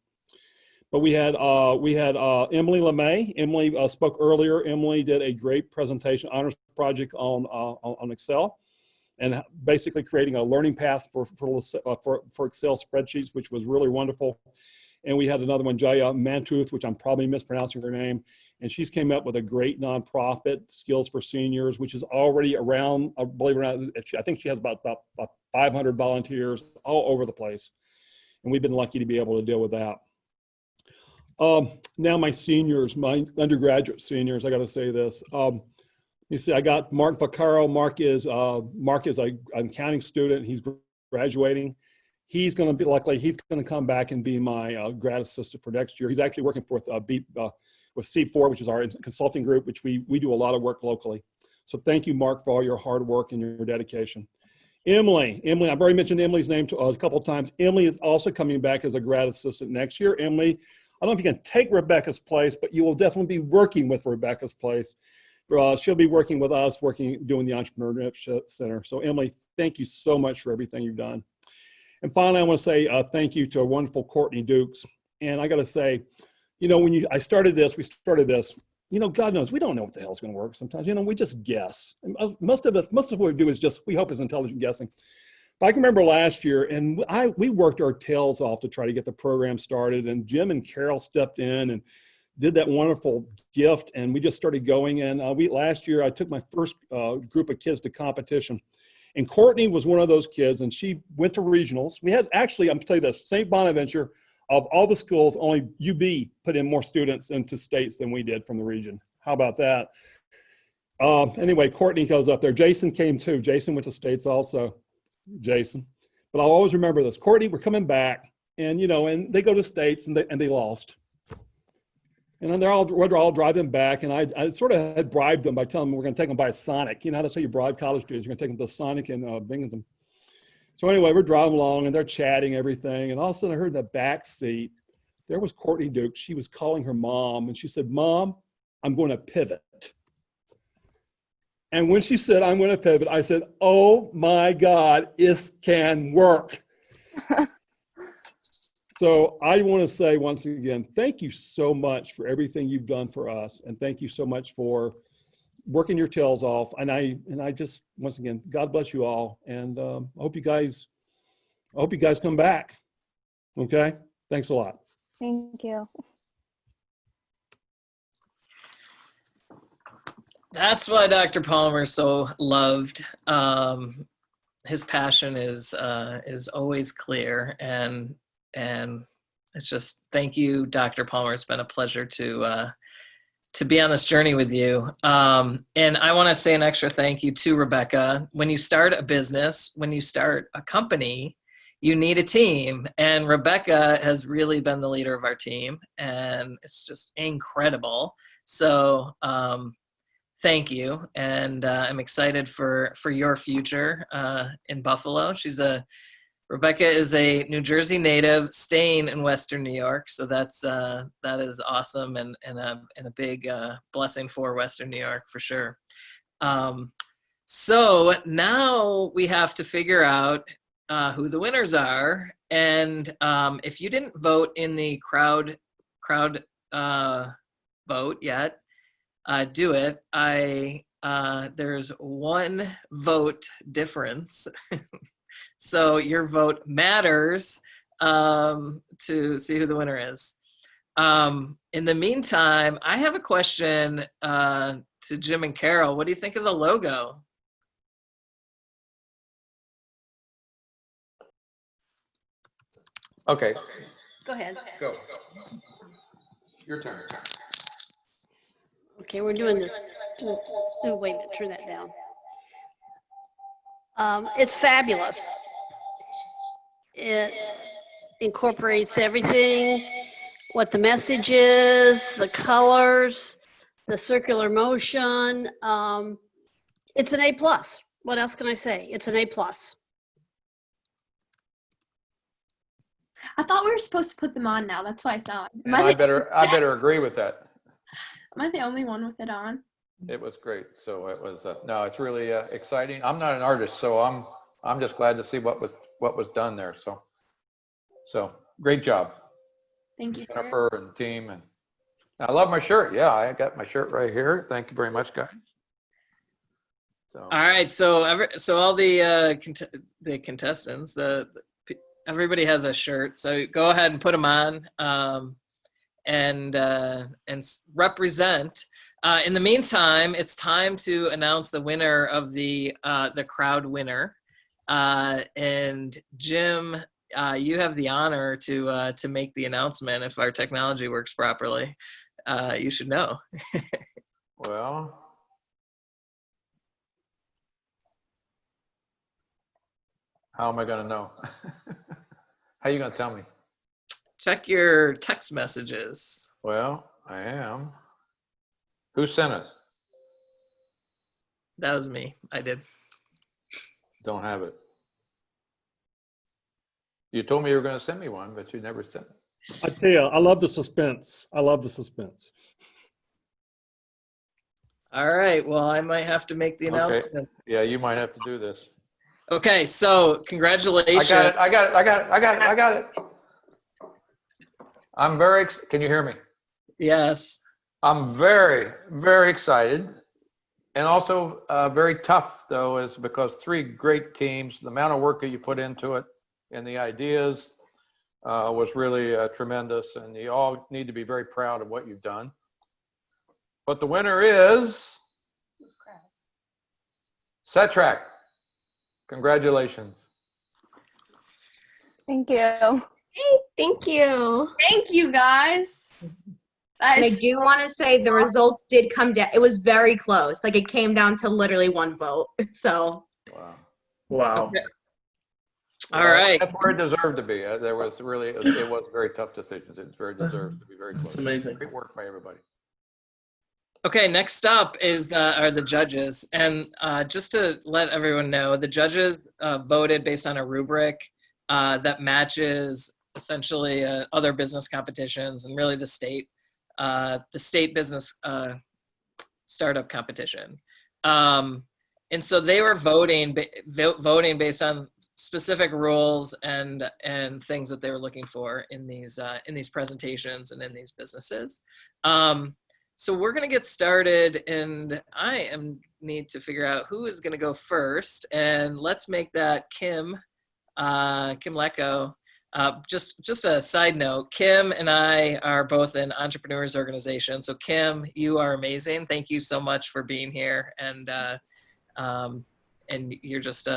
But we had Emily LeMay. Emily spoke earlier. Emily did a great presentation, honors project on Excel, and basically creating a learning path for Excel spreadsheets, which was really wonderful. And we had another one, Jaya Mantooth, which I'm probably mispronouncing her name, and she's came up with a great nonprofit, Skills for Seniors, which is already around, believe it or not, I think she has about 500 volunteers all over the place. And we've been lucky to be able to deal with that. Now my seniors, my undergraduate seniors, I got to say this. You see, I got Mark Vaccaro. Mark is an accounting student. He's graduating. He's going to be luckily. He's going to come back and be my grad assistant for next year. He's actually working with C4, which is our consulting group, which we do a lot of work locally. So thank you, Mark, for all your hard work and your dedication. Emily, I've already mentioned Emily's name a couple of times. Emily is also coming back as a grad assistant next year. Emily, I don't know if you can take Rebecca's place, but you will definitely be working with Rebecca's place. She'll be working with us, doing the Entrepreneurship Center. So Emily, thank you so much for everything you've done. And finally, I want to say thank you to a wonderful Courtney Dukes. And I got to say, you know, when we started this, you know, God knows, we don't know what the hell's going to work sometimes. You know, we just guess. And most of what we do is just, we hope it's intelligent guessing. But I can remember last year, and we worked our tails off to try to get the program started. And Jim and Carol stepped in and did that wonderful gift. And we just started going. And last year, I took my first group of kids to competition. And Courtney was one of those kids, and she went to regionals. We had actually, I'm going to tell you this, St. Bonaventure, of all the schools, only UB put in more students into states than we did from the region. How about that? Anyway, Courtney goes up there. Jason came too. Jason went to states also. Jason. But I'll always remember this. Courtney, we're coming back, and you know, and they go to states and they lost. And then we're all driving back, and I sort of had bribed them by telling them we're going to take them by a Sonic. You know, that's how you bribe college students. You're going to take them to Sonic in Binghamton. So anyway, we're driving along, and they're chatting everything, and all of a sudden I heard in the back seat, there was Courtney Duke. She was calling her mom, and she said, "Mom, I'm going to pivot." And when she said, "I'm going to pivot," I said, "Oh my God, this can work." So I want to say once again, thank you so much for everything you've done for us. And thank you so much for working your tails off. And I just, once again, God bless you all. And I hope you guys come back. Okay. Thanks a lot. Thank you. That's why Dr. Palmer so loved. His passion is always clear, and it's just, thank you, Dr. Palmer. It's been a pleasure to be on this journey with you. And I want to say an extra thank you to Rebecca. When you start a business, when you start a company, you need a team. And Rebecca has really been the leader of our team, and it's just incredible. So thank you. And I'm excited for your future in Buffalo. Rebecca is a New Jersey native staying in Western New York. So that is awesome, and a big blessing for Western New York for sure. So now we have to figure out who the winners are. And if you didn't vote in the crowd vote yet, do it. There's one vote difference. So your vote matters to see who the winner is. In the meantime, I have a question to Jim and Carol. What do you think of the logo? Okay. Go ahead. Go. Your turn. Okay, we're doing this. Oh, wait a minute, turn that down. It's fabulous. It incorporates everything, what the message is, the colors, the circular motion. It's an A+. What else can I say? It's an A+. I thought we were supposed to put them on now. That's why it's on. And I better agree with that. Am I the only one with it on? It was great. So it was no, it's really exciting. I'm not an artist, so I'm just glad to see what what was done there. So great job, Thank you. Jennifer and the team. And I love my shirt. Yeah, I got my shirt right here. Thank you very much, guys. So, All right, so all the contestants, everybody has a shirt. So go ahead and put them on, and represent. In the meantime, it's time to announce the winner of the crowd winner. And Jim, you have the honor to make the announcement. If our technology works properly, you should know. well. How am I going to know? How are you going to tell me? Check your text messages. Well, I am. Who sent it? That was me. I did. Don't have it. You told me you were going to send me one, but you never sent it. I tell you, I love the suspense. I love the suspense. All right. Well, I might have to make the announcement. Okay. Yeah, you might have to do this. Okay. So congratulations. I got it. I'm very, can you hear me? Yes. I'm very, very excited. And also very tough, though, is because 3 great teams, the amount of work that you put into it and the ideas was really tremendous. And you all need to be very proud of what you've done. But the winner is SetTrack. Congratulations. Thank you. Hey, thank you. Thank you, guys. And I do want to say the results did come down. It was very close. Like it came down to literally 1 vote. So. Wow. Okay. All right. That's where it deserved to be. There was really, it was very tough decisions. It's very deserved to be very close. That's amazing. Great work by everybody. Okay, next up are the judges. And just to let everyone know, the judges voted based on a rubric that matches essentially other business competitions and really the state business startup competition. And so they were voting based on specific rules and things that they were looking for in these presentations and in these businesses. So we're going to get started, and I need to figure out who is going to go first. And let's make that Kim Lecko. Just a side note, Kim and I are both in entrepreneurs organization. So Kim, you are amazing. Thank you so much for being here. And you're just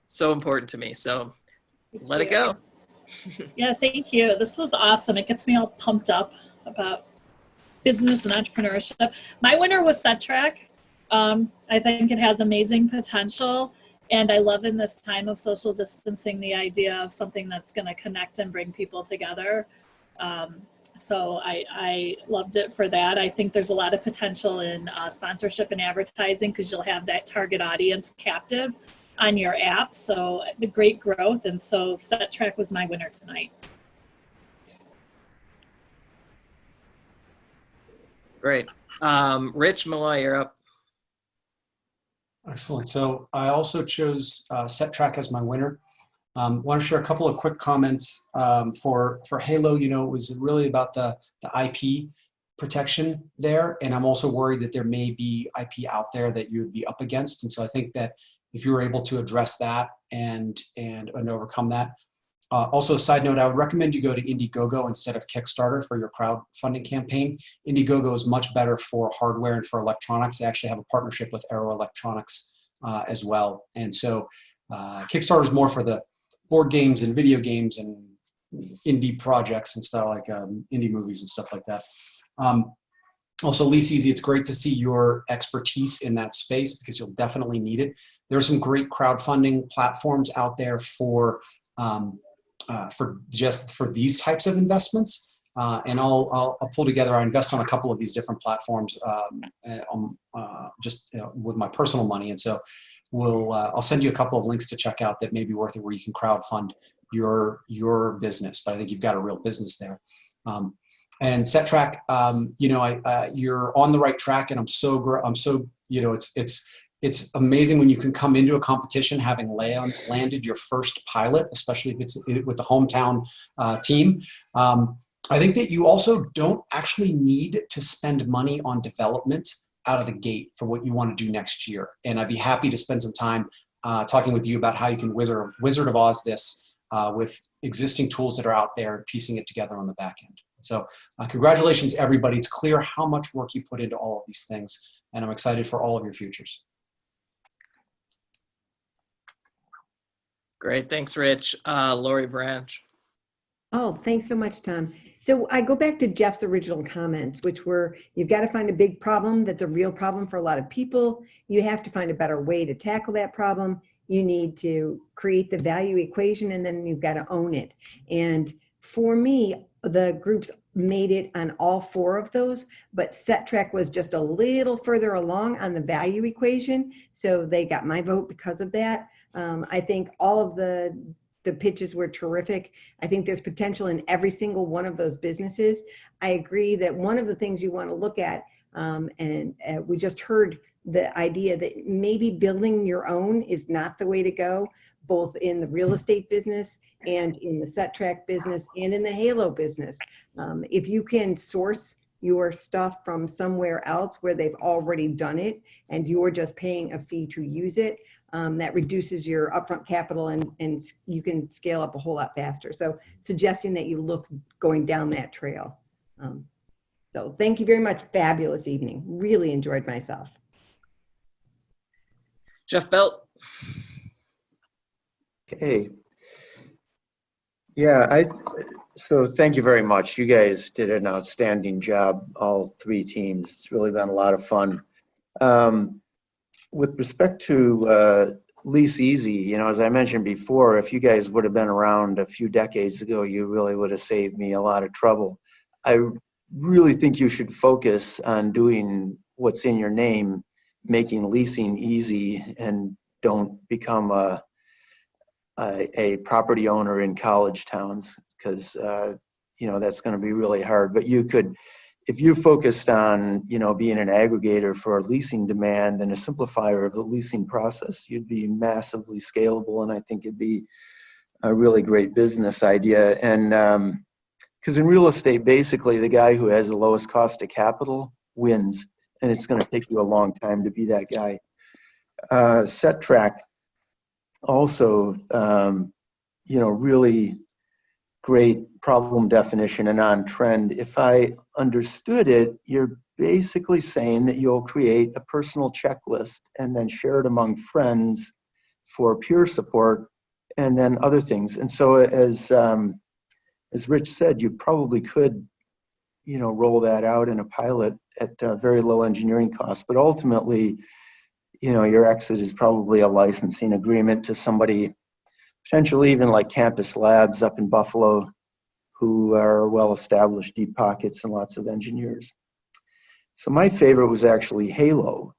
so important to me. So let it go. Yeah, thank you. This was awesome. It gets me all pumped up about business and entrepreneurship. My winner was SetTrack. I think it has amazing potential. And I love in this time of social distancing, the idea of something that's going to connect and bring people together. So I loved it for that. I think there's a lot of potential in sponsorship and advertising because you'll have that target audience captive on your app. So the great growth. And so SetTrack was my winner tonight. Great. Rich Malloy, you're up. Excellent. So I also chose SetTrack as my winner. Want to share a couple of quick comments for Halo. You know, it was really about the IP protection there, and I'm also worried that there may be IP out there that you would be up against. And so I think that if you were able to address that and overcome that. Also, a side note, I would recommend you go to Indiegogo instead of Kickstarter for your crowdfunding campaign. Indiegogo is much better for hardware and for electronics. They actually have a partnership with Aero Electronics as well. And so Kickstarter is more for the board games and video games and indie projects and stuff like indie movies and stuff like that. Also, Lee Easy, it's great to see your expertise in that space because you'll definitely need it. There are some great crowdfunding platforms out there for these types of investments. And I'll pull together, I invest on a couple of these different platforms with my personal money. And so I'll send you a couple of links to check out that may be worth it where you can crowdfund your business. But I think you've got a real business there. And SetTrack, you're on the right track, and I'm so It's amazing when you can come into a competition having landed your first pilot, especially if it's with the hometown team. I think that you also don't actually need to spend money on development out of the gate for what you want to do next year. And I'd be happy to spend some time talking with you about how you can Wizard of Oz this with existing tools that are out there, piecing it together on the back end. So congratulations, everybody. It's clear how much work you put into all of these things, and I'm excited for all of your futures. Great, thanks, Rich. Lori Branch. Oh, thanks so much, Tom. So I go back to Jeff's original comments, which were, you've got to find a big problem that's a real problem for a lot of people. You have to find a better way to tackle that problem. You need to create the value equation, and then you've got to own it. And for me, the groups made it on all four of those, but SetTrack was just a little further along on the value equation. So they got my vote because of that. I think all of the pitches were terrific. I think there's potential in every single one of those businesses. I agree that one of the things you want to look at, and we just heard the idea that maybe building your own is not the way to go, both in the real estate business and in the SetTrack business and in the Halo business. If you can source your stuff from somewhere else where they've already done it and you're just paying a fee to use it, that reduces your upfront capital and you can scale up a whole lot faster. So suggesting that you look going down that trail. So thank you very much. Fabulous evening. Really enjoyed myself. Jeff Belt. Okay. Yeah, so thank you very much. You guys did an outstanding job, all three teams. It's really been a lot of fun. With respect to Lease Easy, you know, as I mentioned before, if you guys would have been around a few decades ago, you really would have saved me a lot of trouble. I really think you should focus on doing what's in your name, making leasing easy, and don't become a property owner in college towns, because you know, that's going to be really hard. But you could, if you focused on, you know, being an aggregator for leasing demand and a simplifier of the leasing process, you'd be massively scalable, and I think it'd be a really great business idea. And because in real estate, basically the guy who has the lowest cost of capital wins, and it's going to take you a long time to be that guy. SetTrack also, you know, really great problem definition and on trend. If I understood it, you're basically saying that you'll create a personal checklist and then share it among friends for peer support and then other things. And so as Rich said, you probably could, you know, roll that out in a pilot at very low engineering costs, but ultimately, you know, your exit is probably a licensing agreement to somebody, potentially even like Campus Labs up in Buffalo, who are well-established, deep pockets and lots of engineers. So my favorite was actually Halo.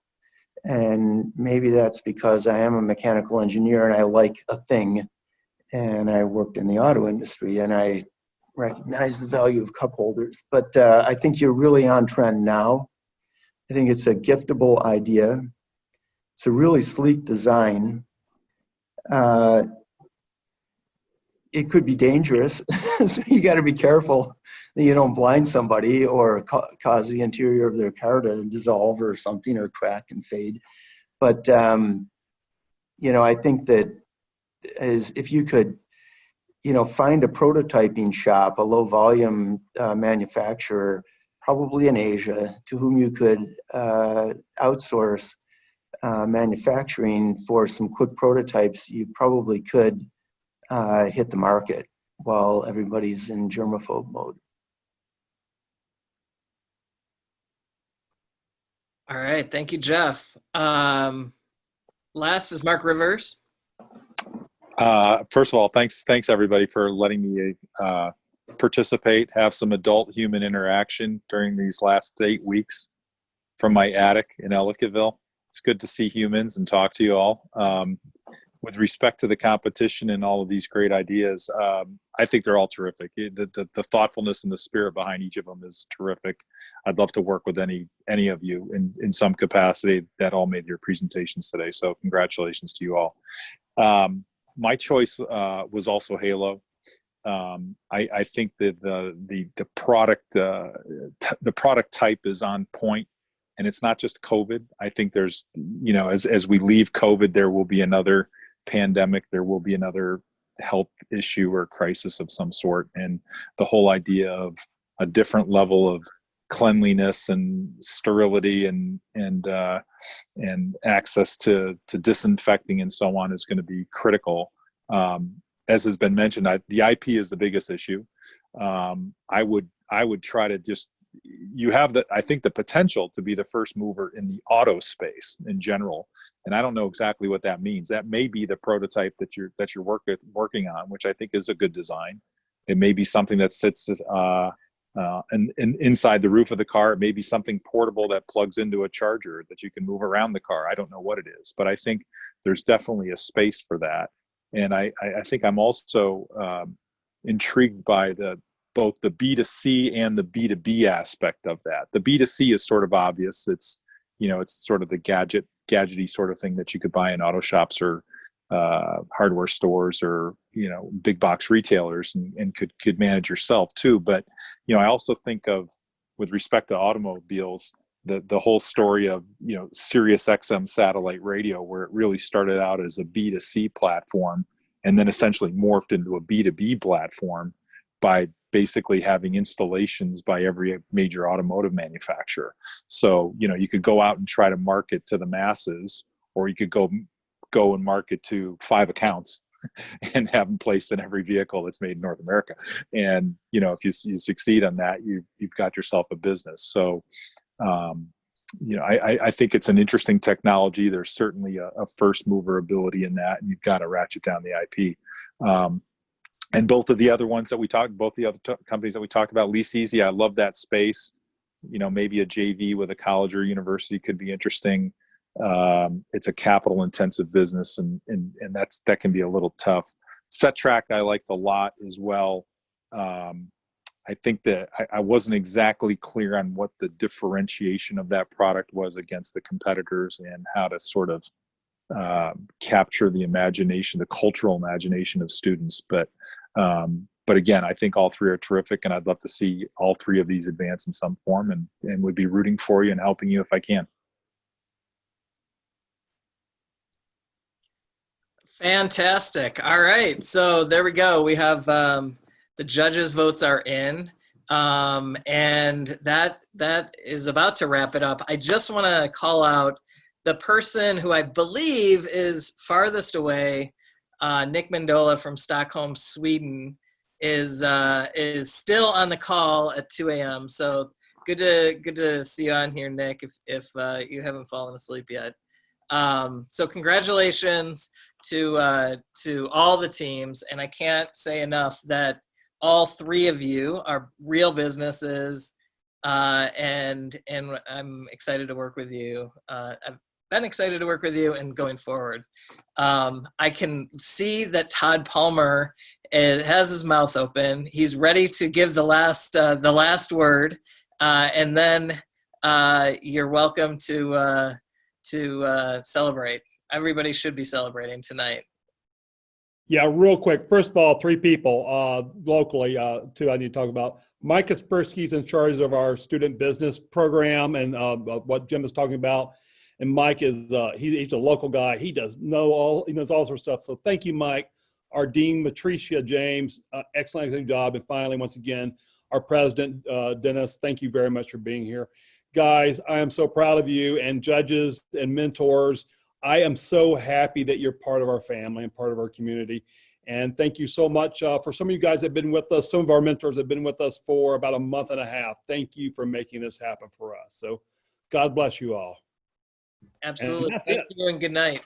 And maybe that's because I am a mechanical engineer and I like a thing. And I worked in the auto industry and I recognize the value of cup holders. But I think you're really on trend now. I think it's a giftable idea. It's a really sleek design. It could be dangerous, so you got to be careful that you don't blind somebody or cause the interior of their car to dissolve or something, or crack and fade. But you know, I think that if you could, you know, find a prototyping shop, a low volume manufacturer, probably in Asia, to whom you could outsource manufacturing for some quick prototypes, you probably could hit the market while everybody's in germaphobe mode. All right, thank you, Jeff. Last is Mark Rivers. First of all, thanks everybody for letting me participate, have some adult human interaction during these last 8 weeks from my attic in Ellicottville. It's good to see humans and talk to you all. with respect to the competition and all of these great ideas, I think they're all terrific. The thoughtfulness and the spirit behind each of them is terrific. I'd love to work with any of you in some capacity that all made your presentations today. So congratulations to you all. My choice was also Halo. I think that the product type is on point, and it's not just COVID. I think there's, as we leave COVID, there will be another pandemic, there will be another health issue or crisis of some sort, and the whole idea of a different level of cleanliness and sterility and access to disinfecting and so on is going to be critical. As has been mentioned, the IP is the biggest issue. I would try to just, you have I think the potential to be the first mover in the auto space in general, and I don't know exactly what that means. That may be the prototype that you're working on, which I think is a good design. It may be something that sits inside the roof of the car. It may be something portable that plugs into a charger that you can move around the car. I don't know what it is, but I think there's definitely a space for that. And I think I'm also intrigued by both the B2C and the B2B aspect of that. The B2C is sort of obvious. It's sort of the gadgety sort of thing that you could buy in auto shops or hardware stores or, big box retailers and could manage yourself too. But, I also think of, with respect to automobiles, the whole story of, Sirius XM satellite radio, where it really started out as a B2C platform and then essentially morphed into a B2B platform by basically having installations by every major automotive manufacturer. So, you could go out and try to market to the masses, or you could go and market to 5 accounts and have them placed in every vehicle that's made in North America. And, if you succeed on that, you've got yourself a business. So, I think it's an interesting technology. There's certainly a first mover ability in that, and you've got to ratchet down the IP. And both of the other companies that we talked about, Lease Easy, I love that space. Maybe a JV with a college or university could be interesting. It's a capital intensive business, and that can be a little tough. SetTrack I liked a lot as well. I think that I wasn't exactly clear on what the differentiation of that product was against the competitors and how to sort of capture the imagination, the cultural imagination of students. But again, I think all three are terrific, and I'd love to see all three of these advance in some form, and would be rooting for you and helping you if I can. Fantastic. All right. So there we go. We have the judges' votes are in, and that is about to wrap it up. I just want to call out the person who I believe is farthest away. Nick Mandola from Stockholm, Sweden, is still on the call at 2 a.m. So good to see you on here, Nick, if you haven't fallen asleep yet. So congratulations to all the teams, and I can't say enough that all three of you are real businesses, and I'm excited to work with you. I've been excited to work with you and going forward. I can see that Todd Palmer has his mouth open. He's ready to give the last word, and then you're welcome to celebrate. Everybody should be celebrating tonight. Yeah, real quick. First of all, 3 people locally, 2 I need to talk about. Mike Kaspersky's in charge of our student business program and what Jim is talking about. And Mike is he's a local guy. He knows all sorts of stuff. So thank you, Mike. Our Dean, Matricia James, excellent job. And finally, once again, our president, Dennis, thank you very much for being here. Guys, I am so proud of you, and judges and mentors. I am so happy that you're part of our family and part of our community. And thank you so much for some of you guys that have been with us. Some of our mentors have been with us for about a month and a half. Thank you for making this happen for us. So God bless you all. Absolutely. Thank you and good night.